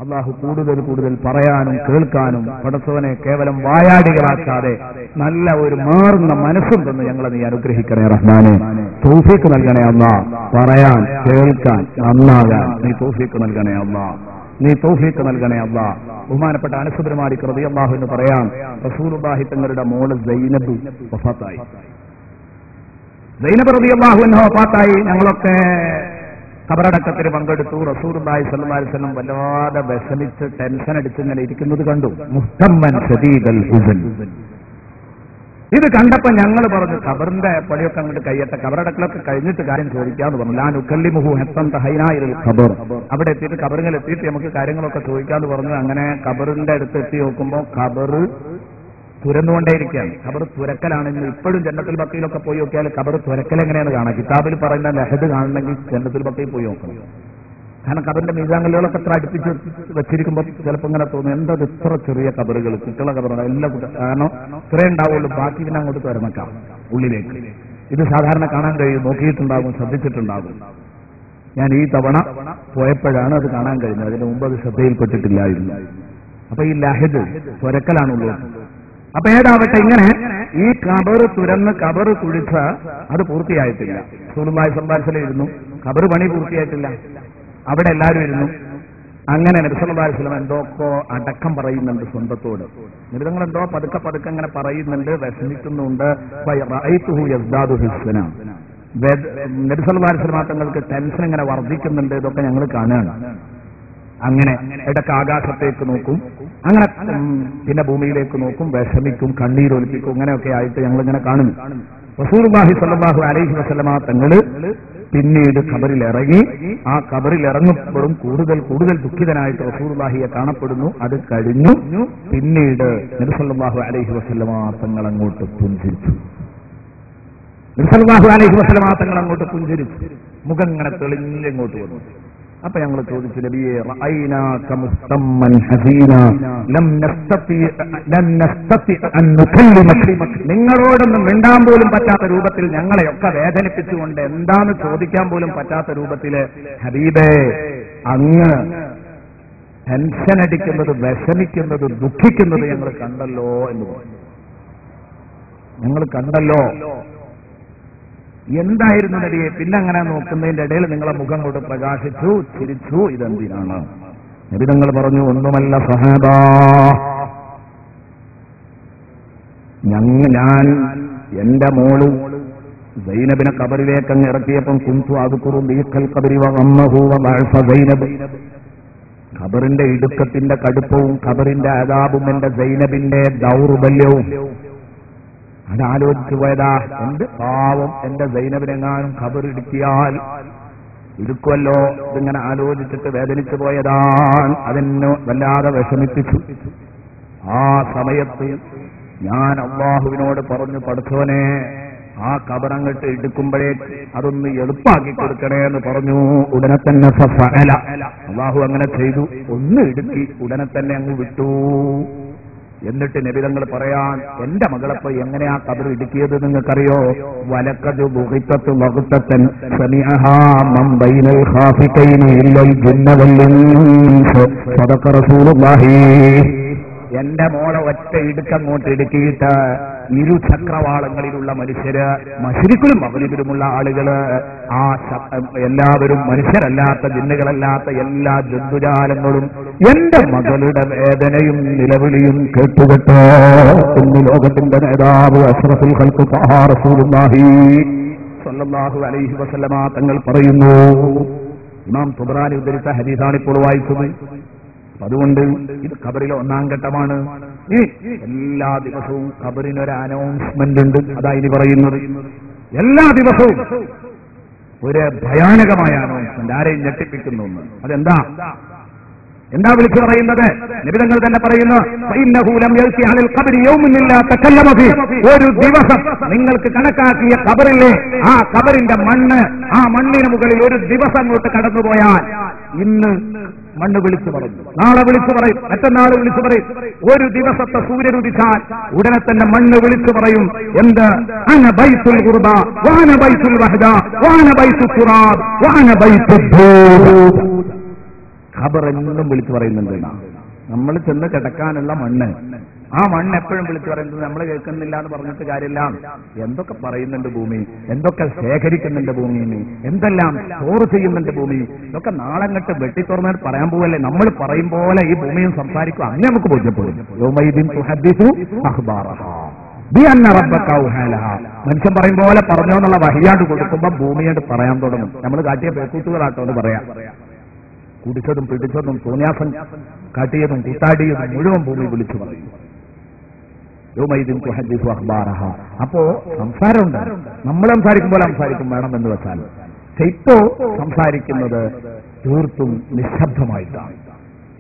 അള്ളാഹു കൂടുതൽ കൂടുതൽ പറയാനും കേൾക്കാനും പടച്ചവനെ കേവലം വായാടികളാക്കാതെ നല്ല ഒരു മാറുന്ന മനസ്സും തന്ന് ഞങ്ങളെ നീ അനുഗ്രഹിക്കണേ റഹ്മാനെ. തൗഫീഖ് നൽകണേ അല്ലാഹ്. പറയാൻ കേൾക്കാൻ നന്നാകാൻ നീ തൗഫീഖ് നൽകണേ അല്ലാഹ്. നീ തൗഫീഖ് നൽകണേ അല്ലാഹ്. ബഹുമാനപ്പെട്ട അനസ് ബിൻ മാലിക് റളിയല്ലാഹു അൻഹു പറയാം, റസൂലുള്ളാഹി തങ്ങളുടെ മോള് സൈനബ് വഫാത്തായി. സൈനബ് റളിയല്ലാഹു അൻഹ വഫാത്തായി. ഞങ്ങളൊക്കെ ഖബറടക്കത്തിന് പങ്കെടുത്തു. റസൂലുള്ളാഹി സ്വല്ലല്ലാഹു അലൈഹി വസല്ലം വല്ലാതെ വിഷമിച്ച് ടെൻഷൻ അടിച്ച് ഇങ്ങനെ ഇരിക്കുന്നത് കണ്ടു. മുഹ്തമ്മൻ ശദീദൽ ഹുസൻ. ഇത് കണ്ടപ്പോ ഞങ്ങൾ പറഞ്ഞു, ഖബറിന്റെ പണിയൊക്കെ അങ്ങോട്ട് കഴിയട്ടെ, ഖബറടക്കലൊക്കെ കഴിഞ്ഞിട്ട് കാര്യം ചോദിക്കാന്ന് പറഞ്ഞു. ലാ നുകല്ലിമുഹു ഹത്തൻ തഹൈനായിൽ ഖബർ. അവിടെ എത്തിയിട്ട് ഖബറിൽ എത്തിയിട്ട് നമുക്ക് കാര്യങ്ങളൊക്കെ ചോദിക്കാന്ന് പറഞ്ഞു. അങ്ങനെ ഖബറിന്റെ അടുത്ത് എത്തി നോക്കുമ്പോൾ ഖബർ തുരന്നുകൊണ്ടേയിരിക്കുകയാണ്. ഖബർ തുരക്കലാണെങ്കിൽ ഇപ്പോഴും ജന്നത്തുൽ ബഖീലൊക്കെ പോയി നോക്കിയാൽ ഖബർ തുരക്കൽ എങ്ങനെയാണ് കാണാം. കിതാബിൽ പറയുന്ന ലഹദ് കാണണമെങ്കിൽ ജന്നത്തുൽ ബഖീൽ പോയി നോക്കണം. കാരണം ഖബറിന്റെ മീസാങ്കല്ലുകളൊക്കെ എത്ര അടുപ്പിച്ച് വെച്ചിരിക്കുമ്പോൾ ചിലപ്പോൾ ഇങ്ങനെ തോന്നും, എന്തത് ഇത്ര ചെറിയ ഖബറുകൾ, കുട്ടികളെ ഖബറാണ് എല്ലാ കുട്ടി, കാരണം ഇത്രേ ഉണ്ടാവുള്ളൂ, ബാക്കി പിന്നെ അങ്ങോട്ട് തുറന്നേക്കാം ഉള്ളിലേക്ക്. ഇത് സാധാരണ കാണാൻ കഴിയും, നോക്കിയിട്ടുണ്ടാകും, ശ്രദ്ധിച്ചിട്ടുണ്ടാകും. ഞാൻ ഈ തവണ പോയപ്പോഴാണ് അത് കാണാൻ കഴിഞ്ഞത്. അതിന് മുമ്പ് അത് ശ്രദ്ധയിൽപ്പെട്ടിട്ടില്ലായിരുന്നു. അപ്പൊ ഈ ലഹദ് തുരക്കലാണുള്ളത്. അപ്പൊ ഏതാവട്ടെ, ഇങ്ങനെ ഈ ഖബർ തുരന്ന് ഖബർ കുഴിച്ച അത് പൂർത്തിയായിട്ടില്ല. റസൂലുള്ളാഹി സ്വല്ലല്ലാഹു അലൈഹി വസല്ലം ഇരുന്നു, ഖബർ പണി പൂർത്തിയായിട്ടില്ല. അവിടെ എല്ലാവരും ഇരുന്നു. അങ്ങനെ നബി സല്ലല്ലാഹു അലൈഹി വസല്ലം എന്തോക്കോ അടക്കം പറയുന്നുണ്ട് സ്വന്തത്തോട്. നിങ്ങൾ എന്തോ പതുക്കെ പതുക്കെ ഇങ്ങനെ പറയുന്നുണ്ട്, വിഷമിക്കുന്നുണ്ട്. റഅയ്തുഹു യസ്ദാദു ഹിസ്സന. നബി സല്ലല്ലാഹു അലൈഹി വസല്ലം തങ്ങൾക്ക് ടെൻഷൻ ഇങ്ങനെ വർദ്ധിക്കുന്നുണ്ട്. ഇതൊക്കെ ഞങ്ങൾ കാണുകയാണ്. അങ്ങനെ ഇടയ്ക്ക് ആകാശത്തേക്ക് നോക്കും, അങ്ങനെ പിന്നെ ഭൂമിയിലേക്ക് നോക്കും, വിഷമിക്കും, കണ്ണീരൊലിപ്പിക്കും. ഇങ്ങനെയൊക്കെ ആയിട്ട് ഞങ്ങൾ ഇങ്ങനെ കാണുന്നു. റസൂലുള്ളാഹി സ്വല്ലല്ലാഹു അലൈഹി വസല്ലം തങ്ങള് പിന്നീട് ഖബറിൽ ഇറങ്ങി. ആ ഖബറിൽ ഇറങ്ങുമ്പോഴും കൂടുതൽ കൂടുതൽ ദുഃഖിതനായിട്ട് റസൂലുള്ളാഹിയെ കാണപ്പെടുന്നു. അത് കഴിഞ്ഞു പിന്നീട് നബി സല്ലല്ലാഹു അലൈഹി വസല്ലം തങ്ങൾ അങ്ങോട്ട് പുഞ്ചിരിച്ചു. നബി സല്ലല്ലാഹു അലൈഹി വസല്ലം തങ്ങൾ അങ്ങോട്ട് പുഞ്ചിരിച്ചു. മുഖം ഇങ്ങനെ തെളിഞ്ഞിങ്ങോട്ട് വന്നു. അപ്പൊ ഞങ്ങൾ ചോദിച്ചു, നബിയെ റഅയ്നാക മുസ്തമ്മൻ ഹസീന ലം നസ്തതി അൻ നുകല്ലിമക. നിങ്ങളോടൊന്നും മിണ്ടാൻ പോലും പറ്റാത്ത രൂപത്തിൽ ഞങ്ങളെയൊക്കെ വേദനിപ്പിച്ചുകൊണ്ട് എന്താന്ന് ചോദിക്കാൻ പോലും പറ്റാത്ത രൂപത്തില് ഹബീബേ അങ്ങ് ടെൻഷൻ അടിക്കുന്നത്, വിഷമിക്കുന്നത്, ദുഃഖിക്കുന്നത് ഞങ്ങൾ കണ്ടല്ലോ എന്ന് പറഞ്ഞു. ഞങ്ങൾ കണ്ടല്ലോ. എന്തായിരുന്നു നബിയെ? പിന്നെ അങ്ങനെ നോക്കുന്നതിന്റെ ഇടയിൽ നിങ്ങളെ മുഖം കൊണ്ട് പ്രകാശിച്ചു, ചിരിച്ചു. ഇതെന്തിനാണ്? നബി തങ്ങൾ പറഞ്ഞു, ഒന്നുമല്ല സഹാബാ, ഞാൻ എന്റെ മോള് സൈനബിനെ ഖബറിലേക്ക് അങ്ങ് ഇറക്കിയപ്പം കുന്തു അദ്കുറു ബീഖൽ ഖബരി വഅമ്മഹു വബഅസ സൈനബ്. ഖബറിന്റെ ഇടുക്കത്തിന്റെ കടുപ്പവും ഖബറിന്റെ അദാബും എന്റെ സൈനബിന്റെ ദൗർബല്യവും അതാലോചിച്ചു പോയതാ. എന്ത് പാവം, എന്റെ സൈനബിനെങ്ങാനും ഖബർ ഇടുക്കിയാൽ ഇടുക്കുമല്ലോ. ഇതിങ്ങനെ ആലോചിച്ചിട്ട് വേദനിച്ചു പോയതാണ്. അതെന്നെ വല്ലാതെ വിഷമിപ്പിച്ചു. ആ സമയത്ത് ഞാൻ അല്ലാഹുവിനോട് പറഞ്ഞു, പടച്ചവനെ ആ ഖബറങ്ങട്ട് ഇടുക്കുമ്പോഴേ അതൊന്ന് എളുപ്പാക്കി കൊടുക്കണേ എന്ന് പറഞ്ഞു. ഉടനെ തന്നെ ഫഅല, അല്ലാഹു അങ്ങനെ ചെയ്തു. ഒന്ന് ഇടുക്കി, ഉടനെ തന്നെ അങ്ങ് വിട്ടു. എന്നിട്ട് നബി തങ്ങൾ പറയാൻ, എന്റെ മകളെപ്പോ എങ്ങനെയാ ഖബർ ഇടുക്കിയത് നിങ്ങൾക്കറിയോ? വലഖദ് ബുഗിതതു വഖതൻ സമിഅഹാ മൻ ബൈനൽ ഖാഫികൈനി ഇല്ലൽ ജിന്ന വൽ ഇൻസ് സദഖ റസൂലുള്ളാഹി. എന്റെ മോളെ ഒറ്റ ഇടുക്കങ്ങോട്ട് ഇടുക്കിയിട്ട് ഇരുചക്രവാളങ്ങളിലുള്ള മനുഷ്യര്, മശ്രിഖിലും മഗ്രിബിലുമുള്ള ആളുകള്, ആ എല്ലാവരും മനുഷ്യരല്ലാത്ത ജിന്നുകളല്ലാത്ത എല്ലാ ജന്തുജാലങ്ങളും എന്റെ മകളുടെ വേദനയും നിലവിളിയും കേട്ടുകെട്ടോ എന്ന് ലോകത്തിന്റെ നേതാവ് അഷ്റഫുൽ ഖൽഖ് ത്വഹാ റസൂലുള്ളാഹി സ്വല്ലല്ലാഹു അലൈഹി വസല്ലമ തങ്ങൾ പറയുന്നു. ഇമാം തുബ്രാനി ഉദ്ധരിച്ച ഹദീസാണ് ഇപ്പോൾ വായിച്ചത്. അതുകൊണ്ട് ഇത് ഖബറിലെ ഒന്നാം ഘട്ടമാണ്. എല്ലാ ദിവസവും ഖബറിനൊരു അനൗൺസ്മെന്റ് ഉണ്ട്. അതാ ഇനി പറയുന്നത്. എല്ലാ ദിവസവും ഒരു ഭയാനകമായ അനൗൺസ്മെന്റ്, ആരെയും ഞെട്ടിപ്പിക്കുന്നു. അതെന്താ? എന്താ വിളിച്ചു പറയുന്നത്? നബി തങ്ങൾ തന്നെ പറയുന്നു, ഒരു ദിവസം നിങ്ങൾക്ക് കണക്കാക്കിയ ഖബറിലെ ആ ഖബറിന്റെ മണ്ണ്, ആ മണ്ണിന് മുകളിൽ ഒരു ദിവസം അങ്ങോട്ട് കടന്നുപോയാൽ, ഇന്ന് മണ്ണ് വിളിച്ചു പറയും, നാളെ വിളിച്ചു പറയും, മറ്റന്നാൾ വിളിച്ചു പറയും. ഒരു ദിവസത്തെ സൂര്യനുദിച്ചാൽ ഉടനെ തന്നെ മണ്ണ് വിളിച്ചു പറയും, എന്ത്? അന ബൈത്തുൽ ഖുർബ വാന ബൈത്തുൽ വഹദ വാന ബൈത്തുൽ തുറാബ് വാന ബൈത്തുൽ ധൂർ. ഖബർ എന്നും വിളിച്ചു പറയുന്നുണ്ട്. നമ്മൾ ചെന്ന് കിടക്കാനുള്ള മണ്ണ്, ആ മണ്ണ് എപ്പോഴും വിളിച്ചു പറയുന്നത് നമ്മൾ കേൾക്കുന്നില്ല എന്ന് പറഞ്ഞിട്ട് കാര്യമില്ല. എന്തൊക്കെ പറയുന്നുണ്ട് ഭൂമി, എന്തൊക്കെ ശേഖരിക്കുന്നുണ്ട് ഭൂമി, എന്തെല്ലാം സ്റ്റോർ ചെയ്യുന്നുണ്ട് ഭൂമി, ഇതൊക്കെ നാളെങ്ങട്ട് വെട്ടി തുറന്നിട്ട് പറയാൻ പോവല്ലേ. നമ്മൾ പറയും പോലെ ഈ ഭൂമിയും സംസാരിക്കും. അങ്ങനെ നമുക്ക് ബോധ്യപ്പെടും. മനുഷ്യൻ പറയും പോലെ പറഞ്ഞോ എന്നുള്ള വഹിയാണ്ട് കൊടുക്കുമ്പോ ഭൂമിയോട് പറയാൻ തുടങ്ങും. നമ്മൾ കാട്ടിയ പേക്കൂട്ടുകളാട്ടോ എന്ന് പറയാം. കുടിച്ചതും പിടിച്ചതും തോന്നിയാസം കാട്ടിയതും കൂട്ടാടിയതും മുഴുവൻ ഭൂമി വിളിച്ചു പറയും. അപ്പോ സംസാരമുണ്ട്. നമ്മൾ സംസാരിക്കും പോലെ സംസാരിക്കും വേണമെന്ന് വെച്ചാൽ. ഇപ്പോ സംസാരിക്കുന്നത് തീർത്തും നിശബ്ദമായിട്ടാണ്,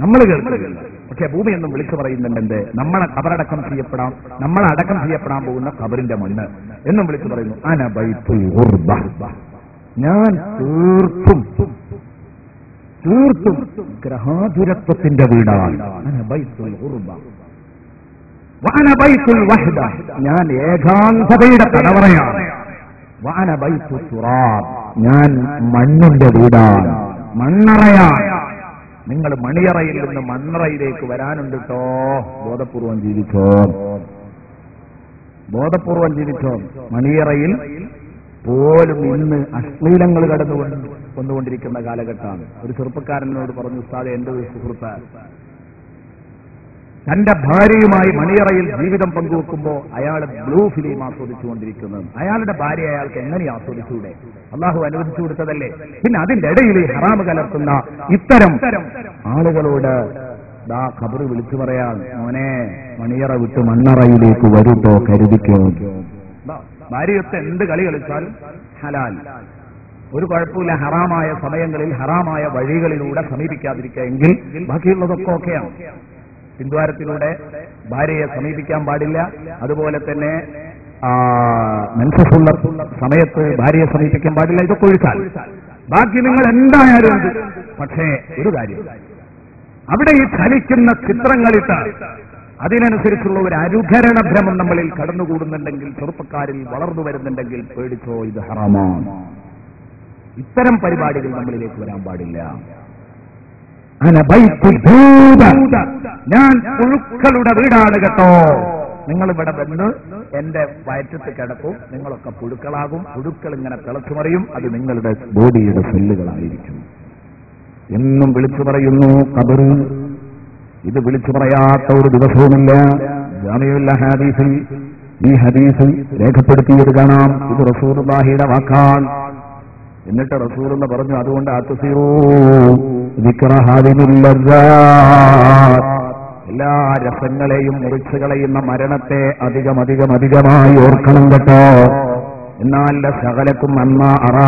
നമ്മൾ കേൾക്കുന്നില്ല. പക്ഷെ ഭൂമി എന്നും വിളിച്ചു പറയുന്നുണ്ട്. നമ്മളെ ഖബറടക്കം ചെയ്യപ്പെടാം, നമ്മളെ അടക്കം ചെയ്യപ്പെടാൻ പോകുന്ന ഖബറിന്റെ മണ്ണ് എന്നും വിളിച്ചു പറയുന്നു. അന ബൈത്തുൽ ഖുർബ, ഞാൻ തീർത്തും ഗ്രഹാതുരത്വത്തിന്റെ വീടാണ്. അന ബൈത്തുൽ ഖുർബ വഅന ബൈത്തുൽ വഹ്ദ, ഞാൻ ഏകാന്തതയുടെ തടവറയാണ്. വഅന ബൈത്തുൽ തുറാബ്, ഞാൻ മണ്ണിന്റെ വീടാണ്, മണ്ണറയാണ്. നിങ്ങൾ മണിയറയിൽ നിന്ന് മണ്ണറയിലേക്ക് വരാനുണ്ട് കേട്ടോ. ബോധപൂർവം ജീവിച്ചോ, ബോധപൂർവം ജീവിച്ചോ. മണിയറയിൽ പോലും ഇന്ന് അശ്ലീലങ്ങൾ കൊണ്ടുകൊണ്ടിരിക്കുന്ന കാലഘട്ടമാണ്. ഒരു ചെറുപ്പക്കാരനോട് പറഞ്ഞു, ഉസ്താദേ, എന്റെ ഒരു സുഹൃത്ത് തന്റെ ഭാര്യയുമായി മണിയറയിൽ ജീവിതം പങ്കുവെക്കുമ്പോൾ അയാൾ ബ്ലൂ ഫിലിം ആസ്വദിച്ചുകൊണ്ടിരിക്കുന്നത്. അയാളുടെ ഭാര്യ അയാൾക്ക് എങ്ങനെ ആസ്വദിച്ചൂടെ? അള്ളാഹു അനുവദിച്ചു കൊടുത്തതല്ലേ. പിന്നെ അതിന്റെ ഇടയിൽ ഹറാമ് കലർത്തുന്ന ഇത്തരം ആളുകളോട് ദാ ഖബർ വിളിച്ചു പറയാൻ, മോനെ മണിയറ വിട്ട് മണ്ണറയിലേക്ക് വരുട്ടോ, കരുതിക്കോ. ഭാര്യയൊക്കെ എന്ത് കളി കളിച്ചാലും ഹലാൽ, ഒരു കുഴപ്പമില്ല. ഹറാമായ സമയങ്ങളിൽ ഹറാമായ വഴികളിലൂടെ സമീപിക്കാതിരിക്കുക എങ്കിൽ ബാക്കിയുള്ളതൊക്കെ ഓക്കെയാണ്. പിന്ദ്വാരത്തിലൂടെ ഭാര്യയെ സമീപിക്കാൻ പാടില്ല. അതുപോലെ തന്നെ മനസ്സുള്ള സമയത്ത് ഭാര്യയെ സമീപിക്കാൻ പാടില്ല. ഇതൊക്കെ ഒഴിച്ചാൽ ബാക്കി നിങ്ങൾ എന്തായാലും ഉണ്ട്. പക്ഷേ ഒരു കാര്യം, അവിടെ ഈ ചലിക്കുന്ന ചിത്രങ്ങളിട്ട് അതിനനുസരിച്ചുള്ള ഒരു അനുകരണ ഭ്രമം നമ്മളിൽ കടന്നുകൂടുന്നുണ്ടെങ്കിൽ, ചെറുപ്പക്കാരിൽ വളർന്നു വരുന്നുണ്ടെങ്കിൽ പേടിച്ചോ, ഇത് ഹറാമാണ്. ഇത്തരം പരിപാടികൾ നമ്മളിലേക്ക് വരാൻ പാടില്ല. ഞാൻ പുഴുക്കളുടെ വീടാണ് കേട്ടോ. നിങ്ങൾ ഇവിടെ വന്ന് എന്റെ വയറ്റത്ത് കിടക്കും, നിങ്ങളൊക്കെ പുഴുക്കളാകും. പുഴുക്കൾ ഇങ്ങനെ തിളച്ചുമറിയും. അത് നിങ്ങളുടെ ബോഡിയുടെ സെല്ലുകളായിരിക്കും എന്നും വിളിച്ചു പറയുന്നു ഖബർ. ഇത് വിളിച്ചു പറയാത്ത ഒരു ദിവസവുമില്ല. ജാമിഉൽ ഹദീസിൽ ഈ ഹദീസ് രേഖപ്പെടുത്തിയത് കാണാം. ഇത് റസൂലുള്ളാഹിയുടെ വാക്കാണ്. എന്നിട്ട് റസൂലുള്ള പറഞ്ഞു, അതുകൊണ്ട് എല്ലാ രസങ്ങളെയും മുറിച്ചു കളയുന്ന മരണത്തെ അധികമായി ഓർക്കണം കേട്ടോ. എന്നാൽ ശകലക്കും അന്നാ അറ,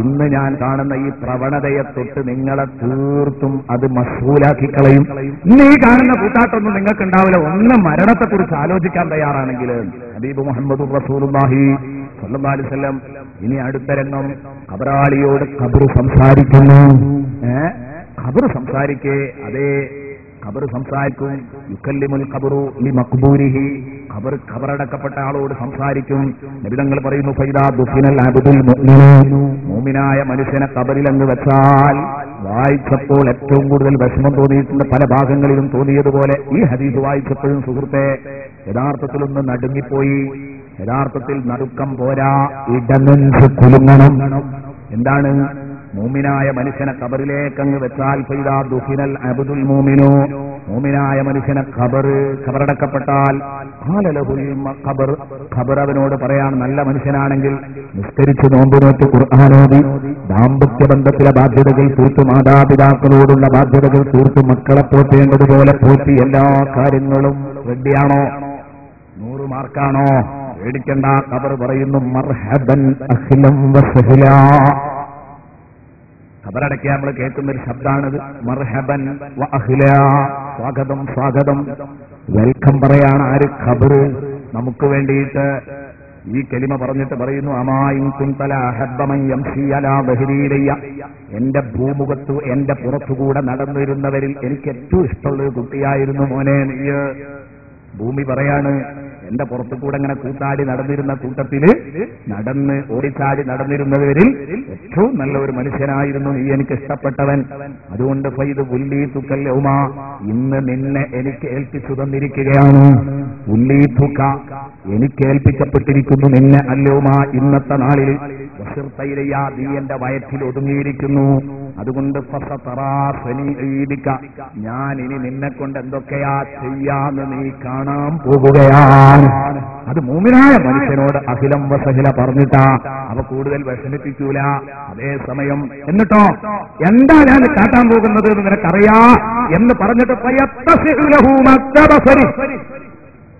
ഇന്ന് ഞാൻ കാണുന്ന ഈ പ്രവണതയെ തൊട്ട് നിങ്ങളെ തീർത്തും അത് മസ്ഹൂലാക്കി കളയും. ഇന്ന് ഈ കാണുന്ന കൂട്ടാട്ടൊന്നും നിങ്ങൾക്ക് ഉണ്ടാവില്ല. ഒന്ന് മരണത്തെക്കുറിച്ച് ആലോചിക്കാൻ തയ്യാറാണെങ്കിൽ. ഹബീബ് മുഹമ്മദ് റസൂലുള്ളാഹി സ്വല്ലല്ലാഹു അലൈഹി വസല്ലം ഇനി അടുത്ത രംഗം, ഖബറാളിയോട് ഖബർ സംസാരിക്കുന്നു. ഖബർ സംസാരിക്കേ, അതേ ഖബർ സംസാരിക്കും. യുക്കല്ലിമുൽ ഖബറു ലിമഖ്ബൂരിഹി, ഖബറടക്കപ്പെട്ട ആളോട് സംസാരിക്കും. നബി തങ്ങൾ പറയുന്നു, ഫൈദാ ദുഫിനൽ അബ്ദുൽ മുഅ്മിനു, മുഅ്മിനായ മനുഷ്യനെ ഖബറിൽ അങ്ങ് വെച്ചാൽ, വായിച്ചപ്പോൾ ഏറ്റവും കൂടുതൽ വിഷമം തോന്നിയിട്ടുണ്ട്, പല ഭാഗങ്ങളിലും തോന്നിയതുപോലെ ഈ ഹദീസ് വായിച്ചപ്പോഴും സുഹൃത്തെ യഥാർത്ഥത്തിലൊന്ന് നടുങ്ങിപ്പോയി. യഥാർത്ഥത്തിൽ നടുക്കം പോരാ, ഇടനെഞ്ച് കുലുങ്ങണം. എന്താണ്? മൂമിനായ മനുഷ്യനെ ഖബറിലേക്ക് അങ്ങ് വെച്ചാൽ, ഫൈദാ ദുഫിനൽ അബ്ദുൽ മുഅ്മിനു, മൂമിനായ മനുഷ്യനെ ഖബറടക്കപ്പെട്ടാൽ, ഖബർ അവനോട് പറയാൻ, നല്ല മനുഷ്യനാണെങ്കിൽ നിസ്കരിച്ച് നോമ്പ് നോറ്റ് ഖുർആനോദി ദാമ്പത്യ ബന്ധത്തിലെ ബാധ്യതകൾ തീർത്തു, മാതാപിതാക്കളോടുള്ള ബാധ്യതകൾ തീർത്തു, മക്കളെ പോറ്റേണ്ടതുപോലെ പോറ്റി എല്ലാ കാര്യങ്ങളും റെഡിയാണോ? 100 മാർക്കാണോ? പേടിക്കണ്ട. ഖബർ പറയുന്നു, മർഹബൻ അഹ്ലൻ വസഹ്ലാ. ഖബറടക്കി നമ്മൾ കേൾക്കുന്നൊരു ശബ്ദമാണിത്. മർഹബൻ വ അഹ്ലാ, സ്വാഗതം സ്വാഗതം, വെൽക്കം പറയാണ്. ആര്? ഖബർ നമുക്ക് വേണ്ടിയിട്ട് ഈ കലിമ പറഞ്ഞിട്ട് പറയുന്നു, അമായിൻ കുന്തല അഹബ്ബമൻ യംശി അലാ ബഹരീലയ്യ, എന്റെ ഭൂമുഖത്തു എന്റെ പുറത്തുകൂടെ നടന്നിരുന്നവരിൽ എനിക്ക് ഏറ്റവും ഇഷ്ടമുള്ള കുട്ടിയായിരുന്നു മോനെ നീ. ഭൂമി പറയാണ്, എന്റെ പുറത്തു കൂടെ ഇങ്ങനെ കൂത്താടി നടന്നിരുന്ന കൂട്ടത്തില് ഓടിച്ചാടി നടന്നിരുന്നവരിൽ ഏറ്റവും നല്ല ഒരു മനുഷ്യനായിരുന്നു നീ എനിക്ക് ഇഷ്ടപ്പെട്ടവൻ. അതുകൊണ്ട് ഫൈദ് ഉല്ലീതുക യൗമ, ഇന്ന് നിന്നെ എനിക്ക് ഏൽപ്പിച്ചു തന്നിരിക്കുകയാണ്. ഉല്ലീതുക, എനിക്ക് ഏൽപ്പിക്കപ്പെട്ടിരിക്കുന്നു നിന്നെ അല്ലൗമ, ഇന്നത്തെ നാളിൽ. വസിർതൈലയ, നീ എന്റെ വയറ്റിൽ ഒതുങ്ങിയിരിക്കുന്നു. അതുകൊണ്ട് ഞാൻ ഇനി നിന്നെ കൊണ്ട് എന്തൊക്കെയാ ചെയ്യാന്ന് നീ കാണാൻ പോകുകയാണ്. അത് മൂമിനായ മനുഷ്യനോട് അഖിലം വസഹില പറഞ്ഞിട്ടാ, അവ കൂടുതൽ വിഷമിപ്പിക്കൂല. അതേസമയം എന്നിട്ടോ എന്താ ഞാൻ കാട്ടാൻ പോകുന്നത് എന്ന് നിനക്കറിയാ എന്ന് പറഞ്ഞിട്ട്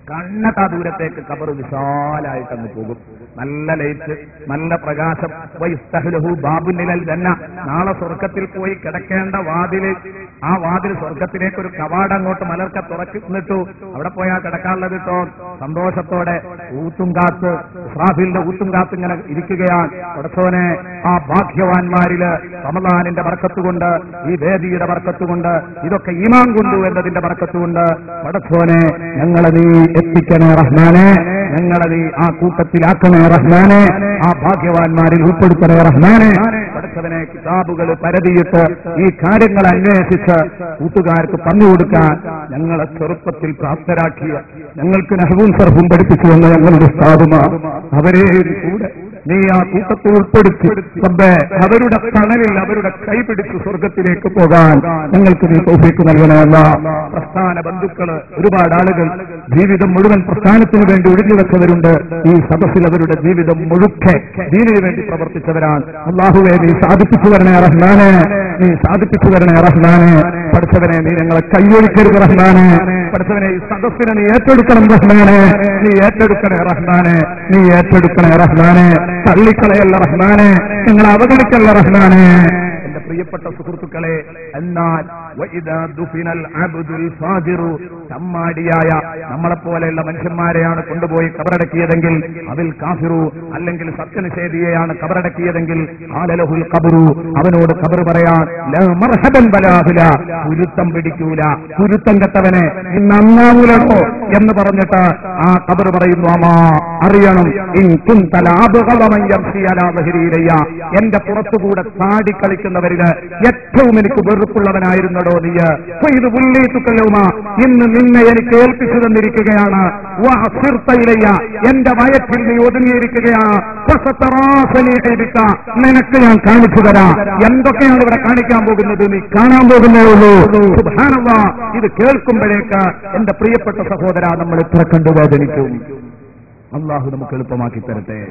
കണ്ണത്താ ദൂരത്തേക്ക് ഖബർ വിശാലായിട്ടങ്ങ് പോകും. നല്ല ലൈറ്റ്, നല്ല പ്രകാശം. വയസ്തഹ്ലഹു ബാബുനിലൽ ജന്ന, നാളെ സ്വർഗത്തിൽ പോയി കിടക്കേണ്ട വാതില്, ആ വാതിൽ സ്വർഗത്തിലേക്ക് ഒരു കവാടം അങ്ങോട്ട് മലർക്ക തുറന്നിട്ടു. അവിടെ പോയാൽ കിടക്കാനുള്ളത് കേട്ടോ. സന്തോഷത്തോടെ ഊത്തും കാത്ത്, ഇസ്രാഫീലിന്റെ ഊത്തും കാത്ത് ഇങ്ങനെ ഇരിക്കുകയാണ്. പടച്ചോനെ, ആ ഭാഗ്യവാന്മാരില് റമളാനിന്റെ ബർക്കത്തുകൊണ്ട്, ഈ വേദിയുടെ ബർക്കത്തുകൊണ്ട്, ഇതൊക്കെ ഈമാൻ കൊണ്ടു എന്നതിന്റെ ബർക്കത്തുകൊണ്ട് പടച്ചോനെ ഞങ്ങളെ നീ എത്തിക്കണേ റഹ്മാനെ, ഞങ്ങളെ നീ ആ കൂട്ടത്തിലാക്കണേ റഹ്മാനെ, ആ ഭാഗ്യവാന്മാരിൽ ഉൾപ്പെടുത്തണേ റഹ്മാനെ. പഠിച്ചവനെ, കിതാബുകൾ പരതിയിട്ട് ഈ കാര്യങ്ങൾ അന്വേഷിച്ച് കൂട്ടുകാർക്ക് പറഞ്ഞുകൊടുക്കാൻ ഞങ്ങളെ ചെറുപ്പത്തിൽ പ്രാപ്തരാക്കിയ, ഞങ്ങൾക്ക് നഹ്വും സർഫും പഠിപ്പിച്ചു വന്ന ഞങ്ങളുടെ ഉസ്താദുമാർ, അവരെ കൂടെ നീ ആ കൂട്ടത്തിൽ ഉൾപ്പെടുത്തി റബ്ബേ, അവരുടെ തണലിൽ അവരുടെ കൈപിടിച്ച് സ്വർഗത്തിലേക്ക് പോകാൻ ഞങ്ങൾക്ക് നീ തൗഫീഖ് നൽകണമല്ല. പ്രസ്ഥാന ബന്ധുക്കള്, ഒരുപാട് ആളുകൾ ജീവിതം മുഴുവൻ പ്രസ്ഥാനത്തിന് വേണ്ടി ഒഴിഞ്ഞുവെച്ചവരുണ്ട്. ഈ സദസ്സിൽ അവരുടെ ജീവിതം മുഴുക്കെ ദീനിനു വേണ്ടി പ്രവർത്തിച്ചവരാണ്. അല്ലാഹുവേ, നീ സാധിപ്പിച്ചു വരണേ റഹ്മാനെ, നീ സാധിപ്പിച്ചു വരണേ റഹ്മാനെ. പഠിച്ചവനെ, നീ ഞങ്ങളെ കൈയൊഴിക്കരുത് റഹ്മാനെ. പഠിച്ചവനെ, ഈ സദസ്സിനെ നീ ഏറ്റെടുക്കണം റഹ്മാനെ, നീ ഏറ്റെടുക്കണേ റഹ്മാനെ, നീ ഏറ്റെടുക്കണേ റഹ്മാനെ. തള്ളിക്കളയല്ല റഹ്മാനെ, ഞങ്ങളെ അവഗണിക്കല്ല റഹ്മാനെ. എന്റെ പ്രിയപ്പെട്ട സുഹൃത്തുക്കളെ, എന്നാൽ ചമ്മാടിയായ നമ്മളെപ്പോലെയുള്ള മനുഷ്യന്മാരെയാണ് കൊണ്ടുപോയി കബറടക്കിയതെങ്കിൽ, അതിൽ കാഫിറു അല്ലെങ്കിൽ സത്യനിഷേധിയെയാണ് കബറടക്കിയതെങ്കിൽ, ആലലഹുൽ ഖബറു, അവനോട് ഖബർ പറയാൻ ലാ മർഹബൻ ബലാഹില, കുരുത്തം പിടിക്കൂല, കുരുത്തം കെട്ടവനെ നന്നാവൂലോ എന്ന് പറഞ്ഞിട്ട് ആ ഖബർ പറയുന്നു, അമാ അറിയണം, ഇൻ കുൻത ലാബ്ഗളമൻ യംശി അലാ ദഹ്രിയിലയ്യ, എന്റെ പുറത്തുകൂടെ താടി കളിക്കുന്നവരില് ഏറ്റവും എനിക്ക് വെറുപ്പുള്ളവനായിരുന്നടോ നീ. ഇത് ഉല്ലീതുക്കലൗമ, ഇന്ന് നിന്നെ എനിക്ക് ഏൽപ്പിച്ചു തന്നിരിക്കുകയാണ്. വഅസിർതൈലയ്യ, എന്റെ വയറ്റിൽ നീ ഒതുങ്ങിയിരിക്കുകയാണ്. നിനക്ക് ഞാൻ കാണിച്ചു തരാം. എന്തൊക്കെയാണ് ഇവിടെ കാണിക്കാൻ പോകുന്നത് നീ കാണാൻ പോകുന്നേ ഉള്ളൂ. സുബ്ഹാനല്ലാഹ്, ഇത് കേൾക്കുമ്പോഴേക്ക് എന്റെ പ്രിയപ്പെട്ട സഹോദര, നമ്മൾ എത്ര കണ്ടു വേദനിക്കും. അള്ളാഹു നമുക്ക് എളുപ്പമാക്കി തരട്ടെ,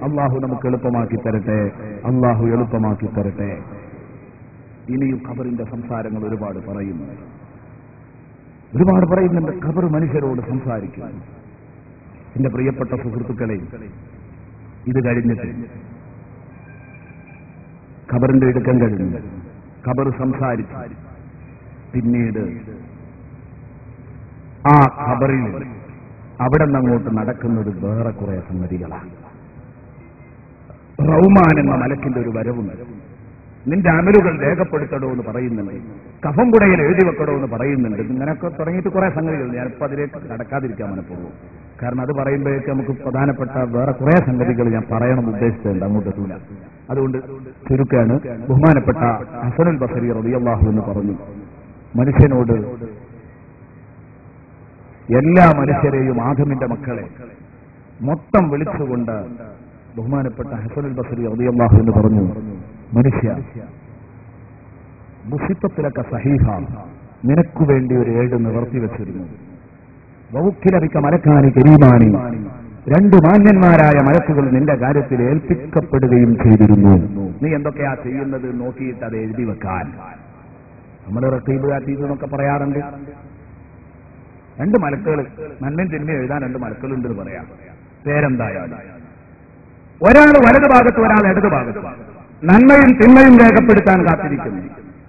അള്ളാഹു നമുക്ക് എളുപ്പമാക്കി തരട്ടെ, അള്ളാഹു എളുപ്പമാക്കി തരട്ടെ. ഇനിയും ഖബറിന്റെ സംസാരങ്ങൾ ഒരുപാട് പറയുന്നുണ്ട്. ഖബർ മനുഷ്യരോട് സംസാരിക്കും. എന്റെ പ്രിയപ്പെട്ട സുഹൃത്തുക്കളെ, ഇത് കഴിഞ്ഞിട്ട് ഖബറിന്റെ ഇടുക്കം കഴിഞ്ഞു, ഖബർ സംസാരിച്ചു. പിന്നീട് ആ ഖബറിൽ അവിടെ നിന്നങ്ങോട്ട് നടക്കുന്നത് വേറെ കുറെ സംഗതികളാണ്. റൗമാൻ എന്ന മലക്കിന്റെ ഒരു വരവുണ്ട്. നിന്റെ അമലുകൾ രേഖപ്പെടുത്തടോ എന്ന് പറയുന്നുണ്ട്, കഫം കുടയിൽ എഴുതി വെക്കടോ എന്ന് പറയുന്നുണ്ട്. ഇങ്ങനെയൊക്കെ തുടങ്ങിയിട്ട് കുറെ സംഗതികൾ. ഞാനിപ്പോൾ അതിലേക്ക് കടക്കാതിരിക്കാൻ മനഃപൂർവ്വം, കാരണം അത് പറയുമ്പോഴേക്ക് നമുക്ക് പ്രധാനപ്പെട്ട വേറെ കുറെ സംഗതികൾ ഞാൻ പറയണം ഉദ്ദേശിച്ചിട്ടുണ്ട്, അങ്ങോട്ട് എത്തൂല. അതുകൊണ്ട് ചുരുക്കാണ്. ബഹുമാനപ്പെട്ട ഹസനുൽ ബസരി റളിയല്ലാഹു എന്ന് പറഞ്ഞു, മനുഷ്യനോട്, എല്ലാ മനുഷ്യരെയും ആദമിന്റെ മക്കളെ മൊത്തം വിളിച്ചുകൊണ്ട് ബഹുമാനപ്പെട്ട ഹസനുൽ ബസരി റളിയല്ലാഹു എന്ന് പറഞ്ഞു, മനുഷ്യ, മുസിത്തത്തിലൊക്കെ സഹീഹ, നിനക്കു വേണ്ടി ഒരു ഏട് നിവർത്തി വെച്ചിരുന്നു. വൗക്കിലറിക്ക മലക്കാനി കരീമാനി, രണ്ട് മാന്യന്മാരായ മലക്കുകൾ നിന്റെ കാര്യത്തിൽ ഏൽപ്പിക്കപ്പെടുകയും ചെയ്തിരുന്നു. നീ എന്തൊക്കെയാ ചെയ്യുന്നത് നോക്കിയിട്ട് അത് എഴുതി വെക്കാൻ. നമ്മൾ റത്തീബ് അത്തീബ് എന്നൊക്കെ പറയാറുണ്ട്. രണ്ട് മലക്കുകൾ, നന്മയും തിന്മയും എഴുതാൻ രണ്ട് മലക്കുകളുണ്ടെന്ന് പറയാം. പേരെന്തായാലും ഒരാൾ വലതു ഭാഗത്ത്, ഒരാൾ ഇടതു ഭാഗത്ത്, നന്മയും തിന്മയും രേഖപ്പെടുത്താൻ കാത്തിരിക്കുന്നു.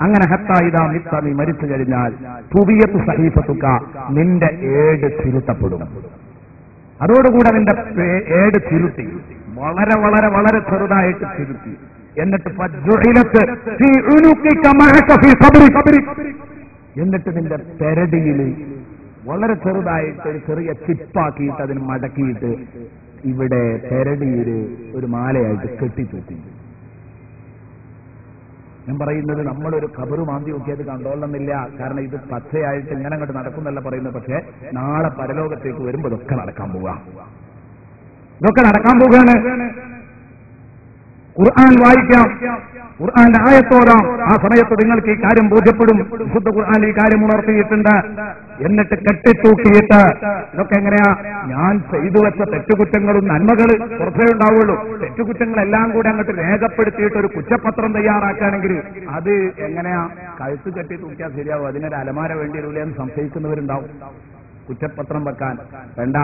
അങ്ങനെ ഹത്താ ഇദാ മിത്ത, നീ മരിച്ചു കഴിഞ്ഞാൽ തുബിയത്തു സഹീഫത്തുക, നിന്റെ ഏട് തിരുത്തപ്പെടും. അതോടുകൂടെ നിന്റെ ഏട് തിരുത്തി, വളരെ വളരെ വളരെ ചെറുതായിട്ട് തിരുത്തി. എന്നിട്ട് എന്നിട്ട് നിന്റെ പെരടിയിൽ വളരെ ചെറുതായിട്ട് ഒരു ചെറിയ ചിപ്പാക്കിയിട്ട് അതിന് മടക്കിയിട്ട് ഇവിടെ പെരടിയിൽ ഒരു മാലയായിട്ട് കെട്ടിത്തൂക്കി. ഞാൻ പറയുന്നത് നമ്മളൊരു ഖബറ് മാന്തി നോക്കിയത് കണ്ടോളണമെന്നില്ല. കാരണം ഇത് പച്ചയായിട്ട് ഇങ്ങനെ അങ്ങോട്ട് നടക്കുന്നല്ല പറയുന്നത്. പക്ഷേ നാളെ പരലോകത്തേക്ക് വരുമ്പോൾ ഇതൊക്കെ നടക്കാൻ പോവുക. ഇതൊക്കെ നടക്കാൻ പോവുകയാണ്. ഖുർആൻ വായിക്കാം, ഖുർആന്റെ ആയത്തോടാം. ആ സമയത്ത് നിങ്ങൾക്ക് ഈ കാര്യം ബോധ്യപ്പെടും. വിശുദ്ധ ഖുർആൻ ഈ കാര്യം ഉണർത്തിയിട്ടുണ്ട്. എന്നിട്ട് കെട്ടിത്തൂക്കിയിട്ട് ഇതൊക്കെ എങ്ങനെയാ? ഞാൻ ചെയ്തു വെച്ച തെറ്റുകുറ്റങ്ങളും നന്മകൾ പുറത്തേ ഉണ്ടാവുള്ളൂ. തെറ്റുകുറ്റങ്ങളെല്ലാം കൂടെ അങ്ങോട്ട് രേഖപ്പെടുത്തിയിട്ട് ഒരു കുറ്റപത്രം തയ്യാറാക്കുകയാണെങ്കിൽ അത് എങ്ങനെയാ? കഴുത്ത് കെട്ടി തൂക്കിയാൽ ശരിയാവും. അതിനൊരു അലമാര വേണ്ടി വരില്ല എന്ന് സംശയിക്കുന്നവരുണ്ടാവും. കുറ്റപത്രം വെക്കാൻ വേണ്ട.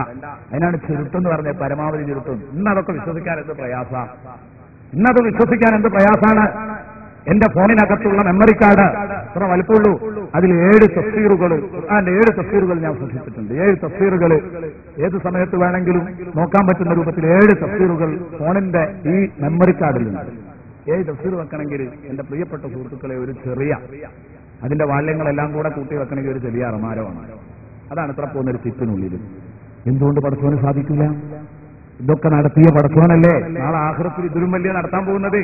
അതിനാണ് ചുരുട്ടെന്ന് പറഞ്ഞത്, പരമാവധി ചുരുട്ടും. ഇന്നതൊക്കെ വിശ്വസിക്കാൻ എന്ത് പ്രയാസ, ഇന്നത് വിശ്വസിക്കാൻ എന്ത് പ്രയാസാണ്. എന്റെ ഫോണിനകത്തുള്ള മെമ്മറി കാർഡ് എത്ര വലുപ്പമുള്ളൂ. അതിൽ 7 തഫ്സീറുകൾ, ഖുർആന്റെ 7 തഫ്സീറുകൾ ഞാൻ സൂക്ഷിച്ചിട്ടുണ്ട്. 7 തഫ്സീറുകൾ ഏത് സമയത്ത് വേണമെങ്കിലും നോക്കാൻ പറ്റുന്ന രൂപത്തിൽ 7 തഫ്സീറുകൾ ഫോണിന്റെ ഈ മെമ്മറി കാർഡിലുണ്ട്. 7 തഫ്സീർ വെക്കണമെങ്കിൽ എന്റെ പ്രിയപ്പെട്ട സുഹൃത്തുക്കളെ ഒരു ചെറിയ അതിന്റെ വാള്യങ്ങളെല്ലാം കൂടെ കൂട്ടി വെക്കണമെങ്കിൽ ഒരു ചെറിയ അറമാരമാണ്. അതാണ് ഇത്ര പോകുന്നൊരു ചിപ്പിനുള്ളിൽ. എന്തുകൊണ്ട് പടച്ചോന് സാധിക്കില്ല? ഇതൊക്കെ നടത്തിയ പടച്ചോനല്ലേ നാളെ ആഖിറത്തിൽ ഇതിലും വലിയ നടത്താൻ പോകുന്നത്.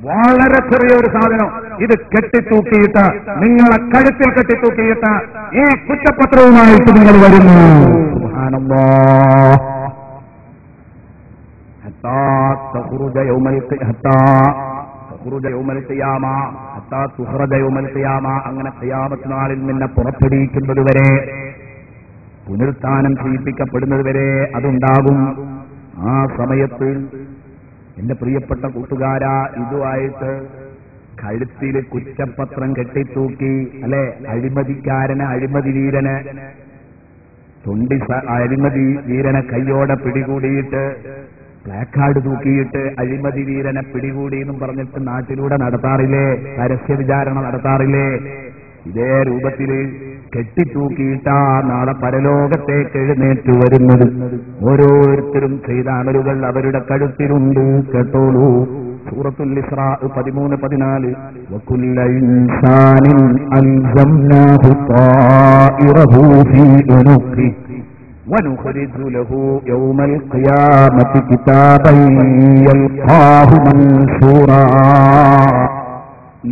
വളരെ ചെറിയ ഒരു സാധനം ഇത് കെട്ടിത്തൂക്കിയിട്ട്, നിങ്ങളെ കഴുത്തിൽ കെട്ടിത്തൂക്കിയിട്ട് ഈ കുറ്റപത്രവുമായിട്ട് നിങ്ങൾ വരുന്നു. സുബ്ഹാനല്ലാഹ്. ഹത്താ തഖ്റുജ യൗമൽ ഖിയാമ ഹത്താ തുഖ്റജ യൗമൽ ഖിയാമ. അങ്ങനെ ഖിയാമത്ത് നാളിൽ നിന്നെ പുറപ്പെടുവിക്കുന്നതുവരെ, പുനരുത്ഥാനം ചെയ്യിപ്പിക്കപ്പെടുന്നതുവരെ അതുണ്ടാകും. ആ സമയത്ത് എന്റെ പ്രിയപ്പെട്ട കൂട്ടുകാരാ, ഇതുമായിട്ട് കഴുത്തിൽ കുറ്റപത്രം കെട്ടിത്തൂക്കി, അല്ലെ, അഴിമതിക്കാരന്, അഴിമതി വീരന്, അഴിമതി വീരനെ കയ്യോടെ പിടികൂടിയിട്ട് പ്ലാക്കാർഡ് തൂക്കിയിട്ട് അഴിമതി വീരനെ പിടികൂടി എന്നും പറഞ്ഞിട്ട് നാട്ടിലൂടെ നടത്താറില്ലേ? പരസ്യ വിചാരണ നടത്താറില്ലേ? ഇതേ രൂപത്തിൽ കെട്ടിത്തൂക്കിയിട്ടാ നാളെ പരലോകത്തേക്ക് എഴുന്നേറ്റ് വരുന്നത്. ഓരോരുത്തരും ചെയ്ത അമലുകൾ അവരുടെ കഴുത്തിലുണ്ട്. കേട്ടോളൂ, സൂറത്തുൽ ഇസ്രാ 13-14. വകുല്ല ഇൻസാനിൻ അൽസംനാഹു ത്വാഇറഹു ഫീ ഉനുഖി വനുഖ്രിജു ലഹു യൗമൽ ഖിയാമത്തി കിതാബൻ യൽഖാഹു മൻശൂറാ.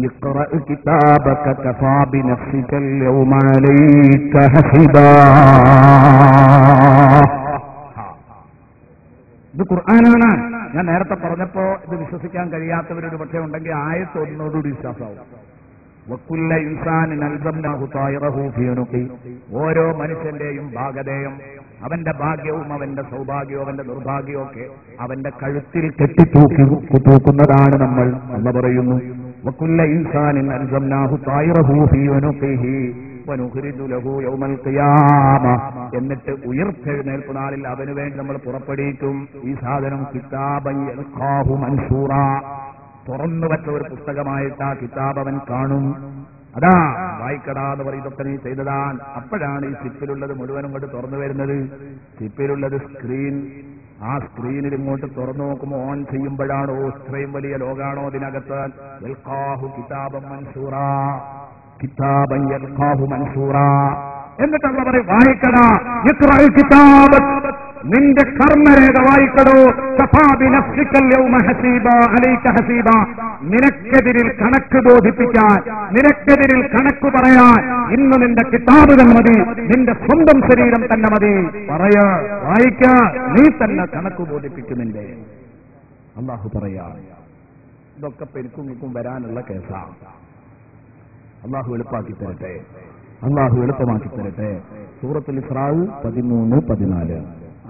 اقرأ كتابك كفى بنفسك اليوم عليك حسيبا. ഇത് ഖുർആനാണ്. ഞാൻ നേരത്തെ പറഞ്ഞപ്പോ ഇത് വിശ്വസിക്കാൻ കഴിയാത്തവരൊരു പക്ഷേ ഉണ്ടെങ്കിൽ ആയത്ത് ഒന്നോടുകൂടി വിശ്വാസമാവും. വകുല്ല ഇൻസാനിൻ അൽസംനാഹു ത്വാഇറഹു ഫീ ഉനുഖി. ഓരോ മനുഷ്യന്റെയും ഭാഗധേയം, അവന്റെ ഭാഗ്യവും അവന്റെ സൗഭാഗ്യവും അവന്റെ നിർഭാഗ്യവും ഒക്കെ അവന്റെ കഴുത്തിൽ കെട്ടിത്തൂക്കുന്നതാണ് നമ്മൾ എന്ന് പറയുന്നു. വകുല്ല ഇൻസാനിൻ അൽസംനാഹു ത്വാഇറഹു ഫീ ഉനുഖിഹി വനുഖ്രിജു ലഹു യൗമൽ ഖിയാമ. എന്നിട്ട് ഉയർത്തെഴുന്നേൽപ്പ് നാളിൽ അവന് വേണ്ടി നമ്മൾ പുറപ്പെടുവിക്കും ഈ സാധനം. കിതാബൻ യൽഖാഹു മൻശൂറാ. തുറന്നു വെച്ച ഒരു പുസ്തകമായിട്ട് ആ കിതാബ് അവൻ കാണും. അതാ വായിക്കടാ എന്ന് പറയും, ഇതൊക്കെ നീ ചെയ്തതാണ്. അപ്പോഴാണ് ഈ ചിപ്പിലുള്ളത് മുഴുവനും കൊണ്ട് തുറന്നു വരുന്നത്. ചിപ്പിലുള്ളത് സ്ക്രീൻ. ആ സ്ക്രീനിൽ ഇങ്ങോട്ട് തുറന്നു നോക്കുമ്പോൾ ഓൺ ചെയ്യുമ്പോഴാണോ ഇത്രയും വലിയ ലോകാണോ അതിനകത്ത്. യൽഖാഹു കിതാബൻ മൻശൂറാ, കിതാബൻ യൽഖാഹു മൻശൂറാ. എന്നിട്ട് അല്ലാഹു പറയും, വായിക്കടാ, ഇഖ്റഅ കിതാബക്, നിന്റെ കർമ്മരേഖ വായിക്കടോ. കഫാ ബിനഫ്സിക്കൽ യൗമ ഹസീബാ അലൈക ഹസീബാ. നിനക്കെതിരിൽ കണക്ക് ബോധിപ്പിക്കാൻ, നിനക്കെതിരിൽ കണക്ക് പറയാൻ ഇന്ന് നിന്റെ കിതാബ് തന്നെ മതി, നിന്റെ സ്വന്തം ശരീരം തന്നെ മതി. പറയാ, വായിക്ക, നീ തന്നെ കണക്ക് ബോധിപ്പിക്കുന്നില്ലേ. അല്ലാഹു പറയാ, ഇതൊക്കെ പെരുക്കും വരാനുള്ള കേസാണ്. അല്ലാഹു എളുപ്പാക്കി തരട്ടെ, അല്ലാഹു എളുപ്പമാക്കി തരട്ടെ. സൂറത്തുൽ ഇസ്രാ 13-14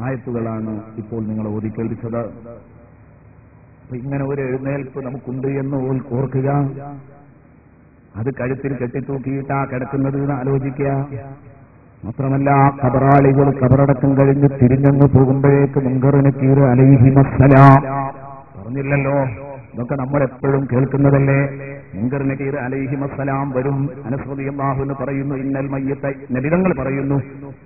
ആയത്തുകളാണ് ഇപ്പോൾ നിങ്ങൾ ഓതി കേൾപ്പിച്ചത്. അപ്പൊ ഇങ്ങനെ ഒരു എഴുന്നേൽപ്പ് നമുക്കുണ്ട് എന്ന് ഓർക്കുക. അത് കഴുത്തിൽ കെട്ടിത്തൂക്കിയിട്ടാ കിടക്കുന്നത് എന്ന് ആലോചിക്കുക. മാത്രമല്ല, ഖബറാളികൾ ഖബറടക്കം കഴിഞ്ഞ് തിരിഞ്ഞങ്ങ് പോകുമ്പോഴേക്ക് മുൻകർ നക്കീർ അലൈഹിമസ്സലാം പറഞ്ഞില്ലല്ലോ. ഇതൊക്കെ നമ്മൾ എപ്പോഴും കേൾക്കുന്നതല്ലേ. മുൻകർ നക്കീർ അലൈഹിമസ്സലാം വരും. അനസ് റളിയല്ലാഹു അൻഹു പറയുന്നു, ഇന്നൽ മയ്യിത, നബിതങ്ങൾ പറയുന്നു,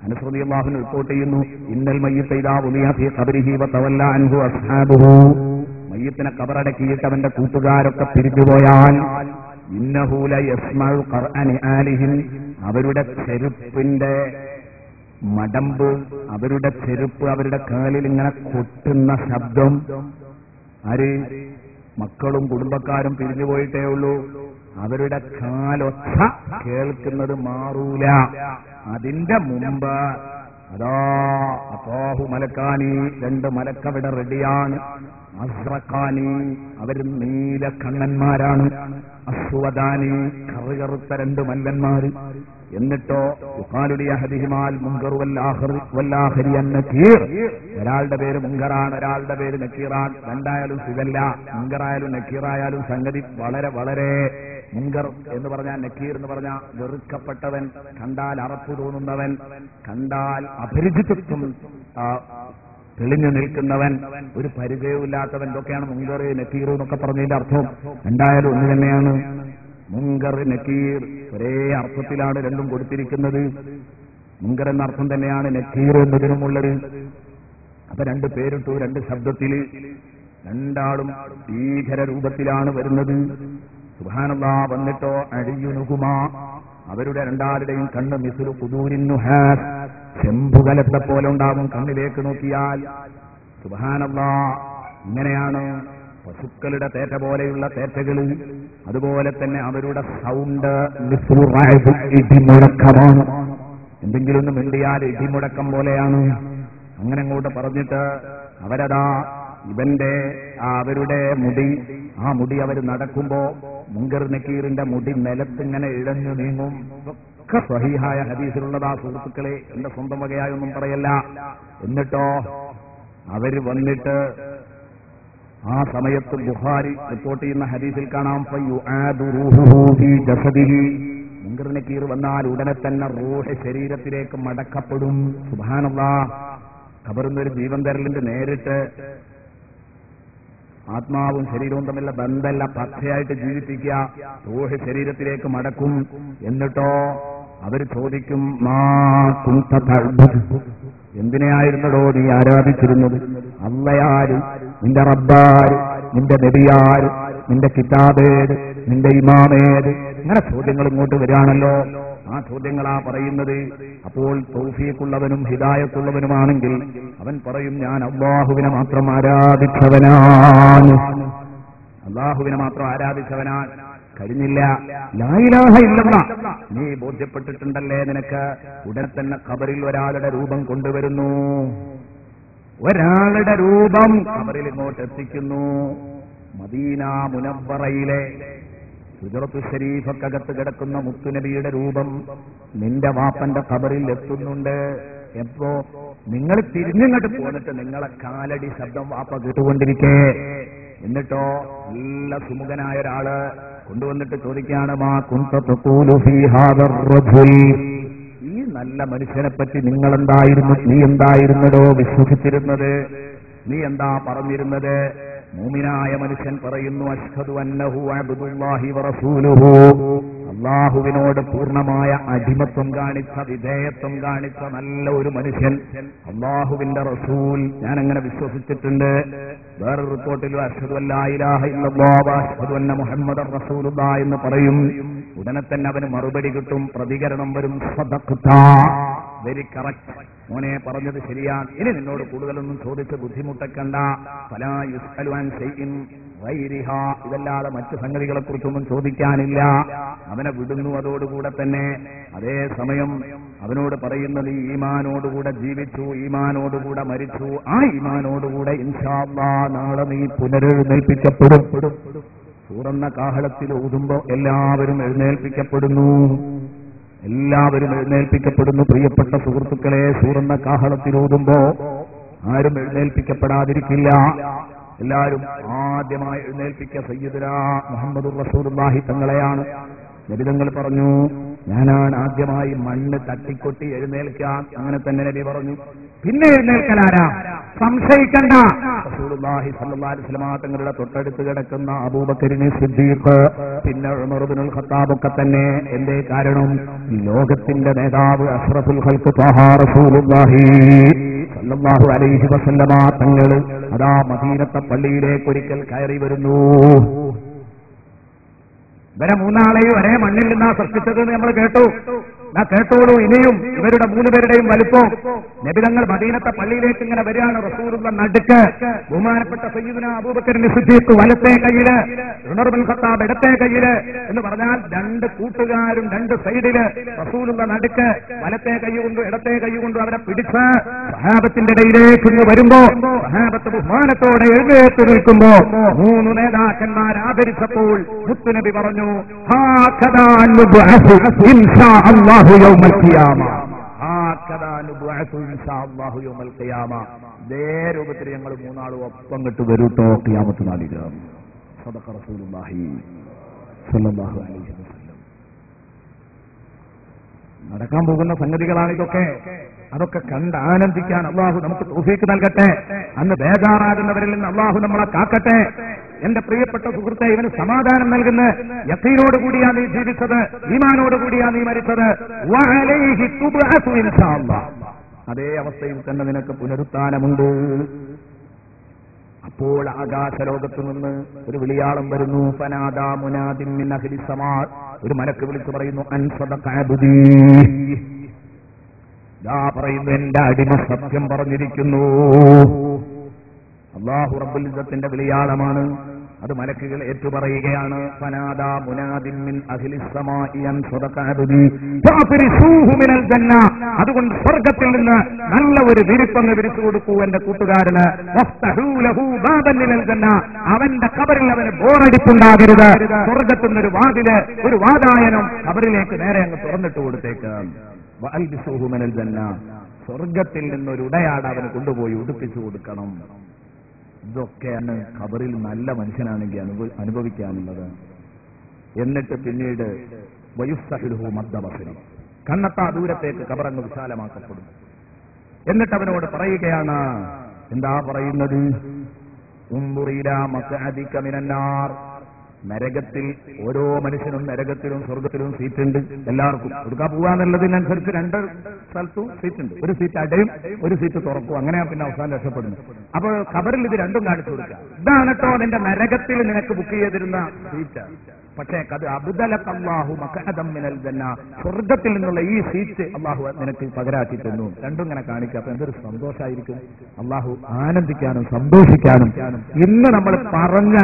അനസ് റളിയല്ലാഹു അൻഹു റിപ്പോർട്ട് ചെയ്യുന്നു, ഇന്നൽ മയ്യിത ഇദാ ഉളിയ ഫീ ഖബരിഹി വതവല്ല അൻഹു അസ്ഹാബുഹു. മയ്യിത്തിനെ ഖബറടക്കിയിട്ട് അവന്റെ കൂട്ടുകാരൊക്കെ പിരിഞ്ഞുപോയാൽ, ഇന്നഹു ലയസ്മഉ ഖർഅനി ആലിഹിൻ, അവരുടെ ചെരുപ്പിന്റെ മടമ്പ്, അവരുടെ ചെരുപ്പ് അവരുടെ കാലിൽ ഇങ്ങനെ കൊട്ടുന്ന ശബ്ദം. ആര്? മക്കളും കുടുംബക്കാരും പിരിഞ്ഞുപോയിട്ടേ ഉള്ളൂ. അവരുടെ കാലൊച്ച കേൾക്കുന്നത് മാറൂല. അതിന്റെ മുമ്പ് അതാ അതാഹു മലക്കാനി, 2 മലക്കവിടെ റെഡിയാണ്. അസ്രഖാനി, അവർ നീല കണ്ണന്മാരാണ്. അസ്വദാനി, കറുകറുത്ത 2 മല്ലന്മാര്. എന്നിട്ടോ ഒരാളുടെ പേര് മുങ്കറാണ്, ഒരാളുടെ പേര് നക്കീറാൻ. രണ്ടായാലും സുഖല്ല. മുങ്കറായാലും നക്കീറായാലും സംഗതി വളരെ വളരെ. മുങ്കർ എന്ന് പറഞ്ഞാൽ, നക്കീർ എന്ന് പറഞ്ഞാൽ വെറുക്കപ്പെട്ടവൻ, കണ്ടാൽ അറപ്പ് തോന്നുന്നവൻ, കണ്ടാൽ അപരിചിതത്വം തെളിഞ്ഞു നിൽക്കുന്നവൻ, ഒരു പരിചയമില്ലാത്തവൻ. ഇതൊക്കെയാണ് മുങ്കർ നക്കീർ എന്നൊക്കെ പറഞ്ഞതിന്റെ അർത്ഥം. രണ്ടായാലും ഒന്ന് തന്നെയാണ്. മുങ്കർ നക്കീർ ഒരേ അർത്ഥത്തിലാണ് രണ്ടും കൊടുത്തിരിക്കുന്നത്. മുങ്കർ എന്ന അർത്ഥം തന്നെയാണ് നക്കീർ എന്നതിനുമുള്ളത്. അപ്പൊ 2 പേരിട്ടു, 2 ശബ്ദത്തിൽ. രണ്ടാളും ഭീകര രൂപത്തിലാണ് വരുന്നത്. സുബ്ഹാനല്ലാഹ്. വന്നിട്ടോ അഴിയുനുകുമാ, അവരുടെ രണ്ടാളുടെയും കണ്ണ് മിസ്ലു ഖുദൂരിൻ നുഹാസ്, ചെമ്പുകലത്തെ പോലെ ഉണ്ടാകും കണ്ണിലേക്ക് നോക്കിയാൽ. സുബ്ഹാനല്ലാഹ്. ഇങ്ങനെയാണ് പശുക്കളുടെ തേറ്റ പോലെയുള്ള തേറ്റകള്. അതുപോലെ തന്നെ അവരുടെ സൗണ്ട് ഇടിമുഴക്കമാണ്. എന്തെങ്കിലും ഒന്ന് മിണ്ടിയാൽ ഇടിമുഴക്കം പോലെയാണ്. അങ്ങനെ അങ്ങോട്ട് പറഞ്ഞിട്ട് അവരതാ ഇവന്റെ അവരുടെ മുടി, ആ മുടി അവർ നടക്കുമ്പോ മുങ്കർ നക്കീറിന്റെ മുടി നിലത്തിങ്ങനെ ഇഴഞ്ഞു നീങ്ങും. ഒക്കെ സ്വഹീഹായ ഹദീസിലുള്ളതാ സുഹൃത്തുക്കളെ, എന്റെ സ്വന്തം വകയായൊന്നും പറയല്ല. എന്നിട്ടോ അവര് വന്നിട്ട് ആ സമയത്ത് ബുഖാരി റിപ്പോർട്ട് ചെയ്യുന്ന ഹദീസിൽ കാണാം, മുങ്കർ നക്കീർ വന്നാൽ ഉടനെ തന്നെ റൂഹ് ശരീരത്തിലേക്ക് മടക്കപ്പെടും. സുബ്ഹാനല്ലാഹ്. ഖബറിന്നൊരു ജീവൻ തരലിന്റെ നേരിട്ട് ആത്മാവും ശരീരവും തമ്മിലുള്ള ബന്ധമല്ല, പച്ചയായിട്ട് ജീവിപ്പിക്കുക. റൂഹ് ശരീരത്തിലേക്ക് മടക്കും. എന്നിട്ടോ അവർ ചോദിക്കും, മാ കുന്ത തഅബ്ദു, എന്തിനെയായിരുന്നടോ നീ ആരാധിച്ചിരുന്നത്? അള്ളയാര്, നിന്റെ റബ്ബാര്, നിന്റെ നബിയാര്, നിന്റെ കിതാബേത്, നിന്റെ ഇമാമേത്? ഇങ്ങനെ ചോദ്യങ്ങൾ ഇങ്ങോട്ട് വരികയാണല്ലോ. ആ ചോദ്യങ്ങളാ പറയുന്നത്. അപ്പോൾ തൗഫീഖുള്ളവനും ഹിദായത്തുള്ളവനുമാണെങ്കിൽ അവൻ പറയും, ഞാൻ അല്ലാഹുവിനെ മാത്രം ആരാധിച്ചവനാണ്. അല്ലാഹുവിനെ മാത്രം ആരാധിച്ചവനാണ്. കഴിഞ്ഞില്ല, ലാ ഇലാഹ ഇല്ലല്ലാഹ് നീ ബോധ്യപ്പെട്ടിട്ടുണ്ടല്ലേ നിനക്ക്. ഉടൻ തന്നെ ഖബറിൽ ഒരാളുടെ രൂപം കൊണ്ടുവരുന്നു. ഒരാളുടെ രൂപം ഖബറിൽ ഇങ്ങോട്ട് എത്തിക്കുന്നു. മദീന മുനവ്വറയിലെ ഹുജറത്തു ശരീഫക്കകത്ത് കിടക്കുന്ന മുത്തുനബിയുടെ രൂപം നിന്റെ വാപ്പന്റെ ഖബറിൽ എത്തുന്നുണ്ട്. എപ്പോ? നിങ്ങൾ തിരിഞ്ഞിങ്ങോട്ട് പോന്നിട്ട് നിങ്ങളെ കാലടി ശബ്ദം വാപ്പ കേട്ടുകൊണ്ടിരിക്കേ. എന്നിട്ടോ നല്ല സുമുഖനായ ഒരാള് കൊണ്ടുവന്നിട്ട് ചോദിക്കുകയാണ്, മാ കുന്ത തഖൂലു ഫീ ഹാദർ റജുൽ, ഈ നല്ല മനുഷ്യനെ പറ്റി നിങ്ങൾ എന്തായിരുന്നു, നീ എന്തായിരുന്നതോ വിശ്വസിച്ചിരുന്നത്? നീ എന്താ പറഞ്ഞിരുന്നത്? മൂമിനായ മനുഷ്യൻ പറയുന്നു, അഷ്ഹദു അന്നഹു അബ്ദുല്ലാഹി വറസൂലുഹു, അല്ലാഹുവിനോട് പൂർണ്ണമായ അടിമത്വം കാണിച്ച, വിധേയത്വം കാണിച്ച നല്ല ഒരു മനുഷ്യൻ, അല്ലാഹുവിന്റെ റസൂൽ, ഞാൻ അങ്ങനെ വിശ്വസിച്ചിട്ടുണ്ട്. വേറൊരു റിപ്പോർട്ടിൽ അഷ്ഹദു അല്ലാ ഇലാഹ ഇല്ലല്ലാഹ് വ അഷ്ഹദു അന്ന മുഹമ്മദൻ റസൂലുള്ളാഹ് എന്ന് പറയും. ഉടനെ തന്നെ അവന് മറുപടി കിട്ടും, പ്രതികരണം വരും, സദഖ്ത, വെരി കറക്റ്റ്, മോനെ പറഞ്ഞത് ശരിയാണ്. ഇനി നിന്നോട് കൂടുതലൊന്നും ചോദിച്ച് ബുദ്ധിമുട്ടക്കണ്ട. ഫലാ യുസ്അലു അൻ ശൈഇൻ ഗൈരിഹാ, ഇതല്ലാതെ മറ്റു സംഗതികളെ കുറിച്ചൊന്നും ചോദിക്കാനില്ല. അവനെ വിടുന്നു. അതോടുകൂടെ തന്നെ അതേ സമയം അവനോട് പറയുന്നത്, ഈ ഈമാനോടുകൂടെ ജീവിച്ചു, ഈമാനോടുകൂടെ മരിച്ചു, ആ ഈമാനോടുകൂടെ ഇൻഷാ അല്ലാഹ് നാളെ നീ പുനരെഴുന്നേൽപ്പിക്കപ്പെടും. തുറന്ന കാഹളത്തിൽ ഊതുമ്പോ എല്ലാവരും എഴുന്നേൽപ്പിക്കപ്പെടുന്നു. എല്ലാവരും എഴുന്നേൽപ്പിക്കപ്പെടുന്നു. പ്രിയപ്പെട്ട സുഹൃത്തുക്കളെ, തുറന്ന കാഹളത്തിൽ ഊതുമ്പോ ആരും എഴുന്നേൽപ്പിക്കപ്പെടാതിരിക്കില്ല. എല്ലാവരും ആദ്യമായി എഴുന്നേൽപ്പിക്കുക സയ്യിദുനാ മുഹമ്മദുർ റസൂലുള്ളാഹി തങ്ങളെയാണ്. നബിതങ്ങൾ പറഞ്ഞു, ഞാനാണ് ആദ്യമായി മണ്ണ് തട്ടിക്കൊട്ടി എഴുന്നേൽക്കാൻ. അങ്ങനെ തന്നെ നബി പറഞ്ഞു. പിന്നെ എഴുന്നേൽക്കലാരാ? സംശയിക്കണ്ട. റസൂലുള്ളാഹി സ്വല്ലല്ലാഹു അലൈഹി വസല്ലം തങ്ങളുടെ തൊട്ടടുത്ത് കിടക്കുന്ന അബൂബക്കറിനെ സിദ്ദീഖ്, പിന്നെ ഉമർ ഇബ്നുൽ ഖത്താബ് ഒക്കെ തന്നെ. എന്തേ കാരണം? ലോകത്തിന്റെ നേതാവ് അഷ്റഫുൽ ഖൽഖ് ത്വഹ റസൂലുള്ളാഹി സ്വല്ലല്ലാഹു അലൈഹി വസല്ലം തങ്ങൾ അതാ മദീനത്തെ പള്ളിയിലേക്ക് ഒരിക്കൽ കയറി വരുന്നു. ഇവരെ മൂന്നാളെയും ഒരേ മണ്ണിൽ നിന്നാ സൃഷ്ടിച്ചത് നമ്മൾ കേട്ടു. കേട്ടോളൂ, ഇനിയും ഇവരുടെ 3 പേരുടെയും വലിപ്പം. നബിതങ്ങൾ മദീനത്തെ പള്ളിയിലേക്ക് ഇങ്ങനെ വരികയാണ്. റസൂലുള്ള നടുക്ക്, ബഹുമാനപ്പെട്ട സയ്യിദുനാ അബൂബക്കർ സിദ്ദീഖ് വലത്തെ കയ്യില്, ഉമർ ഇബ്നുൽ ഖത്താബ് ഇടത്തെ കയ്യില് എന്ന് പറഞ്ഞാൽ 2 കൂട്ടുകാരും 2 സൈഡില്. റസൂലുള്ള നടുക്ക്, വലത്തെ കൈ കൊണ്ടും ഇടത്തെ കൈ കൊണ്ടും അവരെ പിടിച്ച് സഹാബത്തിന്റെ ഇടയിലേക്ക് ഇന്ന് വരുമ്പോ സഹാബത്ത് ബഹുമാനത്തോടെ എഴുന്നേറ്റ് നിൽക്കുമ്പോ 3 നേതാക്കന്മാർ ആദരിച്ചപ്പോൾ മുത്തുനബി പറഞ്ഞു, ഇതേ രൂപത്തിൽ ഞങ്ങൾ 3 ആളും ഒപ്പം കിട്ടു വരൂട്ടോ ഖിയാമത്ത് നാളിൽ. സദഖ റസൂലുള്ളാഹി സ്വല്ലല്ലാഹു അലൈഹി വസല്ലം. നടക്കാൻ പോകുന്ന സംഗതികളാണ് ഇതൊക്കെ. അതൊക്കെ കണ്ട് ആനന്ദിക്കാൻ അള്ളാഹു നമുക്ക് തൗഫീഖ് നൽകട്ടെ. അന്ന് ബേജാറാകുന്നവരിൽ നിന്ന് അള്ളാഹു നമ്മളെ കാക്കട്ടെ. എന്റെ പ്രിയപ്പെട്ട സുഹൃത്തെ, ഇവന് സമാധാനം നൽകുന്ന യഖീനോടുകൂടിയാ നീ ജീവിച്ചത്, ഈമാനോടുകൂടിയാ നീ മരിച്ചത്. വഅലൈഹി തുബ്അസു ഇൻഷാഅല്ലാഹ്. അതേ അവസ്ഥയിൽ തന്നെ നിനക്ക് പുനരുത്ഥാനമുണ്ട്. അപ്പോൾ ആകാശലോകത്തു നിന്ന് ഒരു വിളിയാളം വരുന്നു. ഫനാദാ മുനാദിൻ മിൻ അഹ്ലിസ് സമാ. ഒരു മലക്ക് വിളിച്ചു പറയുന്നു, അൻ സദഖ അബ്ദീ. പറയുന്നു, എന്റെ അടിമ സത്യം പറഞ്ഞിരിക്കുന്നു. അല്ലാഹു റബ്ബുൽ ഇസ്സത്തിന്റെ വിളിയാളമാണ്. അത് മലക്കുകൾ ഏറ്റുപറയുകയാണ്. ഫനാദാ മുനാദിൻ മിൻ അഹ്ലിസ് സമാഇ അൻ സദഖ അബ്ദീ ഫഅഫരിസൂഹു മിനൽ ജന്ന. അതുകൊണ്ട് സ്വർഗ്ഗത്തിൽ നിന്ന് നല്ല ഒരു വിരിപ്പങ്ങ് വിരിച്ചു കൊടുക്കൂ എന്റെ കൂട്ടുകാരന്. വഫ്തഹൂ ലഹു ബാബൻ മിനൽ ജന്ന. അവന്റെ ഖബറിൽ അവന് ബോറടിപ്പുണ്ടാകരുത്. സ്വർഗ്ഗത്തിൽ നിന്നൊരു വാതില്, ഒരു വാതായനം ഖബറിലേക്ക് നേരെ അങ്ങ് തുറന്നിട്ട് കൊടുത്തേക്കാം. വഅൽബിസൂഹു മിനൽ ജന്ന. സ്വർഗ്ഗത്തിൽ നിന്നൊരു ഉടയാട അവന് കൊണ്ടുപോയി ഉടുപ്പിച്ചു കൊടുക്കണം. ഇതൊക്കെയാണ് ഖബറിൽ നല്ല മനുഷ്യനാണെങ്കിൽ അനുഭവിക്കാനുള്ളത്. എന്നിട്ട് പിന്നീട് വയുസ്തഹിലുഹു മദ്ദബസരി. കണ്ണത്താ ദൂരത്തേക്ക് ഖബറങ്ങ് വിശാലമാക്കപ്പെടും. എന്നിട്ട് അവനോട് പറയുകയാണ്, എന്താ പറയുന്നത്? ഉംദുറിലാ മഖഅദിക മിനന്നാർ. നരകത്തിൽ ഓരോ മനുഷ്യനും നരകത്തിലും സ്വർഗത്തിലും സീറ്റുണ്ട്. എല്ലാവർക്കും കൊടുക്കാൻ പോവാന്നുള്ളതിനനുസരിച്ച് 2 സ്ഥലത്തും സീറ്റുണ്ട്. ഒരു സീറ്റ് അടയും, ഒരു സീറ്റ് തുറക്കും. അങ്ങനെയാ പിന്നെ അവസാനം രക്ഷപ്പെടുന്നു. അപ്പൊ ഖബറിൽ ഇത് രണ്ടും കാണിച്ചു കൊടുക്കുക. ഇതാണ് കേട്ടോ നിന്റെ നരകത്തിൽ നിനക്ക് ബുക്ക് ചെയ്തിരുന്ന സീറ്റ്. പക്ഷേ അത് അബ്ദലക്കല്ലാഹു മഖഅദം മിനൽ ജന്ന. സ്വർഗത്തിൽ നിന്നുള്ള ഈ സീറ്റ് അള്ളാഹു നിനക്ക് പകരാക്കി തന്നു. രണ്ടും ഇങ്ങനെ കാണിക്കുക. അപ്പൊ എന്തൊരു സന്തോഷമായിരിക്കും. അള്ളാഹു ആനന്ദിക്കാനും സന്തോഷിക്കാനും ഇന്ന് നമ്മൾ പറഞ്ഞ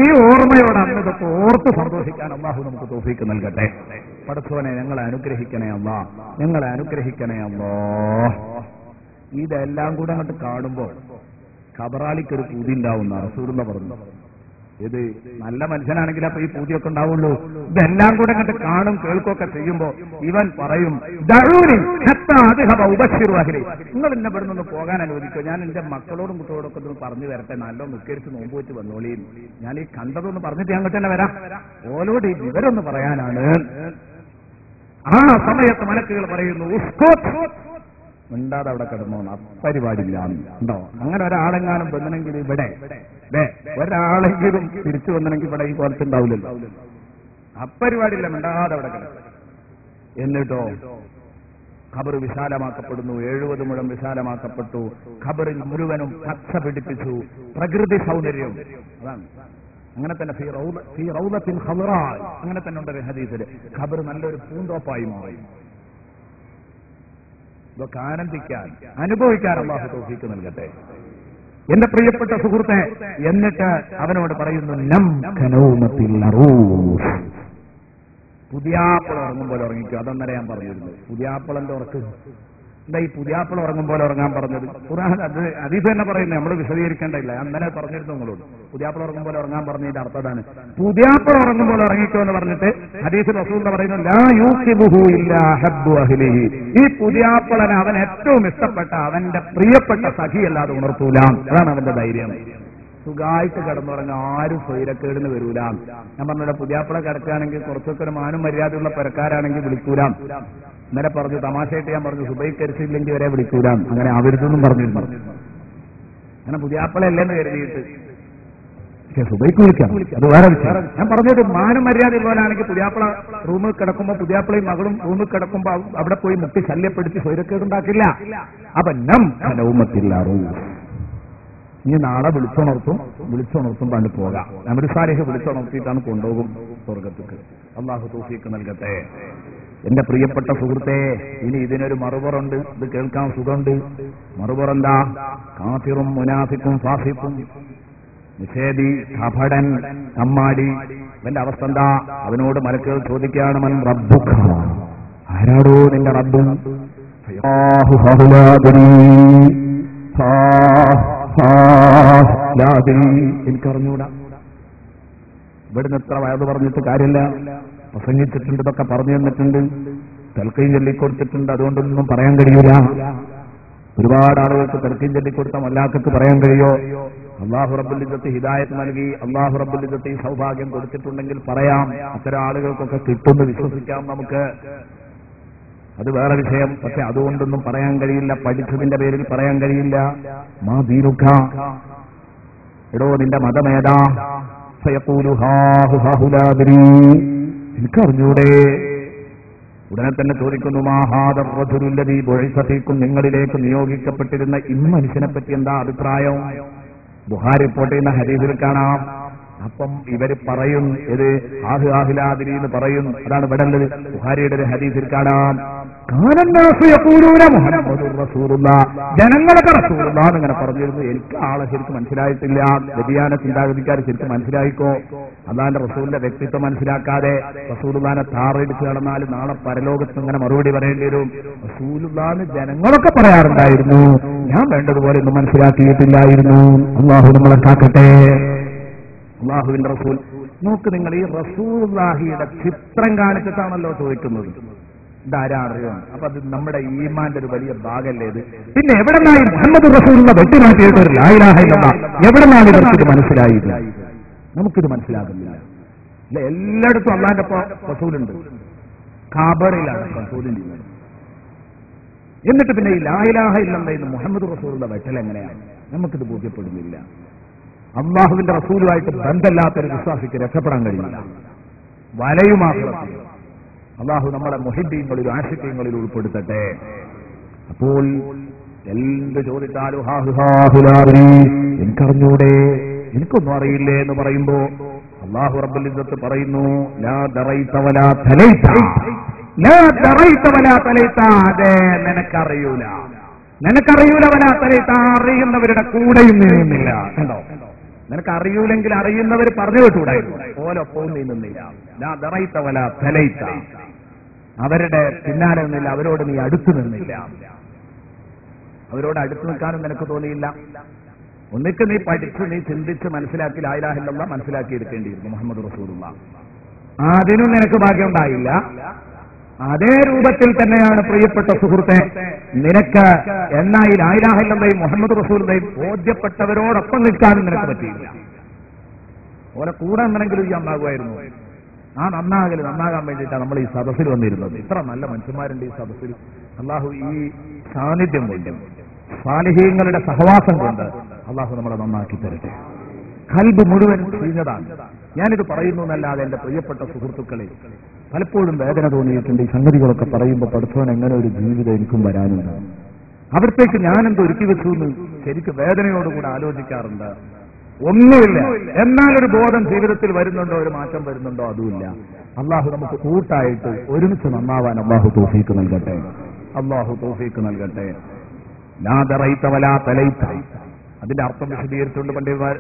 ഈ ഓർമ്മയോടെ അന്ന് ഇതൊക്കെ ഓർത്ത് സന്തോഷിക്കാൻ അള്ളാഹു നമുക്ക് തൗഫീഖ് നൽകട്ടെ. പടച്ചോനെ, ഞങ്ങളെ അനുഗ്രഹിക്കണേ അല്ലാ, ഞങ്ങളെ അനുഗ്രഹിക്കണേ അല്ലാ. ഇതെല്ലാം കൂടെ അങ്ങോട്ട് കാണുമ്പോൾ ഖബറാളിക്കൊരു പൂതി ഉണ്ടാവുന്ന റസൂലുള്ള പറഞ്ഞു. ഇത് നല്ല മനുഷ്യനാണെങ്കിൽ അപ്പൊ ഈ പൂതിയൊക്കെ ഉണ്ടാവുള്ളൂ. ഇതെല്ലാം കൂടെ അങ്ങോട്ട് കാണും കേൾക്കുകയൊക്കെ ചെയ്യുമ്പോ ഇവൻ പറയും, നിങ്ങൾ എന്നെ ഇവിടെ നിന്ന് പോകാൻ അനുവദിക്കോ? ഞാൻ എന്റെ മക്കളോടും കുട്ടികളോടൊക്കെ ഒന്ന് പറഞ്ഞു വരട്ടെ, നല്ല നിസ്കരിച്ച് നോമ്പ് വെച്ച് വന്നോളിയും. ഞാൻ ഈ കണ്ടതൊന്ന് പറഞ്ഞിട്ട് അങ്ങോട്ട് തന്നെ വരാം. ഓലോട് ഈ വിവരമൊന്ന് പറയാനാണ്. ആ സമയത്ത് മലക്കുകൾ പറയുന്നു, മിണ്ടാതെ അവിടെ കിടന്നോ, പരിപാടിയില്ല ഉണ്ടോ? അങ്ങനെ ഒരാളെങ്ങാനും വന്നെങ്കിൽ ഇവിടെ ഒരാളെങ്കിലും തിരിച്ചു വന്നെങ്കിൽ ഇവിടെ ഈ പോലത്തെ ഉണ്ടാവില്ലല്ലോ. അപ്പരിപാടിയില്ല, മിണ്ടാതെ അവിടെ കിടക്കും. എന്നിട്ടോ ഖബർ വിശാലമാക്കപ്പെടുന്നു. 70 മുഴം വിശാലമാക്കപ്പെട്ടു. ഖബറിൽ മുഴുവനും പച്ച പിടിപ്പിച്ചു. പ്രകൃതി സൗന്ദര്യം. അതാണ് അങ്ങനെ തന്നെ ഫീ റൗളത്തിൻ ഖദറാ. അങ്ങനെ തന്നെ ഉണ്ട് ഹദീസിൽ. ഖബർ നല്ലൊരു പൂന്തോപ്പായി മാറി. ഇതൊക്കെ ആനന്ദിക്കാൻ, അനുഭവിക്കാൻ അല്ലാഹു തൗഫീഖ് നൽകട്ടെ. എന്റെ പ്രിയപ്പെട്ട സുഹൃത്തെ, എന്നിട്ട് അവനോട് പറയുന്നു, നം കനൗമത്തിൽ അറൂസ്. പുതിയാപ്പിള ഉറങ്ങുമ്പോൾ ഉറങ്ങിക്കോ. അതെന്നരെ ഞാൻ പറഞ്ഞിരുന്നു. പുതിയാപ്പിളന്റെ ഉറക്ക് എന്താ ഈ പുതിയാപ്പിള ഉറങ്ങുമ്പോൾ ഉറങ്ങാൻ പറഞ്ഞത്? ഖുർആൻ അത് ഹദീസ് തന്നെ പറയുന്നത്, നമ്മൾ വിശദീകരിക്കേണ്ടതില്ല. ഞാൻ ഇന്നലെ പറഞ്ഞിരുന്നു നിങ്ങളോട്. പുതിയാപ്പിള ഉറങ്ങുമ്പോൾ ഉറങ്ങാൻ പറഞ്ഞതിന്റെ അർത്ഥമാണ് പുതിയാപ്പിള ഉറങ്ങുമ്പോൾ ഉറങ്ങിക്കോ എന്ന് പറഞ്ഞിട്ട് ഹദീസ് റസൂൽ പറയുന്നു, ലാ യൂഖിബുഹു ഇല്ലാ ഹബ്ബു അഹ്ലിഹി. ഈ പുതിയാപ്പിളനെ അവൻ ഏറ്റവും ഇഷ്ടപ്പെട്ട അവന്റെ പ്രിയപ്പെട്ട സഖിയല്ലാതെ ഉണർത്തൂല. അതാണ് അവന്റെ ധൈര്യം. സുഖമായിട്ട് കിടന്നുറങ്ങാൻ ആരും സ്വൈരക്കേടിന് വരൂല. ഞാൻ പറഞ്ഞ പുതിയാപ്പിള കിടക്കുകയാണെങ്കിൽ കുറച്ചൊക്കെ ഒരു മാനും മര്യാദയുള്ള പെരക്കാരാണെങ്കിൽ വിളിക്കൂല. ഇന്നലെ പറഞ്ഞു, തമാശയായിട്ട് ഞാൻ പറഞ്ഞു, സുബൈക്കരിച്ചില്ലെങ്കിൽ വരെ വിളിക്കൂല. അങ്ങനെ അവരുതൊന്നും പറഞ്ഞിരുന്നു. അങ്ങനെ പുതിയാപ്പിളയല്ലെന്ന് കരുതിയിട്ട് സുബൈക്ക് വിളിക്കാം, അത് വേറെ വിഷയം. ഞാൻ പറഞ്ഞത് മാനും മര്യാദ പോലാണെങ്കിൽ പുതിയാപ്പിള റൂമിൽ കിടക്കുമ്പോൾ പുതിയാപ്പിളയും മകളും റൂമിൽ കിടക്കുമ്പോൾ അവിടെ പോയി മുട്ടി ശല്യപ്പെടുത്തി സ്വൈരക്കേടുണ്ടാക്കില്ല. അപ്പൊ നം കനൗമത്തില്ല റൂം. ഇനി നാളെ വിളിച്ചുണർത്തുമ്പോൾ അതിന് പോകാം. അമൃത് സാലിഹ് വിളിച്ചുണർത്തിയിട്ടാണ് കൊണ്ടുപോകും സ്വർഗത്തേക്ക്. അല്ലാഹു തൗഫീഖ് നൽകട്ടെ. എന്റെ പ്രിയപ്പെട്ട സുഹൃത്തെ, ഇനി ഇതിനൊരു മറുപുറുണ്ട്. ഇത് കേൾക്കാൻ സുഖമുണ്ട്. മറുപുറെന്താ? കാഫിറും മുനാഫിക്കും ഫാസിക്കും, നിഷേധി, കപടൻ, കമ്മാടി. ഇവന്റെ അവസ്ഥ എന്താ? അവനോട് മലക്കുകൾ ചോദിക്കുകയാണ്, മൻ റബ്ബുക, ആരാടോ നിന്റെ റബ്ബ്? എനിക്കറിഞ്ഞൂടാ. ഇവിടുന്ന് എത്ര വയത് പറഞ്ഞിട്ട് കാര്യമില്ല. പ്രസംഗിച്ചിട്ടുണ്ട്, ഇതൊക്കെ പറഞ്ഞു തന്നിട്ടുണ്ട്, തൽക്കയും ചൊല്ലിക്കൊടുത്തിട്ടുണ്ട്. അതുകൊണ്ടൊന്നും പറയാൻ കഴിയൂല. ഒരുപാട് ആളുകൾക്ക് തൽക്കയും ചൊല്ലിക്കൊടുത്ത മല്ലാക്കൾക്ക് പറയാൻ കഴിയോ? അല്ലാഹു റബ്ബുൽ ഇസ്സത്ത് ഹിദായത്ത് നൽകി, അല്ലാഹു റബ്ബുൽ ഇസ്സത്ത് ഈ സൗഭാഗ്യം കൊടുത്തിട്ടുണ്ടെങ്കിൽ പറയാം. അത്തരം ആളുകൾക്കൊക്കെ കിട്ടുമെന്ന് വിശ്വസിക്കാം നമുക്ക്. അത് വേറെ വിഷയം. പക്ഷെ അതുകൊണ്ടൊന്നും പറയാൻ കഴിയില്ല. പഠിച്ചതിന്റെ പേരിൽ പറയാൻ കഴിയില്ല. മാ ദീനുക, എടോ നിന്റെ മതമേതാ? ഫയഖൂലു ഹാഹു ഹാഹുലാദരി, എനിക്കറിഞ്ഞൂടെ. ഉടനെ തന്നെ ചോദിക്കുന്നു, മാ ഹാദർ റജുലുല്ലദീ ബുഇസ ഫീകും, നിങ്ങളിലേക്ക് നിയോഗിക്കപ്പെട്ടിരുന്ന മനുഷ്യനെ പറ്റി എന്താ അഭിപ്രായം? ബുഖാരി റിപ്പോർട്ട് ചെയ്യുന്ന ഹദീസിൽ കാണാം. അപ്പം ഇവര് പറയും, ഇത് ആഹു ആഹുലാദിരി എന്ന് പറയും. അതാണ് ഇവിടെ ഉള്ളത്. ബുഖാരിയുടെ ഒരു ഹദീസിൽ കാണാം, ജനങ്ങളൊക്കെ റസൂലുള്ളാഹ് ഇങ്ങനെ പറഞ്ഞിരുന്നു. എനിക്ക് ആളെ ശരിക്കും മനസ്സിലായിട്ടില്ല. വ്യതിയാന ചിന്താഗതിക്കാർ ശരിക്കും മനസ്സിലായിക്കോ. അള്ളാന്റെ റസൂലിന്റെ വ്യക്തിത്വം മനസ്സിലാക്കാതെ റസൂലുള്ളാഹിനെ താറടിച്ച് നടന്നാൽ നാളെ പരലോകത്ത് ഇങ്ങനെ മറുപടി പറയേണ്ടി വരും. റസൂലുള്ളാഹിന് ജനങ്ങളൊക്കെ പറയാറുണ്ടായിരുന്നു, ഞാൻ വേണ്ടതുപോലെ ഒന്നും മനസ്സിലാക്കിയിട്ടില്ലായിരുന്നു. അള്ളാഹു നമ്മളെ കാക്കട്ടെ. അള്ളാഹുവിന്റെ റസൂൽ നോക്ക്, നിങ്ങൾ ഈ റസൂലുള്ളാഹിയുടെ ചിത്രം കാണിച്ചിട്ടാണല്ലോ ചോദിക്കുന്നത്. ഇതാരാ അറിയാം? അപ്പൊ അത് നമ്മുടെ ഈമാന്റെ ഒരു വലിയ ഭാഗമല്ലേ ഇത്? പിന്നെ എവിടെ നിന്നായി മുഹമ്മദ് റസൂലുള്ള വെട്ടിമാറ്റിയിട്ട് ഒരു ലാ ഇലാഹ ഇല്ലല്ലാഹ് എവിടെ നിന്നാണ് ഇവർക്കിത് മനസ്സിലായത്? നമുക്കിത് മനസ്സിലാകുന്നില്ല. അല്ലെ, എല്ലായിടത്തും അള്ളാന്റെ റസൂലുണ്ട്, ഖബറിലാണ് റസൂലും ചെയ്യുന്നത്. എന്നിട്ട് പിന്നെ ഈ ലാ ഇലാഹ ഇല്ലല്ലാഹ് മുഹമ്മദ് റസൂലുള്ള വെട്ടൽ എങ്ങനെയാണ്? നമുക്കിത് ബോധ്യപ്പെടുന്നില്ല. അള്ളാഹുവിന്റെ റസൂലുമായിട്ട് ബന്ധമില്ലാത്തൊരു വിശ്വാസിക്ക് രക്ഷപ്പെടാൻ കഴിയില്ല. വലയുമാക്കി അള്ളാഹു നമ്മളെ മുഹിദ്ദീങ്ങളിലും ആശിക്കങ്ങളിലും ഉൾപ്പെടുത്തട്ടെ. അപ്പോൾ എന്ത് ചോദിച്ചാലും എനിക്കറിഞ്ഞൂടെ, എനിക്കൊന്നും അറിയില്ലേ എന്ന് പറയുമ്പോ അള്ളാഹു റബ്ബുൽ ഇസ്സത്ത് പറയുന്നു, ലാ ദറൈത വലാ തലൈത, ലാ ദറൈത വലാ തലൈത, അതെ നിനക്കറിയൂല, നിനക്കറിയൂല. വലാ തലൈത, അറിയുന്നവരുടെ കൂടെയും നീങ്ങുന്നില്ല. കണ്ടോ? നിനക്ക് അറിയൂലെങ്കിൽ അറിയുന്നവർ പറഞ്ഞു കേട്ടുകൂടായിരുന്നു, ഓലൊപ്പവും നീങ്ങുന്നില്ല. ലാ ദറൈത വലാ തലൈത, അവരുടെ പിന്നാലെ നിന്നില്ല, അവരോട് നീ അടുത്തു നിന്നില്ല. അവരോട് അടുത്തു നിൽക്കാനും നിനക്ക് തോന്നിയില്ല. ഒന്നിക്ക് നീ പഠിച്ച്, നീ ചിന്തിച്ച് മനസ്സിലാക്കി ലാ ഇലാഹ ഇല്ലല്ലാഹ് മനസ്സിലാക്കിയെടുക്കേണ്ടിയിരുന്നു മുഹമ്മദ് റസൂലുള്ളാഹ്. അതിനും നിനക്ക് ഭാഗ്യം ഉണ്ടായില്ല. അതേ രൂപത്തിൽ തന്നെയാണ് പ്രിയപ്പെട്ട സുഹൃത്തെ, നിനക്ക് എന്നായി ലാ ഇലാഹ ഇല്ലല്ലാഹ് മുഹമ്മദ് റസൂലുള്ളാഹി ബോധ്യപ്പെട്ടവരോടൊപ്പം നിൽക്കാനും നിനക്ക് പറ്റിയില്ല. ഓലെ കൂടെ നിന്നെങ്കിലും ഈ നന്നാകുമായിരുന്നു. ആ നന്നാകാൻ വേണ്ടിയിട്ടാണ് നമ്മൾ ഈ സദസ്സിൽ വന്നിരുന്നത്. ഇത്ര നല്ല മനുഷ്യന്മാരുണ്ട് ഈ സദസ്സിൽ. അള്ളാഹു ഈ സാന്നിധ്യം കൊണ്ട്, സാലിഹീങ്ങളുടെ സഹവാസം കൊണ്ട് അള്ളാഹു നമ്മളെ നന്നാക്കി തരട്ടെ. ഖൽബ് മുഴുവൻ ചീഞ്ഞതാണ്. ഞാനിത് പറയുന്നു എന്നല്ലാതെ എന്റെ പ്രിയപ്പെട്ട സുഹൃത്തുക്കളെ, പലപ്പോഴും വേദന തോന്നിയിട്ടുണ്ട് ഈ സംഗതികളൊക്കെ പറയുമ്പോൾ. പഠിച്ചവൻ എങ്ങനെ ഒരു ജീവിതം എനിക്കും വരാനുണ്ട്, അവിടത്തേക്ക് ഞാനെന്തോ ഒരുക്കി വെച്ചു എന്ന് ശരിക്കും വേദനയോടുകൂടെ ആലോചിക്കാറുണ്ട്. ഒന്നുമില്ല, എന്നാലൊരു ബോധം ജീവിതത്തിൽ വരുന്നുണ്ടോ, ഒരു മാറ്റം വരുന്നുണ്ടോ? അതുമില്ല. അള്ളാഹു നമുക്ക് കൂട്ടായിട്ട് ഒരുമിച്ച് നന്നാവാൻ അള്ളാഹു തൗഫീഖ് നൽകട്ടെ. അള്ളാഹു തൗഫീഖ് നൽകട്ടെ. ലാ ദറൈത വലാ തലൈത, അതിന്റെ അർത്ഥം വിശദീകരിച്ചുകൊണ്ട്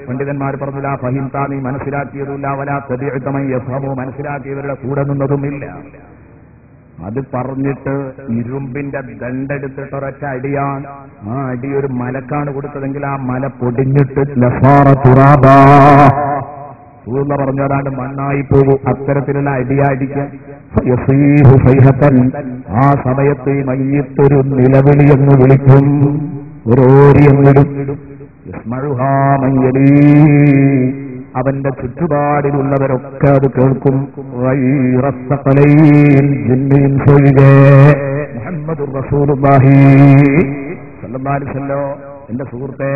പണ്ഡിതന്മാർ പറഞ്ഞു, ലാ ഫഹിംത, നീ മനസ്സിലാക്കിയതുമില്ല, വലാ തബിഅത മൻ യഫ്ഹമു, മനസ്സിലാക്കിയവരുടെ കൂടെ നിന്നതുമില്ല. അത് പറഞ്ഞിട്ട് ഇരുമ്പിന്റെ ദണ്ടെടുത്തിട്ട് ഒരൊറ്റ അടിയാണ്. ആ അടി ഒരു മലക്കാണ് കൊടുത്തതെങ്കിൽ ആ മല പൊടിഞ്ഞിട്ട് പറഞ്ഞു അതാണ്ട് മണ്ണായി പോകും. അത്തരത്തിലുള്ള അടിയാടിക്കാൻ ആ സമയത്ത് ഈ മയ്യത്തൊരു നിലവിളി എന്ന് വിളിക്കും, ഒരു ഓരി എന്നിടും. അവന്റെ ചുറ്റുപാടിലുള്ളവരൊക്കെ അത് കേൾക്കും. മുഹമ്മദുർ റസൂലുള്ളാഹി സ്വല്ലല്ലാഹു അലൈഹി വസല്ലം. എന്റെ സുഹൃത്തെ,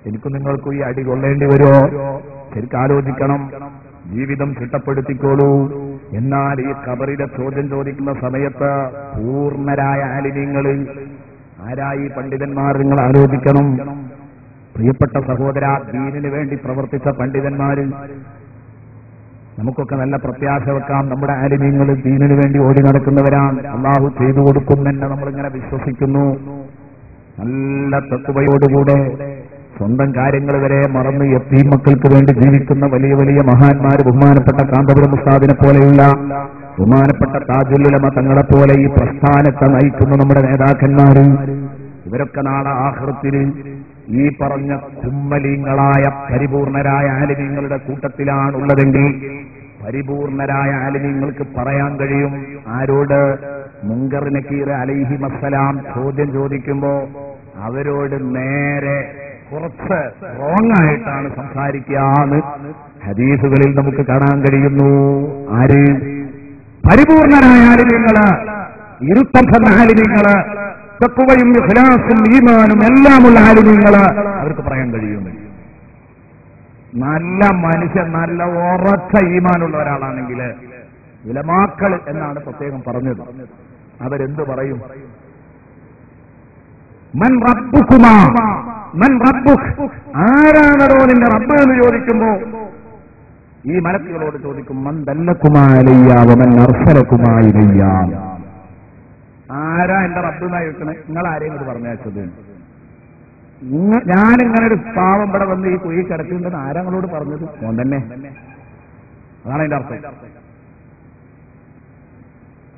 എനിക്കും നിങ്ങൾക്കും ഈ അടി കൊള്ളേണ്ടി വരുമോ? ശരിക്കും ആലോചിക്കണം. ജീവിതം ചിട്ടപ്പെടുത്തിക്കോളൂ. എന്നാൽ ഈ ഖബറിലെ ചോദ്യം ചോദിക്കുന്ന സമയത്ത് പൂർണ്ണരായ ആലിമീങ്ങൾ, ആരായി പണ്ഡിതന്മാർ, നിങ്ങൾ ആലോചിക്കണം. പ്രിയപ്പെട്ട സഹോദര, ദീനിന് വേണ്ടി പ്രവർത്തിച്ച പണ്ഡിതന്മാര്, നമുക്കൊക്കെ നല്ല പ്രത്യാശ വെക്കാം. നമ്മുടെ ആലിമീങ്ങൾ ദീനിനു വേണ്ടി ഓടി നടക്കുന്നവരാണ്. അള്ളാഹു ചെയ്തു കൊടുക്കുമെന്ന് നമ്മളിങ്ങനെ വിശ്വസിക്കുന്നു. നല്ല തത്വയോടുകൂടെ സ്വന്തം കാര്യങ്ങൾ വരെ മറന്ന് യത്തീം മക്കൾക്ക് വേണ്ടി ജീവിക്കുന്ന വലിയ വലിയ മഹാന്മാർ, ബഹുമാനപ്പെട്ട കാന്തപുരം ഉസ്താദിനെ പോലെയുള്ള, ബഹുമാനപ്പെട്ട താജുൽ ഉലമ തങ്ങളെ പോലെ ഈ പ്രസ്ഥാനത്തെ നയിക്കുന്ന നമ്മുടെ നേതാക്കന്മാർ, ഇവരൊക്കെ നാളെ ആഖിറത്തിൽ ഈ പറഞ്ഞ കുമ്മലീങ്ങളായ പരിപൂർണരായ ആലിമീങ്ങളുടെ കൂട്ടത്തിലാണുള്ളതെങ്കിൽ പരിപൂർണരായ ആലിമീങ്ങൾക്ക് പറയാൻ കഴിയും. ആരോട്? മുങ്കർ നക്കീർ അലൈഹിമസ്സലാം ചോദ്യം ചോദിക്കുമ്പോ അവരോട് നേരെ കുറച്ച് റോങ് ആയിട്ടാണ് സംസാരിക്കാന്ന് ഹദീസുകളിൽ നമുക്ക് കാണാൻ കഴിയുന്നു. ആര്? പരിപൂർണരായ ആലിമീങ്ങള്, ഇരുത്തം ചെന്ന ആലിമീങ്ങള്, തഖ്വയും ഇഖ്ലാസും ഈമാനും എല്ലാമുള്ള ആലിമീങ്ങള് അവർക്ക് പറയാൻ കഴിയുന്നു. നല്ല മനുഷ്യൻ, നല്ല ഉറച്ച ഈമാനുള്ള ഒരാളാണെങ്കിൽ ഉലമാക്കൾ എന്നാണ് പ്രത്യേകം പറഞ്ഞത്. അവരെന്ത് പറയും? മൻ റബ്ബുകുമാ, മൻ റബ്ബുക്, ആരാണോ നിന്റെ റബ്ബ് എന്ന് ചോദിക്കുമ്പോ ഈ മലക്കുകളോട് ചോദിക്കും, മൻ ദല്ലകുമാ അലയ്യ വമൻ അർസലകുമാ ഇലയ്യ. ആരാ എന്റെ റബ്ബ് എന്നാ ചോദിക്കണേ? നിങ്ങൾ ആരെയും ഇത് പറഞ്ഞയച്ചത്? ഞാനിങ്ങനെ ഒരു പാവം ഇവിടെ വന്ന് ഈ കുഴി കിടക്കുന്നുണ്ടെന്ന് ആരാങ്ങളോട് പറഞ്ഞത്? ഓൻ തന്നെ. അതാണ് അതിന്റെ അർത്ഥം.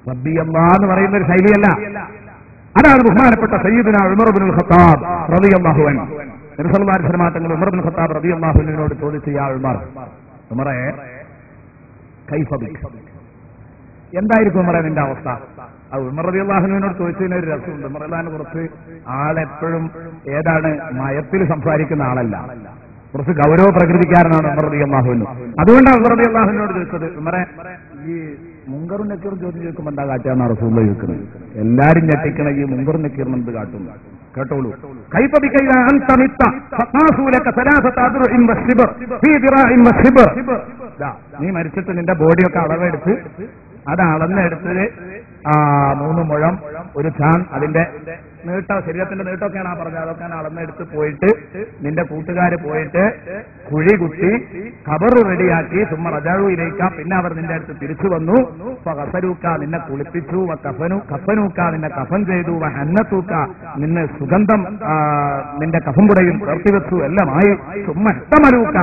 റബ്ബി അല്ലാഹ് എന്ന് പറയുന്ന ഒരു ശൈലിയല്ല. അതാണ് ബഹുമാനപ്പെട്ട സയ്യിദുനാ ഉമർ ഇബ്നുൽ ഖത്താബ് റളിയല്ലാഹു അൻഹു. നബി സല്ലല്ലാഹു അലൈഹി വസല്ലം തങ്ങൾ ഉമർ ഇബ്നുൽ ഖത്താബ് റളിയല്ലാഹു അൻഹുവിനോട് ചോദിച്ചു, യാ ഉമർ, ഉമറേ കൈഫ ബിക്, എന്തായിരിക്കും ഉമറേ നിന്റെ അവസ്ഥ? അത് ഉമർ റളിയല്ലാഹു അൻഹുവിനോട് ചോദിച്ചതിന് ഒരു രസമുണ്ട്. ഉമർ റളിയല്ലാഹു കുറച്ച് ആളെപ്പോഴും ഏതാണ് മയത്തിൽ സംസാരിക്കുന്ന ആളല്ല, കുറച്ച് ഗൗരവ പ്രകൃതിക്കാരനാണ് ഉമർ റളിയല്ലാഹു അൻഹു. അതുകൊണ്ടാണ് ഉമർ റളിയല്ലാഹു അൻഹുവിനോട് ചോദിച്ചത്, ഉമറേ ഈ മുങ്കറും നക്കീറും ചോദ്യം ചോദിക്കുമ്പോൾ എന്താ കാട്ടാന്ന് റസൂലുള്ളാഹി ചോദിക്കുന്നത്? എല്ലാരും ഞെട്ടിക്കണ ഈ മുങ്കറും നക്കീറും എന്ത് കാട്ടും? കേട്ടോളൂ. കൈഫ ബിക ഇദാ അൻത മിത്ത ഫഖാസു ലക സലാസത അദ്റുഇൻ വശിബർ ഫീ ദിറാഇൻ വശിബർ. നീ മരിച്ചിട്ട് നിന്റെ ബോഡിയൊക്കെ അളവെടുത്ത് അത് അളന്നെടുത്ത് 3 മുഴം ഒരു ചാൻ അതിന്റെ നീട്ടോ, ശരീരത്തിന്റെ നീട്ടമൊക്കെയാണ് പറഞ്ഞത്, അതൊക്കെ അളന്നെടുത്ത് പോയിട്ട് നിന്റെ കൂട്ടുകാര് പോയിട്ട് കുഴി കുത്തി ഖബർ റെഡിയാക്കി സുമ്മ റജാഉയിലേക്ക, പിന്നെ അവർ നിന്റെ അടുത്ത് തിരിച്ചു വന്നു. ഫഗസലൂക്ക, നിന്നെ കുളിപ്പിച്ചു, കഫനൂക്ക, നിന്നെ കഫൻ ചെയ്തു, ഹന്നത്തൂക്ക, നിന്നെ സുഗന്ധം നിന്റെ കഫംപുടയിൽ ചേർത്തിവെച്ചു, എല്ലാമായി. സുമ്മ ഹത്തമലൂക്ക,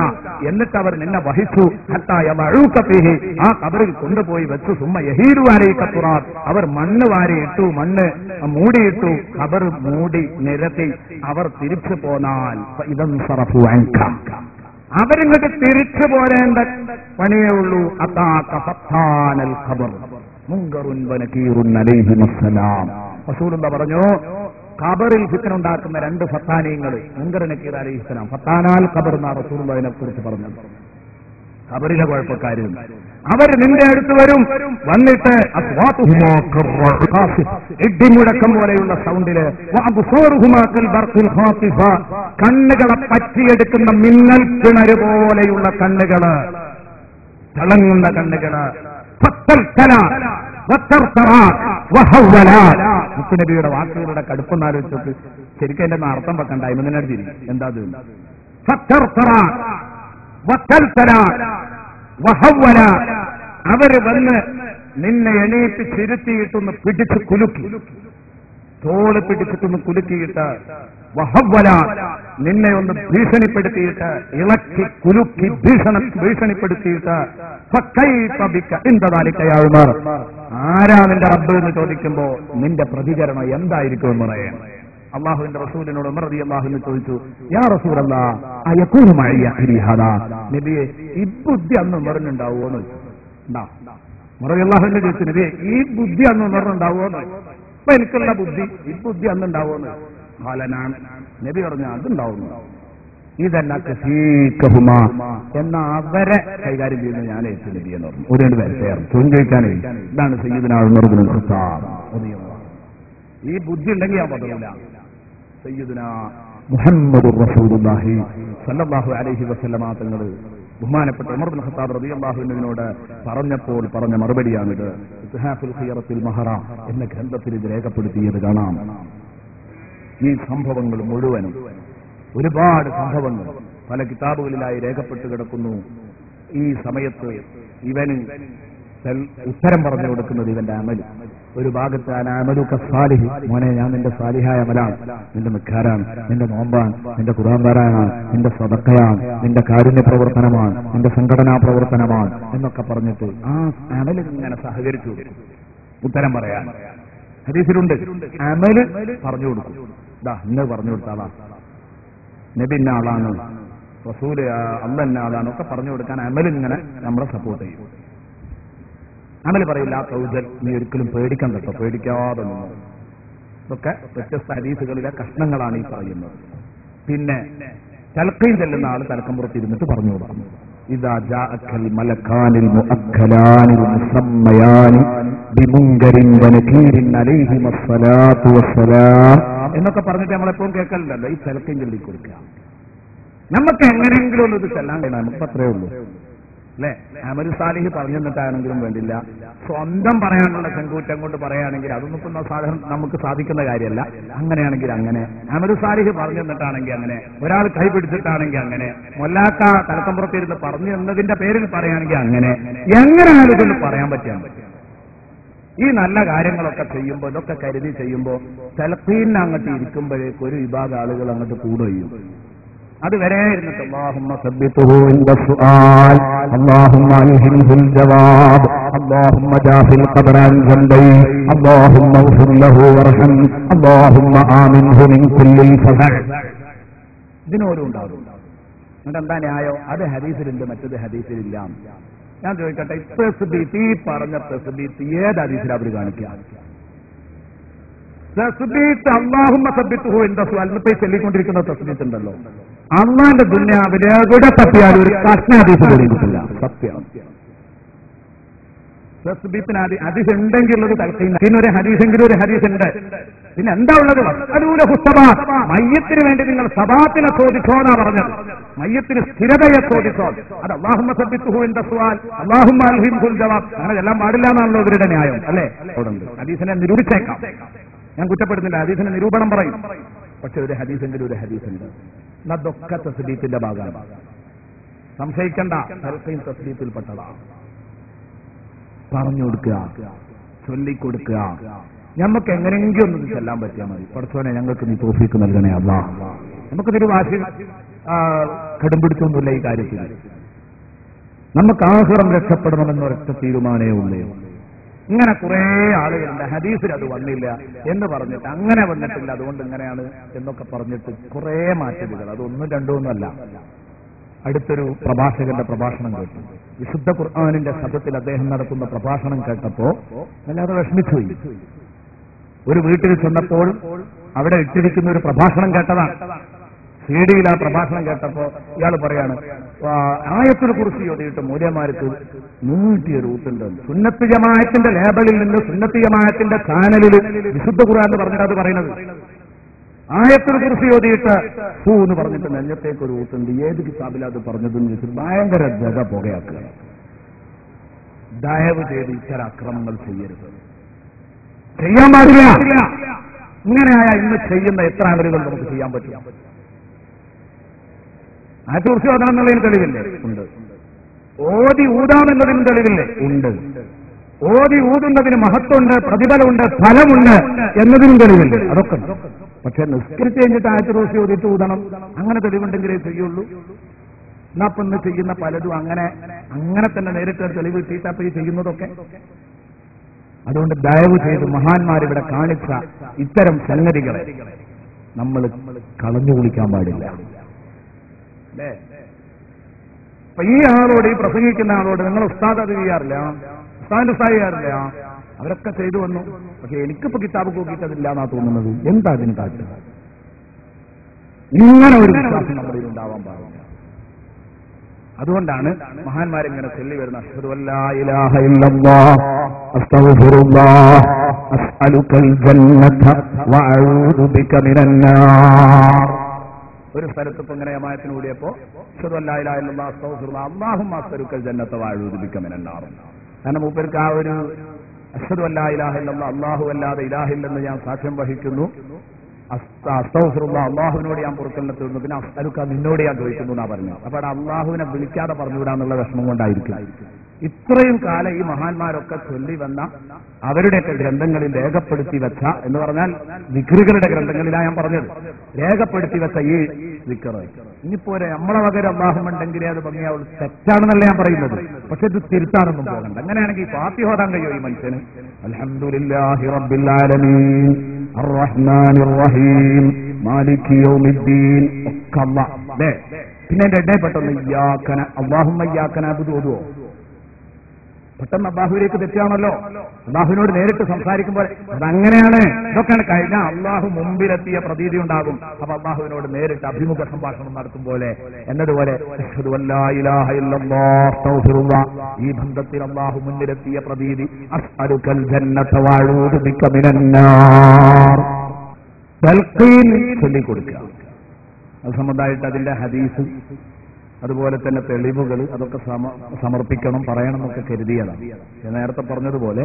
എന്നിട്ട് അവർ നിന്നെ വഹിച്ചു, ഹത്താ യദഊക ഫീഹി, ആ ഖബറിൽ കൊണ്ടുപോയി വെച്ചു. സുമ്മ യഹീലു അലൈക തുറാബ്, അവർ മണ്ണ് വാരിയിട്ടു, മണ്ണ് മൂടിയിട്ടു, ഖബർ മൂടി നിരത്തി അവർ തിരിച്ചു പോന്നാൽ ഇദൻസറഫു അൻക, അവരിങ്ങോട്ട് തിരിച്ചു പോരേണ്ട പണിയേ ഉള്ളൂ. അതാക ഫത്താനൽ ഖബർ മുങ്കറുൻ വനകീറുൻ അലൈഹിമസ്സലാം. റസൂലുള്ളാഹി പറഞ്ഞു, ഖബറിൽ ഫിത്ന ഉണ്ടാക്കുന്ന 2 ഫത്താനീങ്ങൾ മുങ്കർ നകീർ അലൈഹിസ്സലാം. ഫത്താനാൽ ഖബർ എന്നാ റസൂലുള്ളാഹിനെ കുറിച്ച് പറഞ്ഞത്. ഖബറിലെ കുഴപ്പക്കാരും അവർ നിന്റെ അടുത്ത് വരും, വന്നിട്ട് ഇടിമുഴക്കം പോലെയുള്ള സൗണ്ടില്, കണ്ണുകളെ പറ്റിയെടുക്കുന്ന മിന്നൽ കിണര് പോലെയുള്ള കണ്ണുകള്, തിളങ്ങുന്ന കണ്ണുകള്, മുത്തുനബിയുടെ വാക്കുകളുടെ കടുപ്പെന്നാലോചിച്ചോക്ക്. ശരിക്കും എന്റെ അർത്ഥം വെക്കണ്ട, ഇമെന്നിനോട് തിരി എന്താ അവര് വന്ന് നിന്നെ എണീപ്പിച്ചിരുത്തിയിട്ടൊന്ന് പിടിച്ച് കുലുക്കി, തോള് പിടിച്ചിട്ടൊന്ന് കുലുക്കിയിട്ട്, വഹവ്വല, നിന്നെ ഒന്ന് ഭീഷണിപ്പെടുത്തിയിട്ട്, ഇളക്കി കുലുക്കി ഭീഷണിപ്പെടുത്തിയിട്ട്, ആരാ നിന്റെ റബ്ബ് എന്ന് ചോദിക്കുമ്പോ നിന്റെ പ്രതികരണം എന്തായിരിക്കും എന്ന് പറയാൻ. അള്ളാഹുവിന്റെ റസൂലിനോട് ഉമർ റളിയല്ലാഹു അൻഹു ചോദിച്ചു, യാ റസൂലല്ലാഹ് അയകൂനു മഅയ അഖിരി ഹാദാ, നബിയെ ഈ ബുദ്ധി അന്ന് ഉമറിനുണ്ടാവുമോന്ന് ചോദിച്ചു. ഉമർ റളിയല്ലാഹു അൻഹു ചോദിച്ചു, നബിയെ ഈ ബുദ്ധി അന്ന് ഉമറിനുണ്ടാവുമോന്ന്. അപ്പൊ എനിക്കുള്ള ബുദ്ധി ഈ ബുദ്ധി അന്ന് ഉണ്ടാവുമെന്ന്. ഖാലനാൻ, നബി പറഞ്ഞു അതുണ്ടാവുന്നു. ഇതെന്നൊക്കെ എന്നാ അവരെ കൈകാര്യം ചെയ്യുന്നത് ഞാൻ ഏറ്റു നബി എന്ന് പറഞ്ഞു. ഒരു 2 പേരെ ചേർന്ന് ചോദ്യം ചോദിക്കാനേ. ഇതാണ് സയ്യിദുനാ ഉമർ ഇബ്നുൽ ഖത്താബ്. ഈ ബുദ്ധി ഉണ്ടെങ്കിൽ ഞാൻ പതിവില്ല. സയ്യിദുനാ മുഹമ്മദുർ റസൂലുള്ളാഹി സ്വല്ലല്ലാഹു അലൈഹി വസല്ലമ തങ്ങൾ ബഹുമാനപ്പെട്ട ഉമർ ഇബ്നുൽ ഖത്താബ് റളിയല്ലാഹു അൻഹുവിനോട് പറഞ്ഞപ്പോൾ പറഞ്ഞ മറുപടിയാണിത്. ഇത്ഹാഫുൽ ഖിയറത്തുൽ മഹറ എന്ന ഗ്രന്ഥത്തിൽ ഇത് രേഖപ്പെടുത്തിയത് കാണാം. ഈ സംഭവങ്ങൾ മുഴുവനും, ഒരുപാട് സംഭവങ്ങൾ പല കിതാബുകളിലായി രേഖപ്പെട്ട് കിടക്കുന്നു. ഈ സമയത്ത് ഇവന് ഉത്തരം പറഞ്ഞു കൊടുക്കുന്നത് ഇവന്റെ അമൽ. ഒരു ഭാഗത്ത് അമലുക സാലിഹ്, മോനെ ഞാൻ നിന്റെ സാലിഹായ അമലാണ്, നിന്റെ നിക്കാരാണ്, നിന്റെ നോമ്പാണ്, നിന്റെ ഖുർആൻ പാരായണമാണ്, നിന്റെ സദഖയാണ്, നിന്റെ കാരുണ്യ പ്രവർത്തനമാണ്, നിന്റെ സംഘടനാ പ്രവർത്തനമാണ് എന്നൊക്കെ പറഞ്ഞിട്ട് ആ അമൽ ഇങ്ങനെ സഹകരിച്ചു ഉത്തരം പറയാൻ. ഹദീസിലുണ്ട് അമല് പറഞ്ഞു കൊടുക്കും. ഇന്ന് പറഞ്ഞു കൊടുത്താളാ, നബി ഇന്ന ആളാണ്, റസൂല് അല്ലാഹ് ഇന്ന ആളാണ് ഒക്കെ പറഞ്ഞു കൊടുക്കാൻ അമലിങ്ങനെ നമ്മളെ സപ്പോർട്ട് ചെയ്യും. അമൽ പറയില്ല കൗജൽ, നീ ഒരിക്കലും പേടിക്കാൻ കേട്ടോ, പേടിക്കാതെ നിന്നു. ഇതൊക്കെ വ്യത്യസ്ത ഹദീസുകളിലെ കഷ്ണങ്ങളാണ് ഈ പറയുന്നത്. പിന്നെ തൽഖീൻ ചെല്ലുന്ന ആൾ തലക്കമ്പുറത്ത് ഇരുന്നിട്ട് പറഞ്ഞു കൊടുക്കും, ഇദാ ജാഅക്കൽ മലകാനിൽ മുഅക്കലാനിൽ മുസമ്മയാനി ബിമുൻകരിൻ വനകീരിൻ അലൈഹിമസ് സ്വലാത്തു വസ്സലാം എന്നൊക്കെ പറഞ്ഞിട്ട് നമ്മളെപ്പോഴും കേൾക്കലുണ്ടല്ലോ. ഈ തൽഖീൻ ചൊല്ലി കൊടുക്കുക. നമുക്ക് എങ്ങനെയെങ്കിലും ഒന്ന് ഇത് ചെല്ലാൻ കഴിയണം, നമുക്ക് അത്രേ ഉള്ളൂ അല്ലെ. അമൽ സാലിഹ് പറഞ്ഞു തന്നിട്ടാണെങ്കിലും വേണ്ടില്ല, സ്വന്തം പറയാനുള്ള ചെങ്കൂറ്റം കൊണ്ട് പറയുകയാണെങ്കിൽ അതൊന്നും ഇപ്പം സാധാരണ നമുക്ക് സാധിക്കുന്ന കാര്യമല്ല. അങ്ങനെയാണെങ്കിൽ അങ്ങനെ, അമൽ സാലിഹ് പറഞ്ഞു തന്നിട്ടാണെങ്കിൽ അങ്ങനെ, ഒരാൾ കൈ പിടിച്ചിട്ടാണെങ്കിൽ അങ്ങനെ, മൊല്ലാക്ക തലക്കമ്പുറത്തിരുന്ന് പറഞ്ഞു എന്നതിന്റെ പേരിൽ പറയുകയാണെങ്കിൽ അങ്ങനെ, എങ്ങനെ ആളുകൾ പറയാൻ പറ്റാൻ പറ്റും. ഈ നല്ല കാര്യങ്ങളൊക്കെ ചെയ്യുമ്പോൾ, ഇതൊക്കെ കരുതി ചെയ്യുമ്പോൾ തലഖീനിന് അങ്ങോട്ട് ഇരിക്കുമ്പോഴേക്ക് ഒരു വിഭാഗം ആളുകൾ അങ്ങോട്ട് കൂടുകയും അതുവരെ ഇരുന്നിട്ട് അല്ലാഹുമ്മ സബ്ബിതുഹു ഇൻദ സുആൽ, അല്ലാഹുമ്മ അൽഹിംഹുൽ ജവാബ്, അല്ലാഹുമ്മ ജാഫിൽ ഖബറൻ ജംബൈ, അല്ലാഹുമ്മ ഗ്ഫിർ ലഹു വർഹം, അല്ലാഹുമ്മ ആമിൻഹു മിൻ കുല്ലിൽ ഫസൽ. ഇതിനോരും ഉണ്ടാകും. എന്നിട്ട് എന്താ ന്യായം? അത് ഹദീസിലുണ്ട്, മറ്റത് ഹദീസിലില്ല. ഞാൻ ചോദിക്കട്ടെ, തസ്ബീത്ത്, ഈ പറഞ്ഞ തസ്ബീത്ത് ഏത് ഹദീസിൽ അവർ കാണിക്കുക? തസ്ബീത്ത് അല്ലാഹുമ്മ സബ്ബിതുഹു ഇൻദ സുആൽ എന്ന് ചൊല്ലിക്കൊണ്ടിരിക്കുന്ന തസ്ബീത്ത് ഉണ്ടല്ലോ, അള്ളാന്റെ ദുനിയാവിൽ എവിടെ തപ്പിയാലും ഒരു കഷ്ണ ഹദീസ് കിട്ടില്ല. സത്യം. തസ്ബീത്തിന് ഹദീസ് ഉണ്ടെങ്കിൽ ഉള്ളത് തൽഖീൻ, ഒരു ഹദീസെങ്കിലും ഒരു ഹദീസ് ഉണ്ട്. പിന്നെ എന്താ ഉള്ളത്? മയ്യത്തിന് വേണ്ടി നിങ്ങൾ സബാത്തിനെ ചോദിച്ചോന്നാ പറഞ്ഞത്. മയ്യത്തിന് സ്ഥിരതയെ ചോദിച്ചോ. അത് അല്ലാഹുമ്മ സബ്ബിതുഹു ഇൻദ സുആൽ, അല്ലാഹുമ്മ അൽഹിംഹുൽ ജവാബ്, അങ്ങനെ എല്ലാം പാടില്ല എന്നാണല്ലോ ഇവരുടെ ന്യായം അല്ലേ? ഹദീസിനെ നിരൂപിച്ചേക്കാം, ഞാൻ കുറ്റപ്പെടുന്നില്ല, ഹദീസിന് നിരൂപണം പറയും. പക്ഷെ ഒരു ഹദീസെങ്കിലും ഒരു ഹദീസുണ്ട്. അതൊക്കെ തസ്ബീത്തിന്റെ ഭാഗമാണ്. സംശയിക്കണ്ട, തൽഖീൻ തസ്ബീത്തിൽപ്പെട്ടതാണ്. പറഞ്ഞു കൊടുക്കുക, ചൊല്ലിക്കൊടുക്കുക. നമുക്ക് എങ്ങനെയെങ്കിലും ഒന്നും ചെല്ലാൻ പറ്റിയാൽ മതി. പഠിച്ചോനെ ഞങ്ങൾക്ക് നീ തൗഫീഖ് നൽകണേ അല്ലാഹ്. നമുക്കിതൊരു വാശി കടുംപിടിച്ചൊന്നുമില്ല ഈ കാര്യത്തിൽ. നമുക്ക് ആഖിറം രക്ഷപ്പെടണമെന്നൊരൊറ്റ തീരുമാനമേ ഉള്ളൂ. ഇങ്ങനെ കുറെ ആളുകളുണ്ട് ഹദീസിൽ അത് വന്നില്ല എന്ന് പറഞ്ഞിട്ട്, അങ്ങനെ വന്നിട്ടില്ല അതുകൊണ്ട് ഇങ്ങനെയാണ് എന്നൊക്കെ പറഞ്ഞിട്ട് കുറെ മാറ്റലുകൾ. അതൊന്നും രണ്ടൊന്നുമല്ല. അടുത്തൊരു പ്രഭാഷകന്റെ പ്രഭാഷണം കേട്ടു. വിശുദ്ധ ഖുർആനിന്റെ ശബ്ദത്തിൽ അദ്ദേഹം നടത്തുന്ന പ്രഭാഷണം കേട്ടപ്പോ വല്ലാതെ വിഷമിച്ചുപോയി. ഒരു വീട്ടിൽ ചെന്നപ്പോൾ അവിടെ ഇട്ടിരിക്കുന്ന ഒരു പ്രഭാഷണം കേട്ടതാണ്. സീഡിയിൽ ആ പ്രഭാഷണം കേട്ടപ്പോ ഇയാൾ പറയാണ്, ആയത്തുൽ കുർസി ഓതിയിട്ട് മൂല്യന്മാർക്ക് നീട്ടിയൊരു ഊത്തുണ്ട്. സുന്നത്ത് ജമാഅത്തിന്റെ ലേബലിൽ നിന്ന് സുന്നത്ത് ജമാഅത്തിന്റെ ചാനലിൽ വിശുദ്ധ ഖുർആൻ എന്ന് പറഞ്ഞിട്ട് അത് പറയുന്നത്. ആയത്തുൽ കുർസി ഓതിയിട്ട് ഹൂ എന്ന് പറഞ്ഞിട്ട് നെഞ്ഞത്തേക്ക് ഒരു ഊത്തുണ്ട്. ഏത് കിതാബിലാണ് അത് പറഞ്ഞതെന്ന് ചോദിച്ചിട്ട് ഭയങ്കര ജഗ പുകയാക്കുക. ദയവ് ചെയ്ത് ഇത്തരം അക്രമങ്ങൾ ചെയ്യരുത്, ചെയ്യാൻ പാടില്ല. ഇങ്ങനെയായ ഇന്ന് ചെയ്യുന്ന എത്ര അമലുകൾ നമുക്ക് ചെയ്യാൻ പറ്റില്ല. ആയത്തുൽ കുർസി ഓതാമെന്നുള്ളതിന് തെളിവില്ലേ? ഉണ്ട്. ഓതി ഊതാമെന്നതിനും തെളിവില്ലേ? ഉണ്ട്. ഓതി ഊതുന്നതിന് മഹത്വമുണ്ട്, പ്രതിഫലമുണ്ട്, ഫലമുണ്ട് എന്നതിനും തെളിവില്ലേ? അതൊക്കെ. പക്ഷെ നിസ്കരിച്ച് കഴിഞ്ഞിട്ട് ആയത്തുൽ കുർസി ഓതിയിട്ട് ഊതണം, അങ്ങനെ തെളിവുണ്ടെങ്കിലേ ചെയ്യുള്ളൂ. എന്നാ ഇന്ന് ചെയ്യുന്ന പലതും അങ്ങനെ തന്നെ നേരിട്ട് തെളിവ് കിട്ടിയിട്ടപ്പോ ഈ ചെയ്യുന്നതൊക്കെ. അതുകൊണ്ട് ദയവ് ചെയ്ത് മഹാന്മാരിവിടെ കാണിച്ച ഇത്തരം സംഗതികളെ നമ്മൾ കളഞ്ഞു കുളിക്കാൻ പാടില്ല. അപ്പൊ ഈ ആളോട്, ഈ പ്രസംഗിക്കുന്ന ആളോട് നിങ്ങൾ ഉസ്താദ് അത് ചെയ്യാറില്ല, ഉസ്താദിന്റെ ഉസ്താദ് ചെയ്യാറില്ല, അവരൊക്കെ ചെയ്തു വന്നു. പക്ഷെ എനിക്കിപ്പോ കിതാബ് നോക്കിയിട്ടതില്ല എന്നാ തോന്നുന്നത്. എന്താ അതിന് കാര്യം? ഇങ്ങനെ ഒരു വിശ്വാസം നമ്മുടെ ഉണ്ടാവാൻ പാടില്ല. അതുകൊണ്ടാണ് മഹാന്മാരിങ്ങനെ ചൊല്ലി വരുന്ന അശ്ഹദു അല്ലാ ഇലാഹ ഇല്ലല്ലാഹ് അസ്തഗ്ഫിറുല്ലാഹ് അസ്അലുകൽ ജന്നത വഅഊദു ബിക മിനന്നാർ. ഒരു സ്ഥലത്ത് ഇപ്പൊ ഇങ്ങനെ ജമാഅത്തിന് കൂടിയപ്പോ അശ്ഹദു അല്ലാ ഇലാഹ ഇല്ലല്ലാഹ് അസ്തഗ്ഫിറുല്ലാഹ് അല്ലാഹുമ്മ അസ്അലുകൽ ജന്നത വഅഊദു ബിക മിനന്നാർ. കാരണം മൂപ്പർക്ക് ആ ഒരു അശ്ഹദു അല്ലാ ഇലാഹ ഇല്ലല്ലാഹ്, അല്ലാഹു അല്ലാതെ ഇലാഹില്ലെന്ന് ഞാൻ സാക്ഷ്യം വഹിക്കുന്നു, അസ്തഗ്ഫിറുല്ലാഹ്, അള്ളാഹുവിനോട് ഞാൻ പൊറുക്കലിനെ തേടുന്നു, പിന്നെ അസ്അലുക, നിന്നോട് ഞാൻ ചോദിക്കുന്നു എന്നാ പറഞ്ഞു. അപ്പൊ അവിടെ അള്ളാഹുവിനെ വിളിക്കാതെ പറഞ്ഞുവിടാന്നുള്ള വിഷമം കൊണ്ടായിരിക്കും. ഇത്രയും കാലം ഈ മഹാന്മാരൊക്കെ ചൊല്ലി വന്ന അവരുടെയൊക്കെ ഗ്രന്ഥങ്ങളിൽ രേഖപ്പെടുത്തി വെച്ച എന്ന് പറഞ്ഞാൽ ദിക്റുകളുടെ ഗ്രന്ഥങ്ങളിലാണ് ഞാൻ പറഞ്ഞത്, രേഖപ്പെടുത്തി വെച്ച ഈ ദിക്റ് ഇനിയിപ്പോ നമ്മളെ വകരം അല്ലാഹുണ്ടെങ്കിലേ അത് ഭംഗിയാവുള്ളൂ. തെറ്റാണെന്നല്ല ഞാൻ പറയുന്നത്, പക്ഷെ ഇത് തിരുത്താനൊന്നും പോകണ്ട. അങ്ങനെയാണെങ്കിൽ ഫാത്തിഹ ഓതാൻ കഴിയോ ഈ മനുഷ്യന്? അൽഹംദുലില്ലാഹി റബ്ബിൽ ആലമീൻ അർറഹ്മാനിർ റഹീം മാലികി യൗമിദ്ദീൻ ഒക്കെ അല്ലാഹ് അല്ലേ. പിന്നെ എന്റെ ഇടയിൽപ്പെട്ടൊന്ന് ഇയ്യാക അല്ലാഹുമ്മ ഇയ്യാക നഅ്ബുദു ഓതുവോ? പെട്ടെന്ന് അള്ളാഹുവിലേക്ക് തെറ്റാണല്ലോ. അള്ളാഹുവിനോട് നേരിട്ട് സംസാരിക്കുമ്പോൾ അതങ്ങനെയാണ്. ഇതൊക്കെയാണ് കഴിഞ്ഞാൽ അള്ളാഹു മുമ്പിലെത്തിയ പ്രതീതി ഉണ്ടാകും. അപ്പൊ അള്ളാഹുവിനോട് നേരിട്ട് അഭിമുഖ സംഭാഷണം നടത്തും പോലെ എന്നതുപോലെ ഈ ബന്ധത്തിൽ അള്ളാഹു മുന്നിലെത്തിയ പ്രതീതി അസ്അലുകൽ ജന്നത വഅഊദു ബിക മിനന്നാർ തൽഖീൻ ചൊല്ലിക്കൊടുക്കുക. അത് സംബന്ധമായിട്ട് അതിന്റെ ഹദീസ് അതുപോലെ തന്നെ തെളിവുകൾ അതൊക്കെ സമർപ്പിക്കണം, പറയണം എന്നൊക്കെ കരുതിയതാണ്. ഞാൻ നേരത്തെ പറഞ്ഞതുപോലെ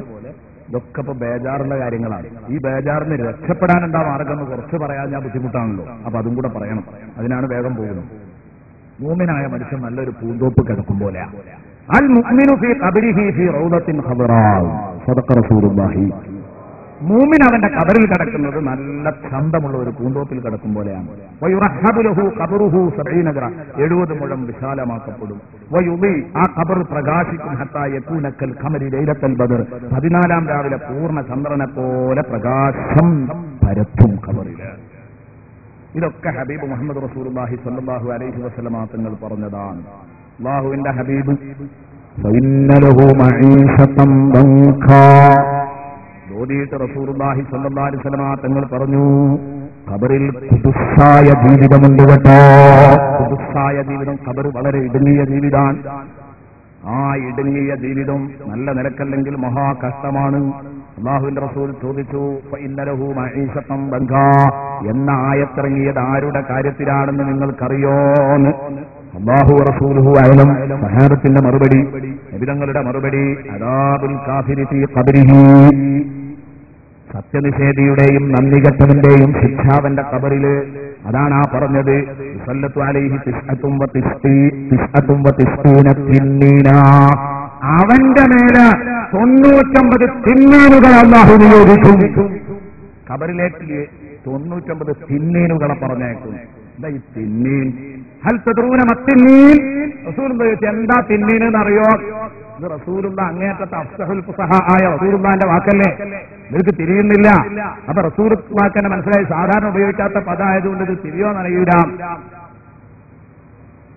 ഇതൊക്കെ ഇപ്പൊ ബേജാറുള്ള കാര്യങ്ങളാണ്. ഈ ബേജാറിന് രക്ഷപ്പെടാൻ എന്താ മാർഗം എന്ന് കുറച്ച് പറയാൻ ഞാൻ ബുദ്ധിമുട്ടാണല്ലോ. അപ്പൊ അതും കൂടെ പറയണം. അതിനാണ് വേഗം പോകുന്നത്. മൂമിനായ മനുഷ്യൻ നല്ലൊരു പൂന്തോപ്പ് കിടക്കും പോലെ. അൽ മുഅ്മിനു ഫീ ഖബരിഹി ഫീ റൗദത്തിൻ ഖദറാ സദഖ റസൂലുള്ളാഹി. മൂമിൻ അവന്റെ കബറിൽ കിടക്കുന്നത് നല്ല ചന്തമുള്ള ഒരു പൂന്തോപ്പിൽ കിടക്കും പോലെയാണ്. 70 മുഴം വിശാലമാക്കപ്പെടും. ആ കബർ പ്രകാശിക്കും ഹത്താ യകൂന കൽ ഖമരി ലൈലത്തുൽ ബദർ. 14 രാവിലെ പൂർണ്ണ ചന്ദ്രനെ പോലെ പ്രകാശം പരത്തും കബറിൽ. ഇതൊക്കെ ഹബീബ് മുഹമ്മദ് റസൂലുള്ളാഹി സ്വല്ലല്ലാഹു അലൈഹി വസല്ലമ തങ്ങൾ പറഞ്ഞതാണ്. അല്ലാഹുവിന്റെ ഹബീബ് ഫഇന്നലഹു മഈശതൻ ദൻകാ ഓതിയിട്ട് റസൂലുള്ളാഹി സ്വല്ലല്ലാഹു അലൈഹി വസല്ലമ തങ്ങൾ പറഞ്ഞു, ഖബറിൽ ഖുദുസായ ജീവിതമുണ്ട് കേട്ടോ. ഖുദുസായ ജീവിതം, ഖബർ വളരെ ഇടുങ്ങിയ ജീവിതമാണ്. ആ ഇടുങ്ങിയ ജീവിതം നല്ല നിലക്കല്ലെങ്കിൽ മഹാ കഷ്ടമാണ്. അല്ലാഹുവിന്റെ റസൂൽ ചോദിച്ചു, ഫഇന്നലഹു മഈശതൻ ദൻകാ എന്ന ആയത്തിറങ്ങിയത് ആരുടെ കാര്യത്തിലാണെന്ന് നിങ്ങൾക്കറിയോന്ന്? അല്ലാഹു റസൂലുഹു അഅലം. സഹാബത്തിന്റെ മറുപടി, നബിതങ്ങളുടെ മറുപടി, അദാബുൽ കാഫിരി ഫീ ഖബരിഹി, സത്യനിഷേധിയുടെയും നന്ദികെട്ടവന്റെയും ശിക്ഷാവന്റെ ഖബറില്. അതാണ് ആ പറഞ്ഞത്, യുസല്ലത്തു അലൈഹി തിസ്അത്തും വതിസ്ഈന തിന്നീന. അവന്റെ മേലെ 99 തിന്നീനുകൾ അല്ലാഹു നിയോഗിക്കും. ഖബറിലേക്ക് 99 തിന്നീനുകളെ പറഞ്ഞേക്കും. എന്താ ഈ തിന്നീൻ? ഹൽ തദ്റൂന മത്തിന്നീൻ? റസൂലുള്ളാഹി ചോദിച്ചു, എന്താ തിന്നീൻ എന്നറിയോ? ഇത് റസൂലുള്ള അങ്ങേറ്റത്തെ അഫ്സഹുൽ ഫുസഹ ആയ റസൂലുള്ളാഹിന്റെ വാക്കല്ലേ, നിങ്ങൾക്ക് തിരിയുന്നില്ല. അപ്പൊ റസൂലുള്ളാഹിനെ മനസ്സിലായി, സാധാരണ ഉപയോഗിക്കാത്ത പദമായതുകൊണ്ട് ഇത് തിരിയോന്നറിയൂല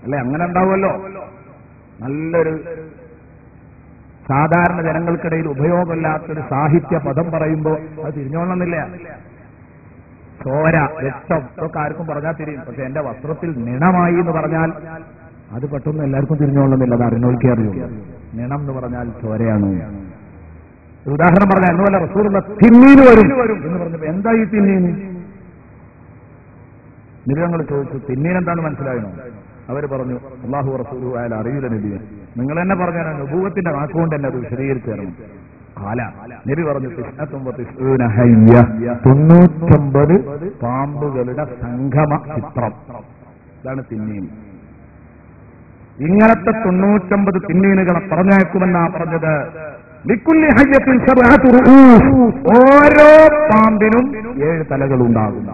അല്ലെ? അങ്ങനെ ഉണ്ടാവുമല്ലോ. നല്ലൊരു സാധാരണ ജനങ്ങൾക്കിടയിൽ ഉപയോഗമില്ലാത്തൊരു സാഹിത്യ പദം പറയുമ്പോൾ അത് തിരിഞ്ഞോളണമെന്നില്ല. ചോര, രക്തം ഇതൊക്കെ ആർക്കും പറഞ്ഞാൽ തിരിയും. പക്ഷെ എന്റെ വസ്ത്രത്തിൽ നിണമായി എന്ന് പറഞ്ഞാൽ അത് പെട്ടെന്ന് എല്ലാവർക്കും തിരിഞ്ഞോളുന്നില്ല. അത് അറിഞ്ഞോൾക്കേ അറിയൂ. നിണം എന്ന് പറഞ്ഞാൽ ചോരയാണ്. ഉദാഹരണം പറഞ്ഞാൽ എന്നുമല്ല, റസൂലുള്ള തിന്നീന് വരും എന്ന് പറഞ്ഞപ്പോ എന്താ ഈ തിന്നീന്? നിരങ്ങൾ ചോദിച്ചു, തിന്നീൻ എന്താണെന്ന് മനസ്സിലായണോ? അവര് പറഞ്ഞു, അല്ലാഹു റസൂലുഹു അയാൾ അറിയില്ല നബിയെ, നിങ്ങൾ തന്നെ പറഞ്ഞാൽ നുബൂവത്തിന്റെ വാക്കുകൊണ്ട് തന്നെ അത് വിശദീകരിച്ചു തരണം. നബി പറഞ്ഞു, 99 പാമ്പുകളുടെ സംഗമ ചിത്രം. ഇതാണ് തിന്നീൻ. ഇങ്ങനത്തെ 99 തിന്നീനുകളെ പറഞ്ഞേക്കുമെന്നാ പറഞ്ഞത്. ലിക്കുല്ലി ഹയ്യത്തിൻ സബ്അതു റൂസ്, ഓരോ പാമ്പിനും 7 തലകളുണ്ടാകും.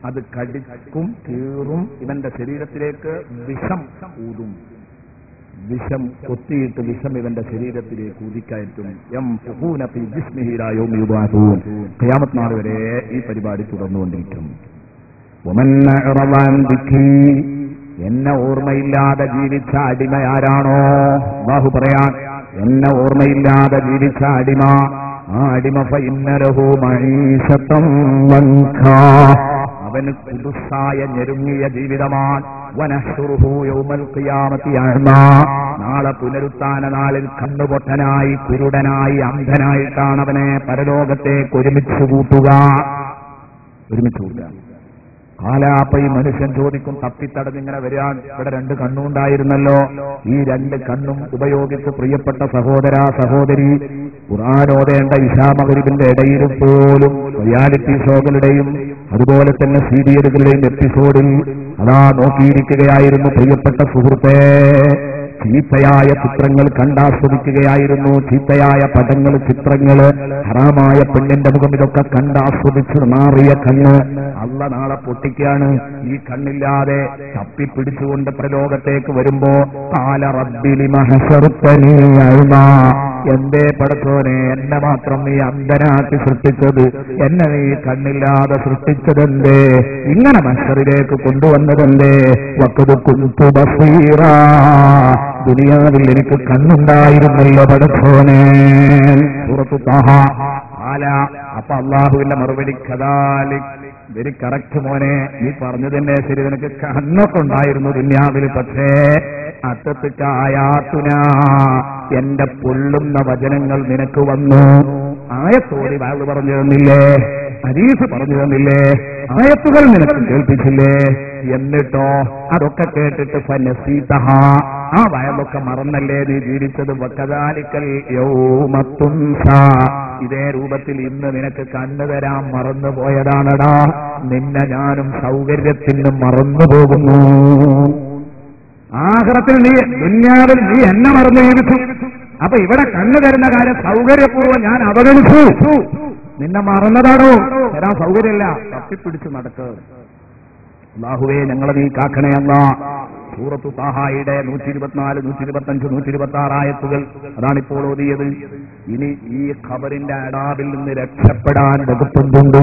അത് കടിക്കും, കീറും, ഇവന്റെ ശരീരത്തിലേക്ക് വിഷം ഊതും. വിഷം കൊത്തിയിട്ട് വിഷം ഇവന്റെ ശരീരത്തിലേക്ക് ഊതിക്കയറ്റും. ഖിയാമത്ത് നാൾ വരെ ഈ പരിപാടി തുടർന്നുകൊണ്ടിരിക്കും. എന്നെ ഓർമ്മയില്ലാതെ ജീവിച്ച അടിമ ആരാണോ? അല്ലാഹു പറയാൻ, എന്നെ ഓർമ്മയില്ലാതെ ജീവിച്ച അടിമ, ആ അടിമ ഫഇന്നലഹു മഈശതൻ ദൻകാ, അവന് കുദുസായ ഞെരുങ്ങിയ ജീവിതമാണ്. വനഹ്ശുറുഹു യൗമൽ ഖിയാമത്തി അഅ്മാ, നാളെ പുനരുത്ഥാന നാളിൽ കണ്ണുപൊട്ടനായി, കുരുടനായി, അന്ധനായിട്ടാണ് അവനെ പരലോകത്തേക്ക് ഒരുമിച്ച് കൂട്ടുക. കാലാപ്പ ഈ മനുഷ്യൻ ചോദിക്കും, തപ്പിത്തടഞ്ഞിങ്ങനെ വരാൻ, ഇവിടെ 2 കണ്ണുണ്ടായിരുന്നല്ലോ, ഈ 2 കണ്ണും ഉപയോഗിച്ച് പ്രിയപ്പെട്ട സഹോദര സഹോദരി, ഖുർആൻ ഓതേണ്ട ഇശാ മഗ്രിബിന്റെ ഇടയിൽ പോലും റിയാലിറ്റി ഷോകളുടെയും അതുപോലെ തന്നെ സീരിയലുകളുടെയും എപ്പിസോഡിൽ അതാ നോക്കിയിരിക്കുകയായിരുന്നു പ്രിയപ്പെട്ട സുഹൃത്തേ. ചീത്തയായ ചിത്രങ്ങൾ കണ്ടാസ്വദിക്കുകയായിരുന്നു, ചീത്തയായ പടങ്ങൾ, ചിത്രങ്ങൾ, ഹറാമായ പെണ്ണിന്റെ മുഖം, ഇതൊക്കെ കണ്ടാസ്വദിച്ച് മാറിയ കണ്ണ് അള്ള നാളെ പൊട്ടിക്കാണ്. ഈ കണ്ണില്ലാതെ തപ്പിപ്പിടിച്ചുകൊണ്ട് പ്രലോകത്തേക്ക് വരുമ്പോ കാല റബ്ബി ലിമ ഹശർതനീ അഅ്മാ, എന്തേ പടച്ചോനെ എന്നെ മാത്രം നീ അന്ധനാക്കി സൃഷ്ടിച്ചത്, എന്നെ നീ കണ്ണില്ലാതെ സൃഷ്ടിച്ചതെന്തേ, ഇങ്ങനെ മഹ്ശറിലേക്ക് കൊണ്ടുവന്നതെന്തേ, വഖദ് കുന്തു ബസീറാ, ദുനിയാവിൽ എനിക്ക് കണ്ണുണ്ടായിരുന്നല്ലോ പടച്ചോനെ. സൂറത്തു താഹ. അപ്പൊ അള്ളാഹുവിന്റെ മറുപടി കദാലിക്, വെരി കറക്റ്റ് മോനെ, നീ പറഞ്ഞു തന്നെ ശരി, നിനക്ക് കണ്ണൊക്കെ ഉണ്ടായിരുന്നു ദുനിയാവിൽ, പക്ഷേ അത്തത്തിക്കായാത്തുന, എന്റെ പൊള്ളുന്ന വചനങ്ങൾ നിനക്ക് വന്നു. ആയത്തോടി വാഴ് പറഞ്ഞു തന്നില്ലേ, ഹദീസ് പറഞ്ഞു തന്നില്ലേ, ആയത്തുകൾ നിനക്ക് കേൾപ്പിച്ചില്ലേ, എന്നിട്ടോ അതൊക്കെ കേട്ടിട്ട് ഫനസീതഹ, ആ വയലൊക്കെ മറന്നല്ലേ നീ ജീവിച്ചത്. വകദാലിക്കൽ യൗമ തുൻസാ, ഇതേ രൂപത്തിൽ ഇന്ന് നിനക്ക് കണ്ണുതരാൻ മറന്നുപോയതാണടാ, നിന്നെ ഞാനും സൗകര്യത്തിന് മറന്നുപോകുന്നു. ആഖിറത്തിൽ നീ, ദുനിയാവിൽ നീ എന്നെ മറന്നു ജീവിച്ചു, അപ്പൊ ഇവിടെ കണ്ണു തരുന്ന കാര്യം സൗകര്യപൂർവ്വം ഞാൻ അവഗണിച്ചു. നിന്നെ മറന്നതാണോ? തരാൻ സൗകര്യമില്ല, തപ്പിപ്പിടിച്ച് നടക്കുക. അല്ലാഹുവേ ഞങ്ങളെ നീ കാക്കണേ അല്ലാ. സൂറത്തു താഹായുടെ 124, 125, 126 ആയത്തുകൾ അതാണിപ്പോൾ ഓതിയത്. ഇനി ഈ ഖബറിന്റെ അടാബിൽ നിന്ന് രക്ഷപ്പെടാൻ വകുപ്പെന്തുണ്ട്?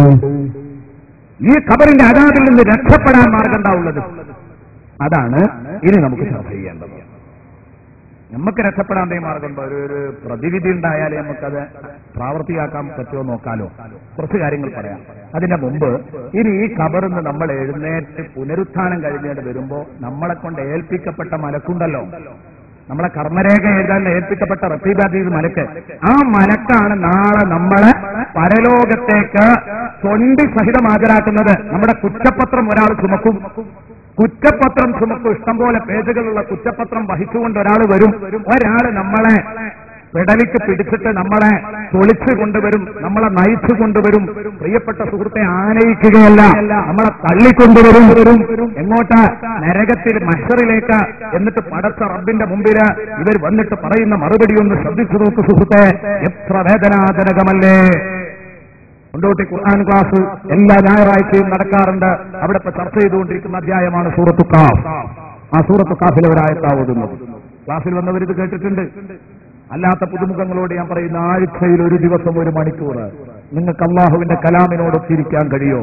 ഈ ഖബറിന്റെ അടാബിൽ നിന്ന് രക്ഷപ്പെടാൻ മാർഗം എന്താ ഉള്ളത്? അതാണ് ഇനി നമുക്ക് ചർച്ച ചെയ്യേണ്ടത്. നമുക്ക് രക്ഷപ്പെടാൻ മാർഗമുണ്ടോ? ഒരു പ്രതിവിധി ഉണ്ടായാലേ നമുക്കത് പ്രാവർത്തിയാക്കാൻ പറ്റുമോ നോക്കാലോ. കുറച്ച് കാര്യങ്ങൾ പറയാം. അതിന്റെ മുമ്പ് ഇനി ഈ ഖബറിന്ന് നമ്മൾ എഴുന്നേറ്റ് പുനരുത്ഥാനം കഴിഞ്ഞിട്ട് വരുമ്പോ നമ്മളെ കൊണ്ട് ഏൽപ്പിക്കപ്പെട്ട മലക്കുണ്ടല്ലോ, നമ്മളെ കർമ്മരേഖ എഴുതാൻ ഏൽപ്പിക്കപ്പെട്ട റഖീബ് മലക്ക്, ആ മലക്കാണ് നാളെ നമ്മളെ പരലോകത്തേക്ക് തൊണ്ടി സഹിതം ഹാജരാക്കുന്നത്. നമ്മുടെ കുറ്റപത്രം ഒരാൾ ചുമക്കും, കുറ്റപത്രം ചുമക്കും, ഇഷ്ടംപോലെ പേജുകളുള്ള കുറ്റപത്രം വഹിച്ചുകൊണ്ട് ഒരാൾ വരും. ഒരാൾ നമ്മളെ പെടലിക്ക് പിടിച്ചിട്ട് നമ്മളെ പൊളിച്ചു കൊണ്ടുവരും, നമ്മളെ നയിച്ചു കൊണ്ടുവരും. പ്രിയപ്പെട്ട സുഹൃത്തെ, ആനയിക്കുകയല്ല, നമ്മളെ തള്ളിക്കൊണ്ടുവരും. എങ്ങോട്ട്? നരകത്തിൽ, മഹ്ശറിലേക്ക്. എന്നിട്ട് പടച്ച റബ്ബിന്റെ മുമ്പിൽ ഇവർ വന്നിട്ട് പറയുന്ന മറുപടി ഒന്ന് ശ്രദ്ധിച്ചു നോക്ക് സുഹൃത്തെ, എത്ര വേദനാജനകമല്ലേ. കൊണ്ടോട്ടി ഖുർആൻ ക്ലാസ് എല്ലാ ഞായറാഴ്ചയും നടക്കാറുണ്ട്. അവിടെ ഇപ്പൊ ചർച്ച ചെയ്തുകൊണ്ടിരിക്കുന്ന അധ്യായമാണ് സൂറത്തു ഖാഫ്. ആ സൂറത്തു ഖാഫിലെ ഒരായത്താ ഓതുന്നത്. ക്ലാസ്സിൽ വന്നവരിത് കേട്ടിട്ടുണ്ട്. അല്ലാത്ത പുതുമുഖങ്ങളോട് ഞാൻ പറയുന്ന, ആഴ്ചയിൽ ഒരു ദിവസം 1 മണിക്കൂർ നിങ്ങൾക്ക് അള്ളാഹുവിന്റെ കലാമിനോട് ഒത്തിരിക്കാൻ കഴിയോ?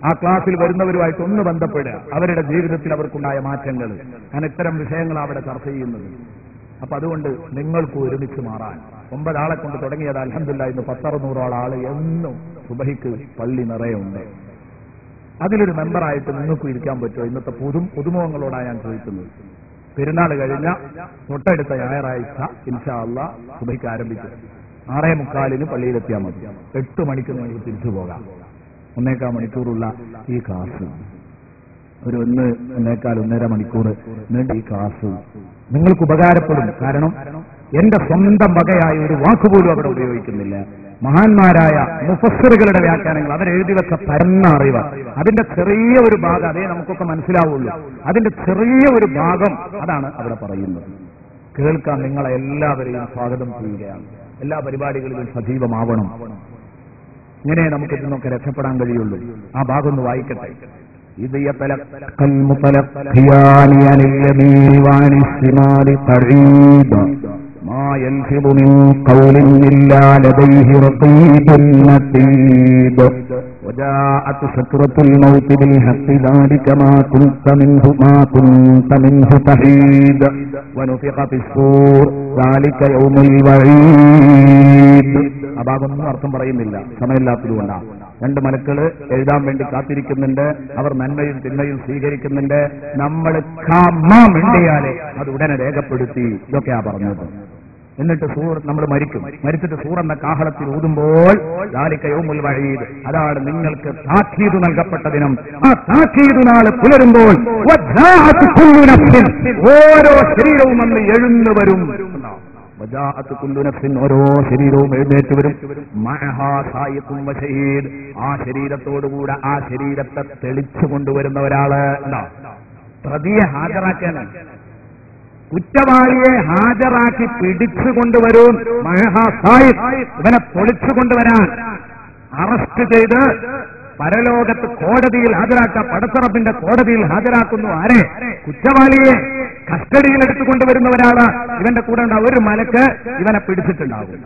ആ ക്ലാസ്സിൽ വരുന്നവരുമായിട്ട് ഒന്ന് ബന്ധപ്പെടുക, അവരുടെ ജീവിതത്തിൽ അവർക്കുണ്ടായ മാറ്റങ്ങൾ. ഞാൻ ഇത്തരം വിഷയങ്ങൾ അവിടെ ചർച്ച ചെയ്യുന്നത്. അപ്പൊ അതുകൊണ്ട് നിങ്ങൾക്ക് ഒരുമിച്ച് മാറാൻ 9 ആളെ കൊണ്ട് തുടങ്ങിയത് അൽഹംദുലില്ലാഹ് ഇന്ന് 10-600 ആള് എന്നും സുബഹിക്ക് പള്ളി നിറയുണ്ട്. അതിലൊരു മെമ്പറായിട്ട് നിങ്ങൾക്കും ഇരിക്കാൻ പറ്റുമോ? ഇന്നത്തെ പുതുമുഖങ്ങളോടാണ് ഞാൻ ചോദിക്കുന്നത്. പെരുന്നാൾ കഴിഞ്ഞ തൊട്ടടുത്ത ഞായറാഴ്ച ഇൻഷാ അല്ലാഹ് സുബഹിക്ക് ആരംഭിക്കും. 6:45 പള്ളിയിലെത്തിയാൽ മതി. 8 മണിക്ക് നിങ്ങൾക്ക് തിരിച്ചു പോകാം. 1.25 മണിക്കൂറുള്ള ഈ ക്ലാസ്, ഒരു 1.25-1.5 മണിക്കൂർ നീണ്ട ഈ ക്ലാസ് നിങ്ങൾക്ക് ഉപകാരപ്പെടും. കാരണം എന്റെ സ്വന്തം വകയായ ഒരു വാക്കുപോലും അവിടെ ഉപയോഗിക്കുന്നില്ല. മഹാന്മാരായ മുഫസ്സിറുകളുടെ വ്യാഖ്യാനങ്ങൾ, അവരെഴുതി വെച്ച പരന്ന അറിവ്, അതിന്റെ ചെറിയ ഒരു ഭാഗം അതേ നമുക്കൊക്കെ മനസ്സിലാവുള്ളൂ. അതിന്റെ ചെറിയ ഒരു ഭാഗം അതാണ് അവിടെ പറയുന്നത്. കേൾക്കാൻ നിങ്ങളെ എല്ലാവരെയും സ്വാഗതം ചെയ്യുകയാണ്. എല്ലാ പരിപാടികളിലും സജീവമാവണം. ഇങ്ങനെ നമുക്ക് ഇതിനൊക്കെ രക്ഷപ്പെടാൻ കഴിയുള്ളൂ. ആ ഭാഗം ഒന്ന് വായിക്കട്ടെ. ഇത് യതലഖൽ മുതലഖിയാനി അനിൽ യമീനി വഅനി ശിമാലി ഖരീബ മാ യൽഫിദു മിൻ ഖൗലിൻ ഇല്ലാ ലദൈഹി റഖീബുൻ അതീദ് വജാഅത് സക്റത്തുൽ മൗത് ബിൽ ഹഖ് ദാലിക മാ കുൻത മിൻഹു തഹീദ് വനുഫിഖ ഫിസ്സൂർ ദാലിക യൗമുൽ വഈദ്. ആ ഭാഗമൊന്നും അർത്ഥം പറയുന്നില്ല, സമയമില്ലാത്തതുകൊണ്ടാണ്. 2 മലക്കള് എഴുതാൻ വേണ്ടി കാത്തിരിക്കുന്നുണ്ട്. അവർ നന്മയും തിന്മയും സ്വീകരിക്കുന്നുണ്ട്. നമ്മൾ മിണ്ടിയാലേ അത് ഉടനെ രേഖപ്പെടുത്തി. ഇതൊക്കെയാ പറഞ്ഞത്. എന്നിട്ട് നമ്മൾ മരിച്ചിട്ട് സൂറെന്ന കാഹളത്തിൽ ഊതുമ്പോൾ ദാലിക യൗമുൽ വഈദ്, അതാണ് നിങ്ങൾക്ക് താക്കീത് നൽകപ്പെട്ട ദിനം. ആ താക്കീത് നാൾ പുലരുമ്പോൾ ഓരോ ശരീരവും അന്ന് എഴുന്നു വരും. വജാഅത്ത് കുല്ലു നഫ്സിൻ, ഓരോ ശരീരവും എഴുന്നേറ്റ് വരും. മഅഹാ സായിഖും വശഹീദ്, ആ ശരീരത്തോടുകൂടെ ആ ശരീരത്തെ തെളിച്ചു കൊണ്ടുവരുന്ന ഒരാള്. എന്താ പ്രതിയെ ഹാജരാക്കാനാണ്, കുറ്റവാളിയെ ഹാജരാക്കി പിടിച്ചു കൊണ്ടുവരും. മഅഹാ സായിഖ്, ഇവനെ പൊളിച്ചു കൊണ്ടുവരാൻ അറസ്റ്റ് ചെയ്ത് പരലോകത്ത് കോടതിയിൽ ഹാജരാക്കുക. പടച്ചറപ്പിന്റെ കോടതിയിൽ ഹാജരാക്കുന്നു. ആരെ? കുറ്റവാളിയെ കസ്റ്റഡിയിൽ എടുത്തുകൊണ്ടുവരുന്ന ഒരാള്. ഇവന്റെ കൂടെ ഉണ്ടാവും ഒരു മലക്ക്, ഇവനെ പിടിച്ചിട്ടുണ്ടാകും.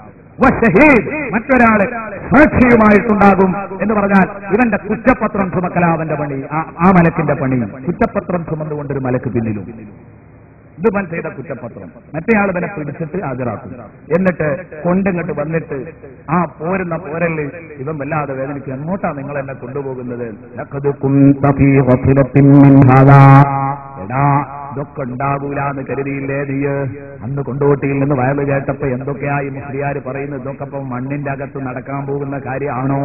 മറ്റൊരാള് സാക്ഷിയുമായിട്ടുണ്ടാകും എന്ന് പറഞ്ഞാൽ ഇവന്റെ കുറ്റപത്രം ചുമക്കല അവന്റെ പണി, ആ മലക്കിന്റെ പണി. കുറ്റപത്രം ചുമന്നുകൊണ്ടൊരു മലക്ക് പിന്നിലും ഇതുവൻ ചെയ്ത കുറ്റപത്രം മറ്റേയാൾ ഇവനെ പിടിച്ചിട്ട് ഹാജരാക്കും. എന്നിട്ട് കൊണ്ടിങ്ങോട്ട് വന്നിട്ട് ആ പോരുന്ന പോരല് ഇവൻ വല്ലാതെ വേദനിക്കും. എങ്ങോട്ടാ നിങ്ങൾ എന്നെ കൊണ്ടുപോകുന്നത്? എടാ ഇതൊക്കെ ഉണ്ടാകൂലെന്ന് കരുതിയില്ലേ നീ? അന്ന് കൊണ്ടോട്ടിയിൽ നിന്ന് വയല് കേട്ടപ്പോ എന്തൊക്കെയായി മുസ്ലിയാര് പറയുന്നത്? ഇതൊക്കെ ഇപ്പൊ മണ്ണിന്റെ അകത്ത് നടക്കാൻ പോകുന്ന കാര്യമാണോ?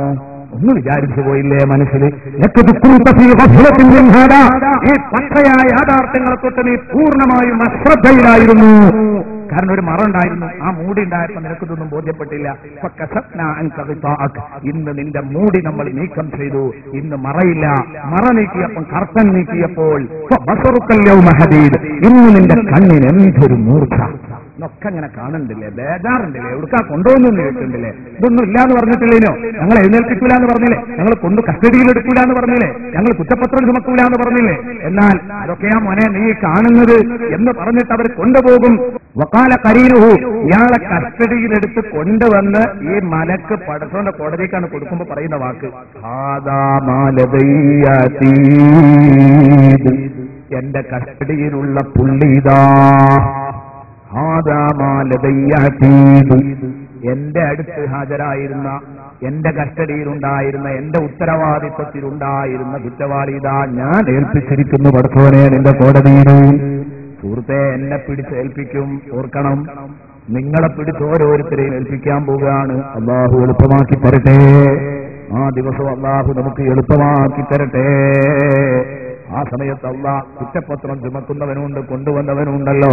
ഒന്ന് വിചാരിച്ചു പോയില്ലേ മനസ്സിൽ? ഈ പച്ചയായ യാഥാർത്ഥ്യങ്ങളെ തൊട്ട് നീ പൂർണ്ണമായും അശ്രദ്ധയിലായിരുന്നു. കാരണം ഒരു മറ ഉണ്ടായിരുന്നു, ആ മൂടി ഉണ്ടായപ്പോ നിനക്കിതൊന്നും ബോധ്യപ്പെട്ടില്ല. ഇന്ന് നിന്റെ മൂടി നമ്മൾ നീക്കം ചെയ്തു. ഇന്ന് മറയില്ല. മറ നീക്കിയപ്പോൾ, കർത്തൻ നീക്കിയപ്പോൾ ഇന്ന് നിന്റെ കണ്ണിന് എന്തൊരു മൂർച്ച. ഇതൊക്കെ അങ്ങനെ കാണുന്നില്ലേ? ബേജാറുണ്ടല്ലേ? എവിടുക്കാ കൊണ്ടുപോകുന്നു കേൾക്കുന്നില്ലേ? ഇതൊന്നും ഇല്ലാന്ന് പറഞ്ഞിട്ടില്ലേനോ? ഞങ്ങൾ എഴുന്നേൽപ്പിക്കൂല എന്ന് പറഞ്ഞില്ലേ? ഞങ്ങൾ കൊണ്ട് കസ്റ്റഡിയിൽ എടുക്കൂല എന്ന് പറഞ്ഞില്ലേ? ഞങ്ങൾ കുറ്റപത്രം ചുമക്കൂല എന്ന് പറഞ്ഞില്ലേ? എന്നാൽ അതൊക്കെയാ മോനെ നീ കാണുന്നത് എന്ന് പറഞ്ഞിട്ട് അവർ കൊണ്ടുപോകും. വക്കാല കരീനുഹു, ഇയാളെ കസ്റ്റഡിയിലെടുത്ത് കൊണ്ടുവന്ന് ഈ മലക്ക് പടച്ചോന്റെ കോടതിക്കാണ് കൊടുക്കുമ്പോ പറയുന്ന വാക്ക്, എന്റെ കസ്റ്റഡിയിലുള്ള പുള്ളിതാ, എന്റെ അടുത്ത് ഹാജരായിരുന്ന, എന്റെ കസ്റ്റഡിയിലുണ്ടായിരുന്ന, എന്റെ ഉത്തരവാദിത്വത്തിലുണ്ടായിരുന്ന കുറ്റവാളിതാ ഞാൻ ഏൽപ്പിച്ചിരിക്കുന്നു പടച്ചോനെ നിന്റെ കോടതിയിൽ. സുഹൃത്തെ, എന്നെ പിടിച്ചേൽപ്പിക്കും. ഓർക്കണം, നിങ്ങളെ പിടിച്ച് ഓരോരുത്തരെയും ഏൽപ്പിക്കാൻ പോവുകയാണ്. അള്ളാഹു എളുപ്പമാക്കി തരട്ടെ. ആ ദിവസം അള്ളാഹു നമുക്ക് എളുപ്പമാക്കി തരട്ടെ. ആ സമയത്ത് അള്ളാഹ് കുറ്റപത്രം ചുമക്കുന്നവനുണ്ട്, കൊണ്ടുവന്നവനുണ്ടല്ലോ.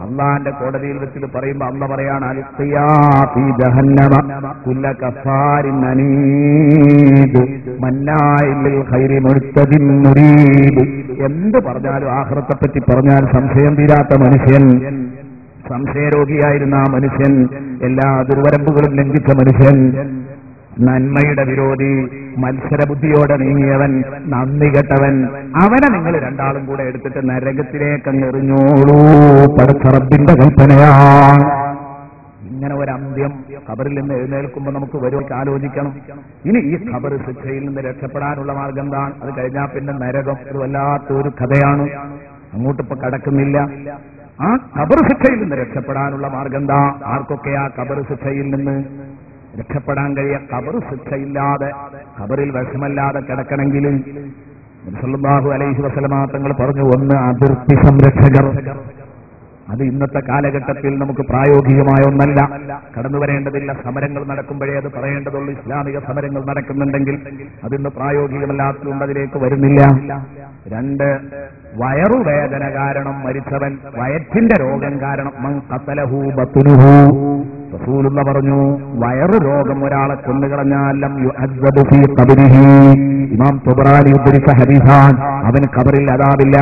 അള്ളാന്റെ കോടതിയിൽ വെച്ചിട്ട് പറയുമ്പോ അള്ള പറയാണ്, എന്ത് പറഞ്ഞാലും ആഖിറത്തെ പറ്റി പറഞ്ഞാൽ സംശയം തീരാത്ത മനുഷ്യൻ, സംശയരോഗിയായിരുന്ന ആ മനുഷ്യൻ, എല്ലാ ദുർവരമ്പുകളും ലംഘിച്ച മനുഷ്യൻ, നന്മയുടെ വിരോധി, മത്സരബുദ്ധിയോടെ നീങ്ങിയവൻ, നന്ദി കെട്ടവൻ, അവനെ നിങ്ങൾ രണ്ടാളും കൂടെ എടുത്തിട്ട് നരകത്തിലേക്ക് അങ്ങ് എറിഞ്ഞോളൂ. പടച്ച റബ്ബിന്റെ കൽപ്പനയാണ്. ഇങ്ങനെ ഒരു അന്ത്യം ഖബറിൽ നിന്ന് എഴുന്നേൽക്കുമ്പോൾ നമുക്ക് വരുമൊക്കെ ആലോചിക്കണം. ഇനി ഈ ഖബർ ശിക്ഷയിൽ നിന്ന് രക്ഷപ്പെടാനുള്ള മാർഗം എന്താണ്? അത് കഴിഞ്ഞാൽ പിന്നെ നരകം. ഇത് വല്ലാത്തൊരു കഥയാണ്, അങ്ങോട്ടിപ്പോ കടക്കുന്നില്ല. ആ ഖബർ ശിക്ഷയിൽ നിന്ന് രക്ഷപ്പെടാനുള്ള മാർഗം എന്താ? ആർക്കൊക്കെ ആ ഖബർ ശിക്ഷയിൽ നിന്ന് രക്ഷപ്പെടാൻ കഴിയ? ഖബർ ശിക്ഷയില്ലാതെ, ഖബറിൽ വിഷമല്ലാതെ കിടക്കണമെങ്കിൽ സല്ലല്ലാഹു അലൈഹി വസല്ലമ തങ്ങൾ പറഞ്ഞു, ഒന്ന് അതിർത്തി സംരക്ഷകർ. അത് ഇന്നത്തെ കാലഘട്ടത്തിൽ നമുക്ക് പ്രായോഗികമായ ഒന്നല്ല, കടന്നു വരേണ്ടതില്ല. സമരങ്ങൾ നടക്കുമ്പോഴേ അത് പറയേണ്ടതുള്ളൂ. ഇസ്ലാമിക സമരങ്ങൾ നടക്കുന്നുണ്ടെങ്കിൽ അതിന്ന് പ്രായോഗികമല്ലാത്തതുകൊണ്ട് അതിലേക്ക് വരുന്നില്ല. രണ്ട്, വയറുവേദന കാരണം മരിച്ചവൻ, വയറ്റിന്റെ രോഗം കാരണം, മൻ ഖതലഹു ബത്നുഹു, റസൂലുള്ള പറഞ്ഞു, വയറു രോഗം ഒരാളെ കൊന്നുകളഞ്ഞാലും യുഅദ്ദബു ഫീ ഖബരിഹി, ഇമാം തുബറാനി ഉദ്ധരിച്ച ഹദീസാൻ, അവന് ഖബറിൽ അദാബില്ല.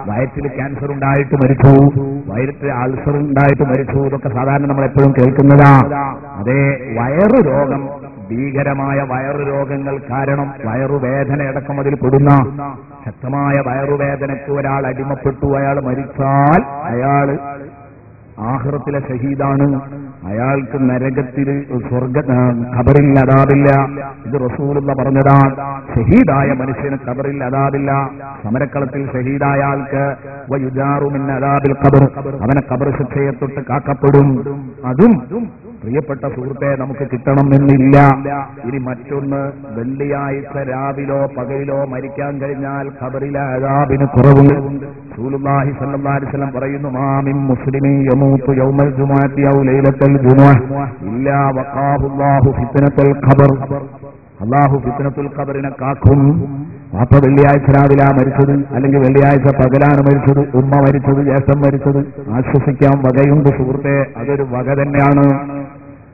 വയറ്റിൽ ക്യാൻസർ ഉണ്ടായിട്ട് മരിച്ചു, വയറ്റിൽ അൾസർ ഉണ്ടായിട്ട് മരിച്ചു, ഇതൊക്കെ സാധാരണ നമ്മൾ എപ്പോഴും കേൾക്കുന്നതാ. അതേ, വയറു രോഗം, ഭീകരമായ വയറു രോഗങ്ങൾ കാരണം വയറുവേദന അടക്കം അതിൽ പെടുന്ന ശക്തമായ വയറുവേദനയ്ക്ക് ഒരാൾ അടിമപ്പെട്ടു, അയാൾ മരിച്ചാൽ അയാൾ ആഖിറത്തിലെ ഷഹീദാണ്. അയാൾക്ക് നരകത്തിൽ ഖബറിൽ അദാബില്ല. ഇത് റസൂലുള്ള പറഞ്ഞതാണ്. ഷഹീദായ മനുഷ്യന് ഖബറിൽ അദാബില്ല. സമരക്കളത്തിൽ ഷഹീദായ ആൾക്ക് വയുജാറു മിൻ അദാബിൽ ഖബർ, അവനെ ഖബർ ശിക്ഷയെ തൊട്ട് കാക്കപ്പെടും. അതും പ്രിയപ്പെട്ട സുഹൃത്തെ നമുക്ക് കിട്ടണമെന്നില്ല. ഇനി മറ്റൊന്ന്, വെള്ളിയാഴ്ച രാവിലോ പകലിലോ മരിക്കാൻ കഴിഞ്ഞാൽ ഖബറിലെ അദാബിന് കുറവുണ്ട്. റസൂലുള്ളാഹി സ്വല്ലല്ലാഹു അലൈഹി വസല്ലം പറയുന്നു, മാ മിൻ മുസ്ലിമീൻ യമൂതു യൗമൽ ജുമുഅത്തി ഔ ലൈലത്തൽ ജുമുഅ ഇല്ലാ വഖാഹു അല്ലാഹു ഫിത്നത്തൽ ഖബർ. അള്ളാഹു ഫിത്നത്തുൽ ഖബറിനെ കാക്കും. വാപ്പ വെള്ളിയാഴ്ച രാവിലെ മരിച്ചത്, അല്ലെങ്കിൽ വെള്ളിയാഴ്ച പകലാണ് മരിച്ചത്, ഉമ്മ മരിച്ചത്, ജ്യേഷ്ഠൻ മരിച്ചത്, ആശ്വസിക്കാൻ വകയുണ്ട് സുഹൃത്തെ, അതൊരു വക തന്നെയാണ്.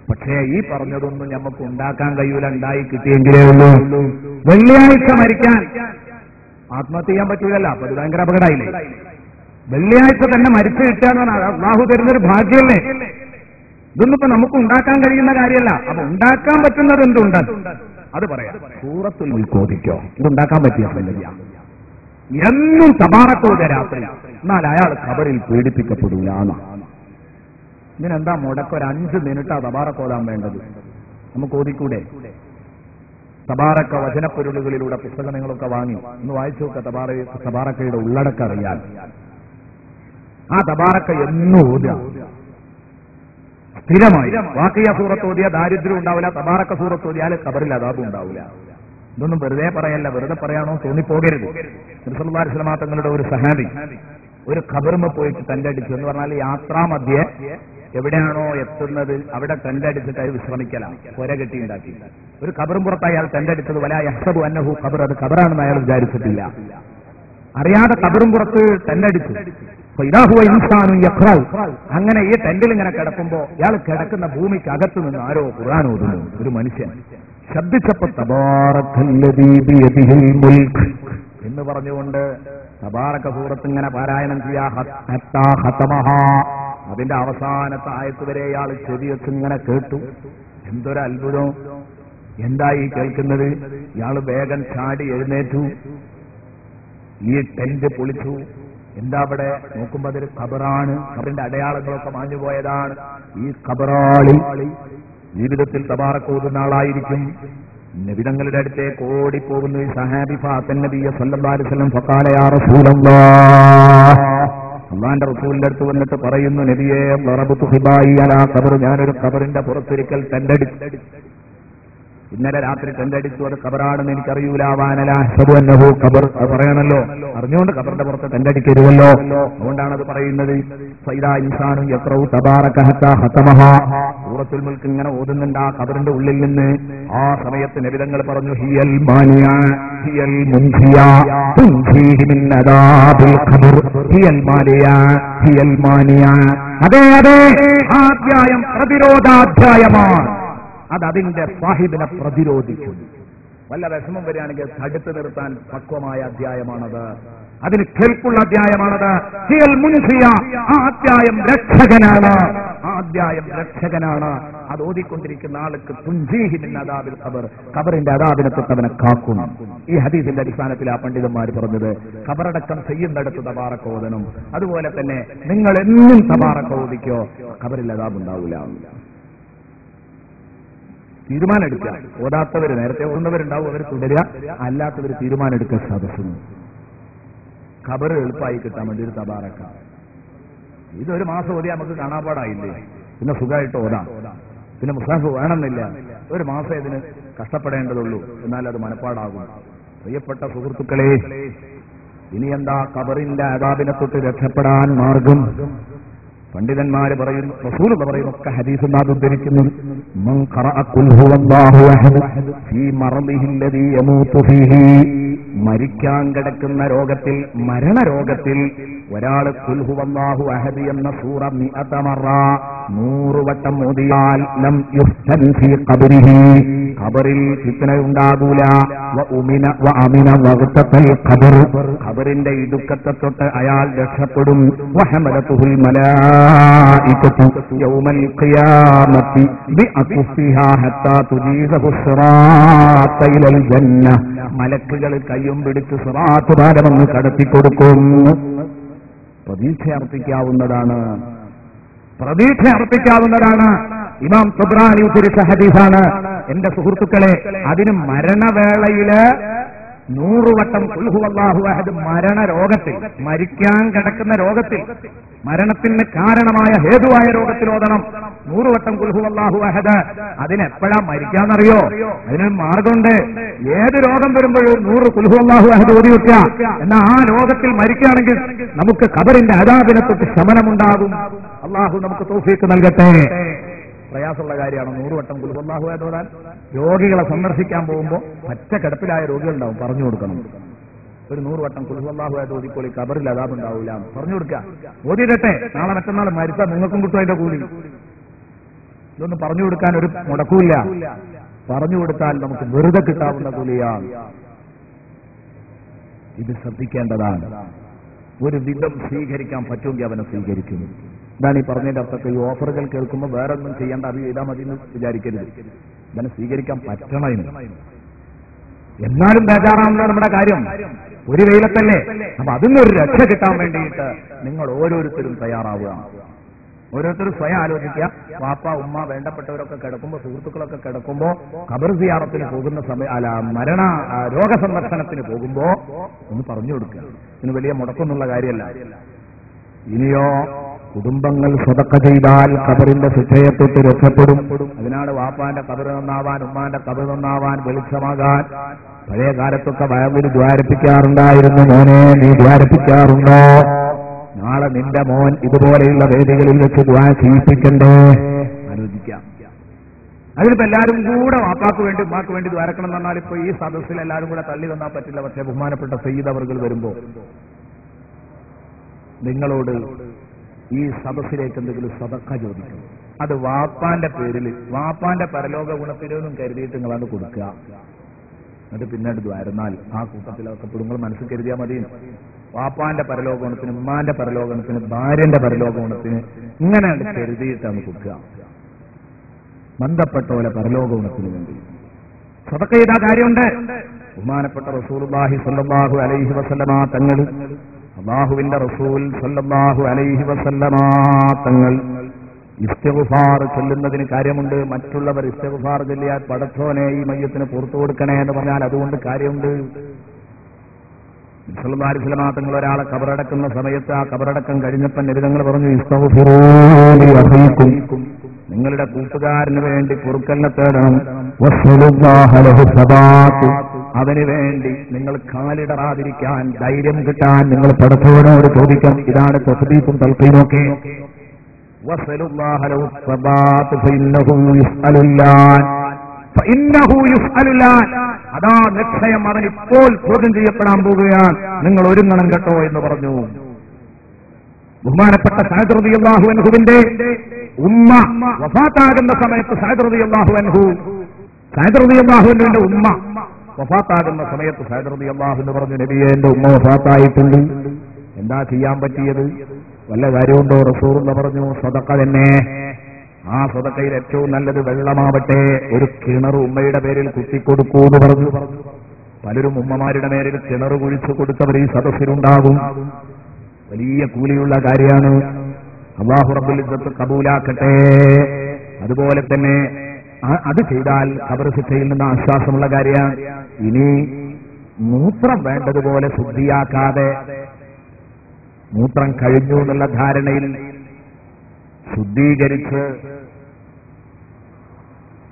പക്ഷേ ഈ പറഞ്ഞതൊന്നും നമുക്ക് ഉണ്ടാക്കാൻ കഴിയൂല, ഉണ്ടായി കിട്ടിയെങ്കിലേ ഉള്ളൂ. വെള്ളിയാഴ്ച മരിക്കാൻ ആത്മഹത്യ ചെയ്യാൻ പറ്റൂലല്ലോ, അപ്പൊ അത് ഭയങ്കര അപകടമായില്ലേ. വെള്ളിയാഴ്ച തന്നെ മരിച്ചു കിട്ടുക അള്ളാഹു തരുന്നൊരു ഭാഗ്യമല്ലേ. ഇതൊന്നും ഇപ്പൊ നമുക്ക് ഉണ്ടാക്കാൻ കഴിയുന്ന കാര്യമല്ല. അപ്പൊ ഉണ്ടാക്കാൻ പറ്റുന്നത് എന്തുണ്ട് അത് പറയാം. സൂറത്തുൽ മുൽക്ക് ഓതിക്കോ, ഇതുണ്ടാക്കാൻ പറ്റിയ സംഗതിയാണ്. എന്നും തബാറക്കോദ രാത്രി, എന്നാൽ അയാൾ ഖബറിൽ പീഡിപ്പിക്കപ്പെടൂല. ഇതിനെന്താ മുടക്കം? ഒരു 5 മിനിറ്റാ തബാറക്കോദാൻ വേണ്ടത്. നമുക്ക് ഓതിക്കൂടെ? തബാറക്ക വചനപ്പൊരുളുകളിലൂടെ പുസ്തകങ്ങളൊക്കെ വാങ്ങി ഒന്ന് വായിച്ചു നോക്ക. തബാറക്കയുടെ ഉള്ളടക്കം അറിയാൻ. ആ തബാറക്ക എന്നും ഓതുക സ്ഥിരമായി. വാക്കിയ സൂറത്ത് ഓതിയ ദാരിദ്ര്യം ഉണ്ടാവില്ല, തബാറക്ക സൂറത്ത് ഓതിയാൽ ഖബറിൽ അദാബും ഉണ്ടാവില്ല. ഇതൊന്നും വെറുതെ പറയല്ല, വെറുതെ പറയാണോ തോന്നിപ്പോകരുത്. നബി സല്ലല്ലാഹു അലൈഹി വസല്ലം തങ്ങളുടെ ഒരു സഹാബി ഒരു ഖബറിമ പോയിട്ട് ടെന്റടിച്ചു എന്ന് പറഞ്ഞാൽ യാത്രാമധ്യേ എവിടെയാണോ എത്തുന്നത് അവിടെ ടെന്റടിച്ചിട്ട് അത് വിശ്രമിക്കലാണ്, പുര കെട്ടി ഉണ്ടാക്കി. ഒരു ഖബറും പുറത്ത് അയാൾ ടെന്റടിച്ചത് വലാ യഹ്സബു അന്നഹു ഖബർ, അത് ഖബറാണെന്ന് അയാൾ വിചാരിച്ചിട്ടില്ല. അറിയാതെ ഖബറും പുറത്ത് ടെന്റടിച്ചു. അങ്ങനെ ഈ ടെന്റിൽ ഇങ്ങനെ കിടക്കുമ്പോ ഇയാൾ കിടക്കുന്ന ഭൂമിക്ക് അകത്തു നിന്ന് ആരോ ഖുർആൻ ഓതുന്നു. ഒരു മനുഷ്യൻ ശബ്ദിച്ചപ്പോ തബാറക്കല്ലദീ ബിയദിഹിൽ മുൽക്ക് എന്ന് പറഞ്ഞുകൊണ്ട് തബാറക സൂറത്ത് ഇങ്ങനെ പാരായണം ചെയ്യാ. ഹത്താ ഖതമഹാ, അതിന്റെ അവസാനത്തെ ആയത്ത് വരെ ഇയാൾ ചെവി വെച്ച് ഇങ്ങനെ കേട്ടു. എന്തൊരു അത്ഭുതം! എന്തായി കേൾക്കുന്നത്? ഇയാൾ വേഗം ചാടി എഴുന്നേറ്റു. ഈ ടെന്റ് പൊളിച്ചു. എന്താ അവിടെ നോക്കുമ്പോ അതൊരു ഖബറാണ്. ഖബറിന്റെ അടയാളങ്ങളൊക്കെ മാഞ്ഞുപോയതാണ്. ഈ ഖബറാളി ജീവിതത്തിൽ തബാറക ഓതുന്ന ആളായിരിക്കും. നബിതങ്ങളുടെ അടുത്തേക്ക് ഓടിപ്പോകുന്നു ഈ സഹാബി. ഫാത്തൻ നബിയ സല്ലല്ലാഹു അലൈഹി വസല്ലം ഫഖാല യാ റസൂലല്ലാഹ്, അല്ലാഹുവിന്റെ റസൂലിന്റെ അടുത്ത് വന്നിട്ട് പറയുന്നു, നബിയേ ളറബതു ഖിബായി അലാ ഖബർ, ഞാനൊരു ഖബറിന്റെ പുറത്തൊരിക്കൽ ടെന്റടിച്ചു. ഇന്നലെ രാത്രി ടെന്റടിച്ചു, അത് ഖബറാണെന്ന് എനിക്കറിയൂല. വാനല അഷ്ഹദു അന്നഹു ഖബർ, അത് പറയണല്ലോ. അറിഞ്ഞുകൊണ്ട് ഖബറിന്റെ പുറത്ത് ടെന്റടിക്കരുതല്ലോ, അതുകൊണ്ടാണ് അത് പറയുന്നത്. ഫൈദാ ഇൻസാനു യഖറഉ തബാറക ഹത്താ ഖതമഹാ, സൂറത്തുൽ മുൽക്ക് ഇങ്ങനെ ഓതുന്നുണ്ട് ആ ഖബറിന്റെ ഉള്ളിൽ നിന്ന്. ആ സമയത്ത് നബിതങ്ങൾ പറഞ്ഞു, ഹിയൽ മാനിയ ഹിയൽ മുൻസിയ തുൻസീഹി മിൻ അദാബിൽ ഖബർ, ഹിയൽ മാനിയ ഹിയൽ മാനിയ. അതെ അതെ, ആ അധ്യായം പ്രതിരോധാധ്യായമാണ്. അത് അതിന്റെ സാഹിബിനെ പ്രതിരോധിക്കും. വല്ല വിഷമം വരികയാണെങ്കിൽ തടുത്തു നിർത്താൻ പക്വമായ അധ്യായമാണത്. അതിന് കേൾപ്പുള്ള അധ്യായമാണത്. ഹിയൽ മുൻസിയ, ആ അധ്യായം രക്ഷകനാണ്. ആ അധ്യായം രക്ഷകനാണ്. അത് ഓതിക്കൊണ്ടിരിക്കുന്ന ആൾക്ക് തുൻസീഹി മിൻ അദാബിൽ ഖബർ, ഖബറിന്റെ അദാബിനെ തൊട്ടവനെ കാക്കും. ഈ ഹദീസിന്റെ അടിസ്ഥാനത്തിൽ ആ പണ്ഡിതന്മാർ പറഞ്ഞത് ഖബറടക്കം ചെയ്യുന്നിടത്ത് തബാറക ഓതണം. അതുപോലെ തന്നെ നിങ്ങൾ എന്നും തബാറക ഓതിക്കോ, ഖബറിൽ അദാബ് ഉണ്ടാവില്ല. തീരുമാനം എടുക്കുക. ഓതാത്തവര്, നേരത്തെ ഓടുന്നവരുണ്ടാവും, അവർ തുടരുക. അല്ലാത്തവർ തീരുമാനം എടുക്കുക. സദസ്സിന് ഖബർ എളുപ്പമായി കിട്ടാൻ വേണ്ടി ഒരു തബാറക. ഇതൊരു മാസം ഓതിയാൽ നമുക്ക് കാണാപ്പാടായില്ലേ, പിന്നെ സുഖമായിട്ട് ഓതാം. പിന്നെ മുസാഫ് വേണമെന്നില്ല, ഒരു മാസം ഇതിന് കഷ്ടപ്പെടേണ്ടതുള്ളൂ, എന്നാൽ അത് മനപ്പാടാകും. പ്രിയപ്പെട്ട സുഹൃത്തുക്കളെ, ഇനി എന്താ ഖബറിന്റെ അദാബിനെ തൊട്ട് രക്ഷപ്പെടാൻ മാർഗം? പണ്ഡിതന്മാര് പറയുന്നു, റസൂൽ പറയുന്നു, ഒക്കെ ഹദീസ് നാം ഉദ്ധരിക്കുന്നത്, മൻ ഖറഅ ഖുൽ ഹുവല്ലാഹു അഹദ് ഫീ മർദിഹി അല്ലദീ യമൂതു ഫീഹി, മരിക്കാൻ കിടക്കുന്ന രോഗത്തിൽ, മരണരോഗത്തിൽ ഒരാൾ ഖുൽ ഹുവല്ലാഹു അഹദ് എന്ന സൂറ 100 വട്ടം ഓതിയാൽ ലം യുഫ്തൻ ഫീ ഖബരിഹി, ഖബറിൽ ഫിത്ന ഉണ്ടാകൂല. വ ഉമിന വ അമിന വഗ്തൽ ഖബർ, ഖബറിന്റെ ഇടുക്കത്തെ തൊട്ട് അയാൾ രക്ഷപ്പെടും. വ ഹമലതുൽ മലായികതു യൗമൽ ഖിയാമത്തി ബിഅഖ്ഫിഹാ ഹത്താ തുജീസഹു സിറാത്ത ഇലൽ ജന്ന, മലക്കുകൾ കയ്യും പിടിച്ച് സിറാത്ത് പാലമങ്ങ് കടത്തിക്കൊടുക്കും. പ്രതീക്ഷ അർപ്പിക്കാവുന്നതാണ്, പ്രതീക്ഷ അർപ്പിക്കാവുന്നതാണ്. ഇമാം തബ്രാനി ഉദ്ധരിച്ച ഹദീസാണ്. എന്റെ സുഹൃത്തുക്കളെ, അതിന് മരണവേളയില് 100 വട്ടം ഖുൽ ഹുവല്ലാഹു അഹദ്, മരണരോഗത്തിൽ, മരിക്കാൻ കിടക്കുന്ന രോഗത്തിൽ, മരണത്തിന് കാരണമായ ഹേതുവായ രോഗത്തിൽ ഓതണം 100 വട്ടം ഖുൽ ഹുവല്ലാഹു അഹദ്. അതിനെപ്പോഴാ മരിക്കാന്നറിയോ? അതിനൊരു മാർഗമുണ്ട്. ഏത് രോഗം വരുമ്പോഴും 100 ഖുൽ ഹുവല്ലാഹു അഹദ് ഓതി വെക്കുക. എന്നാൽ ആ രോഗത്തിൽ മരിക്കുകയാണെങ്കിൽ നമുക്ക് ഖബറിന്റെ അദാബിനെ തൊട്ട് ശമനമുണ്ടാകും. അള്ളാഹു നമുക്ക് തൗഫീഖ് നൽകട്ടെ. പ്രയാസമുള്ള കാര്യമാണ് 100 വട്ടം ഖുൽ ഹുവല്ലാഹു അഹദ് ഓതാൻ. രോഗികളെ സന്ദർശിക്കാൻ പോകുമ്പോൾ പച്ച കിടപ്പിലായ രോഗികളുണ്ടാവും, പറഞ്ഞു കൊടുക്കണം. ഒരു 100 വട്ടം ഖുൽ ഹുവല്ലാഹു അഹദ് ഓതിക്കോളി, ഖബറിൽ അദാബ് ഉണ്ടാവില്ല പറഞ്ഞു കൊടുക്കുക. ഓതിയിട്ടെ നാളെ മറ്റന്നാൾ മരിച്ചാൽ നിങ്ങൾക്കും കിട്ടും അതിന്റെ കൂലി. ഇതൊന്നും പറഞ്ഞു കൊടുക്കാൻ ഒരു മുടക്കൂല്ല. പറഞ്ഞു കൊടുത്താൽ നമുക്ക് വെറുതെ കിട്ടാവുന്ന കൂലിയാണ്. ഇത് ശ്രദ്ധിക്കേണ്ടതാണ്. ഒരു വിധം സ്വീകരിക്കാൻ പറ്റുമെങ്കിൽ അവനെ സ്വീകരിക്കുന്നു. ഇതാണ് ഈ പറഞ്ഞതിന്റെ അർത്ഥത്തിൽ. ഈ ഓഫറുകൾ കേൾക്കുമ്പോൾ വേറെ ഒന്നും ചെയ്യേണ്ട, അത് ചെയ്താൽ മതി എന്ന് വിചാരിക്കരുത്. ഇവനെ സ്വീകരിക്കാൻ പറ്റണം. എന്നാലും ബേജാറാണല്ലോ നമ്മുടെ കാര്യം. ഒരു വെയിലത്തല്ലേ. അപ്പൊ അതിനൊരു രക്ഷ കിട്ടാൻ വേണ്ടിയിട്ട് നിങ്ങൾ ഓരോരുത്തരും തയ്യാറാവുക. ഓരോരുത്തരും സ്വയം ആലോചിക്കുക. വാപ്പ ഉമ്മ വേണ്ടപ്പെട്ടവരൊക്കെ കിടക്കുമ്പോൾ, സുഹൃത്തുക്കളൊക്കെ കിടക്കുമ്പോൾ, ഖബർ സിയാറത്തിന് പോകുന്ന സമയം രോഗസന്ദർശനത്തിന് പോകുമ്പോ ഒന്ന് പറഞ്ഞു കൊടുക്കുക. ഇതിന് വലിയ മുടക്കൊന്നുള്ള കാര്യമല്ല. ഇനിയോ കുടുംബങ്ങൾ സ്വതക്ക ചെയ്താൽ ഖബറിന്റെ ശിക്ഷയെ തൊട്ട് രക്ഷപ്പെടും. അതിനാണ് വാപ്പാന്റെ ഖബർ നന്നാവാൻ, ഉമ്മാന്റെ ഖബർ നന്നാവാൻ, വെളിച്ചമാകാൻ പഴയ കാലത്തൊക്കെ വയലിൽ ദ്വാരപ്പിക്കാറുണ്ടായിരുന്നു. മോനെ നീ ദ്വാരപ്പിക്കാറുണ്ടോ? നാളെ നിന്റെ മോൻ ഇതുപോലെയുള്ള വേദികളിൽ വെച്ച് ദ്വാ ചെയ്യിപ്പിക്കണ്ടേ? ആലോചിക്കാം. അതിലിപ്പോ എല്ലാവരും കൂടെ വാപ്പാക്ക് വേണ്ടി ഉമ്മാക്ക് വേണ്ടി ദ്വാരക്കണം എന്ന് പറഞ്ഞാൽ ഇപ്പൊ ഈ സദസ്സിൽ എല്ലാവരും കൂടെ തള്ളി വന്നാൽ പറ്റില്ല. പക്ഷേ ബഹുമാനപ്പെട്ട സയ്യിദ് അവർകൾ വരുമ്പോ നിങ്ങളോട് ഈ സദസ്സിലേക്ക് എന്തെങ്കിലും സദഖ ചോദിക്കും. അത് വാപ്പാന്റെ പേരിൽ, വാപ്പാന്റെ പരലോക ഗുണത്തിനൊന്നും കരുതിയിട്ട് നിങ്ങളാണ് കൊടുക്കുക. അത് പിന്നീട് ദ്വാരുന്നാൽ ആ കൂട്ടത്തിലൊക്കെ നിങ്ങൾ മനസ്സിൽ കരുതിയാൽ മതി. വാപ്പാന്റെ പരലോകഗുണത്തിന്, ഉമ്മാന്റെ പരലോകഗുണത്തിന്, ഭാര്യന്റെ പരലോകഗുണത്തിന് ഇങ്ങനെ കരുതിയിട്ടാണ് കൊടുക്കുക. ബന്ധപ്പെട്ട പോലെ പരലോകഗുണത്തിന് വേണ്ടി സദഖ ചെയ്ത കാര്യമുണ്ട്. ബഹുമാനപ്പെട്ട റസൂലുള്ളാഹി സ്വല്ലല്ലാഹു അലൈഹി വസല്ലമ തങ്ങൾ, അല്ലാഹുവിന്റെ റസൂൽ സ്വല്ലല്ലാഹു അലൈഹി വസല്ലമ തങ്ങൾ ഇസ്തിഗ്ഫാർ ചൊല്ലുന്നതിന് കാര്യമുണ്ട്. മറ്റുള്ളവർ ഇസ്തിഗ്ഫാർ ചൊല്ലിയാൽ പടച്ചോനെ ഈ മയ്യത്തിന് പുറത്തു കൊടുക്കണേ എന്ന് പറഞ്ഞാൽ അതുകൊണ്ട് കാര്യമുണ്ട്. സല്ലല്ലാഹു അലൈഹി വസല്ലമ തങ്ങൾ ഒരാളെ ഖബറടക്കുന്ന സമയത്ത് ആ ഖബറടക്കം കഴിഞ്ഞപ്പോൾ നബിതങ്ങൾ പറഞ്ഞു, ഇസ്തഗ്ഫിറൂ ലി അഖീകും, നിങ്ങളുടെ കൂട്ടുകാരന് വേണ്ടി പൊറുക്കലിനെ തേടണം. വസ്സലുല്ലാഹ ലഹു സബാത്ത്, അവന് വേണ്ടി നിങ്ങൾ കാലിടറാതിരിക്കാൻ ധൈര്യം കിട്ടാൻ നിങ്ങൾ പടച്ചവനോട് ചോദിക്കണം. ഇതാണ് തസ്ബീഹും തൽഖീനൊക്കെ. വസ്സലുല്ലാഹ ലഹു സബാത്ത് ഫഇന്നഹു യുസ്അലുല്ലാൻ, അതാ നിശ്ചയം അവൻ ഇപ്പോൾ ചോദ്യം ചെയ്യപ്പെടാൻ പോവുകയാണ്, നിങ്ങൾ ഒരുങ്ങണം കേട്ടോ എന്ന് പറഞ്ഞു. ബഹുമാനപ്പെട്ട സഅദ് റളിയല്ലാഹു അൻഹുവിന്റെ ഉമ്മ വഫാത്താകുന്ന സമയത്ത് സഅദ് റളിയല്ലാഹു അൻഹുവിന്റെ ഉമ്മ വഫാത്താകുന്ന സമയത്ത് സഅദ് റളിയല്ലാഹു അൻഹു പറഞ്ഞു, നബിയെ എന്റെ ഉമ്മ വഫാത്തായിട്ടുണ്ട്, എന്താ ചെയ്യാൻ പറ്റിയത്? വല്ല കാര്യമുണ്ടോ? റസൂലുള്ള പറഞ്ഞു, സദഖ തന്നെ. ആ സദഖയിൽ ഏറ്റവും നല്ലത് വെള്ളമാവട്ടെ, ഒരു കിണർ ഉമ്മയുടെ പേരിൽ കുത്തിക്കൊടുക്കൂ എന്ന് പറഞ്ഞു. പലരും ഉമ്മമാരുടെ പേരിൽ കിണർ കുഴിച്ചു കൊടുത്തവർ ഈ സദസ്സിലുണ്ടാകും. വലിയ കൂലിയുള്ള കാര്യമാണ്. അല്ലാഹു റബ്ബുൽ ഇസ്സത്ത് കബൂലാക്കട്ടെ. അതുപോലെ തന്നെ അത് ചെയ്താൽ ഖബർ ശിക്ഷയിൽ നിന്ന് ആശ്വാസമുള്ള കാര്യമാണ്. ഇനി മൂത്രം വേണ്ടതുപോലെ ശുദ്ധിയാക്കാതെ, മൂത്രം കഴിഞ്ഞു എന്നുള്ള ധാരണയിൽ ശുദ്ധീകരിച്ച്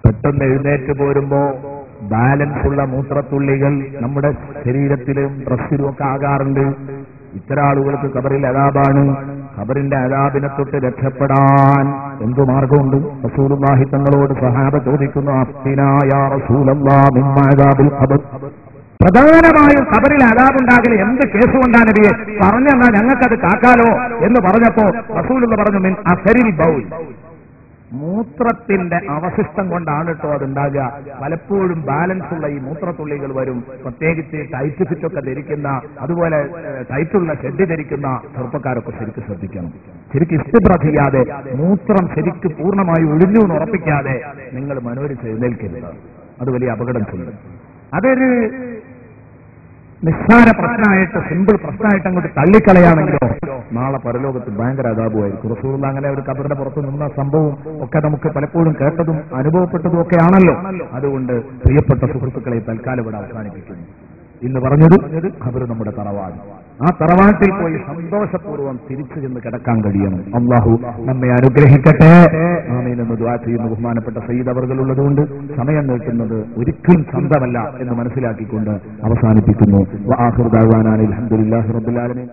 പെട്ടെന്ന് എഴുന്നേറ്റ് പോരുമ്പോ ബാലൻസ് ഉള്ള മൂത്രത്തുള്ളികൾ നമ്മുടെ ശരീരത്തിലും ഡ്രസ്സിലും ഒക്കെ ആകാറുണ്ട്. ഇത്തരം ആളുകൾക്ക് ഖബറിൽ അദാബാണ്. ഖബറിന്റെ അദാബിനെ തൊട്ട് രക്ഷപ്പെടാൻ എന്തു മാർഗമുണ്ട്? റസൂലുള്ളാഹി തങ്ങളോട് സഹാബ ചോദിക്കുന്നു, അഫ്തിനാ യാ റസൂലല്ലാഹ് മിമ്മ അദാബിൽ ഖബർ, പ്രധാനമായും ഖബറിൽ അദാബുണ്ടാകൽ എന്ത് കേസ് കൊണ്ടാണ് നബിയെ പറഞ്ഞെന്നാ ഞങ്ങൾക്കത് കാക്കാലോ എന്ന് പറഞ്ഞപ്പോ റസൂലുള്ള പറഞ്ഞു, മിൻ അസരിൽ ബൗൽ, മൂത്രത്തിന്റെ അവശിഷ്ടം കൊണ്ടാണ് കേട്ടോ അതുണ്ടാകുക. പലപ്പോഴും ബാലൻസ് ഉള്ള ഈ മൂത്രത്തുള്ളികൾ വരും. പ്രത്യേകിച്ച് ടൈറ്റ് ഫിറ്റൊക്കെ ധരിക്കുന്ന, അതുപോലെ ടൈറ്റുള്ള ഷെഡ് ധരിക്കുന്ന ചെറുപ്പക്കാരൊക്കെ ശരിക്കും ശ്രദ്ധിക്കണം. ശരിക്കും ഇസ്തിബ്ര ചെയ്യാതെ, മൂത്രം ശരിക്കും പൂർണ്ണമായി ഒഴിഞ്ഞു എന്ന് ഉറപ്പിക്കാതെ നിങ്ങൾ മനോരിച്ച് എഴുന്നേൽക്കരുത്. അത് വലിയ അപകടം ചെയ്യും. അതൊരു നിസ്സാര പ്രശ്നമായിട്ട്, സിമ്പിൾ പ്രശ്നമായിട്ട് അങ്ങോട്ട് തള്ളിക്കളയാണെങ്കിലോ നാളെ പരലോകത്ത് ഭയങ്കര അദാബുമായിരിക്കും. റസൂലുള്ള അങ്ങനെ ഒരു ഖബറിന്റെ പുറത്ത് നിന്ന സംഭവം ഒക്കെ നമുക്ക് പലപ്പോഴും കേട്ടതും അനുഭവപ്പെട്ടതും ഒക്കെ ആണല്ലോ. അതുകൊണ്ട് പ്രിയപ്പെട്ട സുഹൃത്തുക്കളെ തൽക്കാലം ഇവിടെ അവസാനിപ്പിക്കുന്നു. ഇന്ന് പറഞ്ഞത് ഖബർ നമ്മുടെ തറവാട്. ആ തറവാട്ടിൽ പോയി സന്തോഷപൂർവ്വം തിരിച്ചു ചെന്ന് കിടക്കാൻ കഴിയണം. അല്ലാഹു നമ്മെ അനുഗ്രഹിക്കട്ടെ. ആമീൻ എന്ന് ദുആ ചെയ്യുന്ന ബഹുമാനപ്പെട്ട സയ്യിദ് അവർകൾ ഉള്ളതുകൊണ്ട് സമയം നീട്ടുന്നത് ഒരിക്കലും സ്വന്തമല്ല എന്ന് മനസ്സിലാക്കിക്കൊണ്ട് അവസാനിപ്പിക്കുന്നു. വആഖിറു ദഅ്വാനാ അൽഹംദുലില്ലാഹി റബ്ബിൽ ആലമീൻ.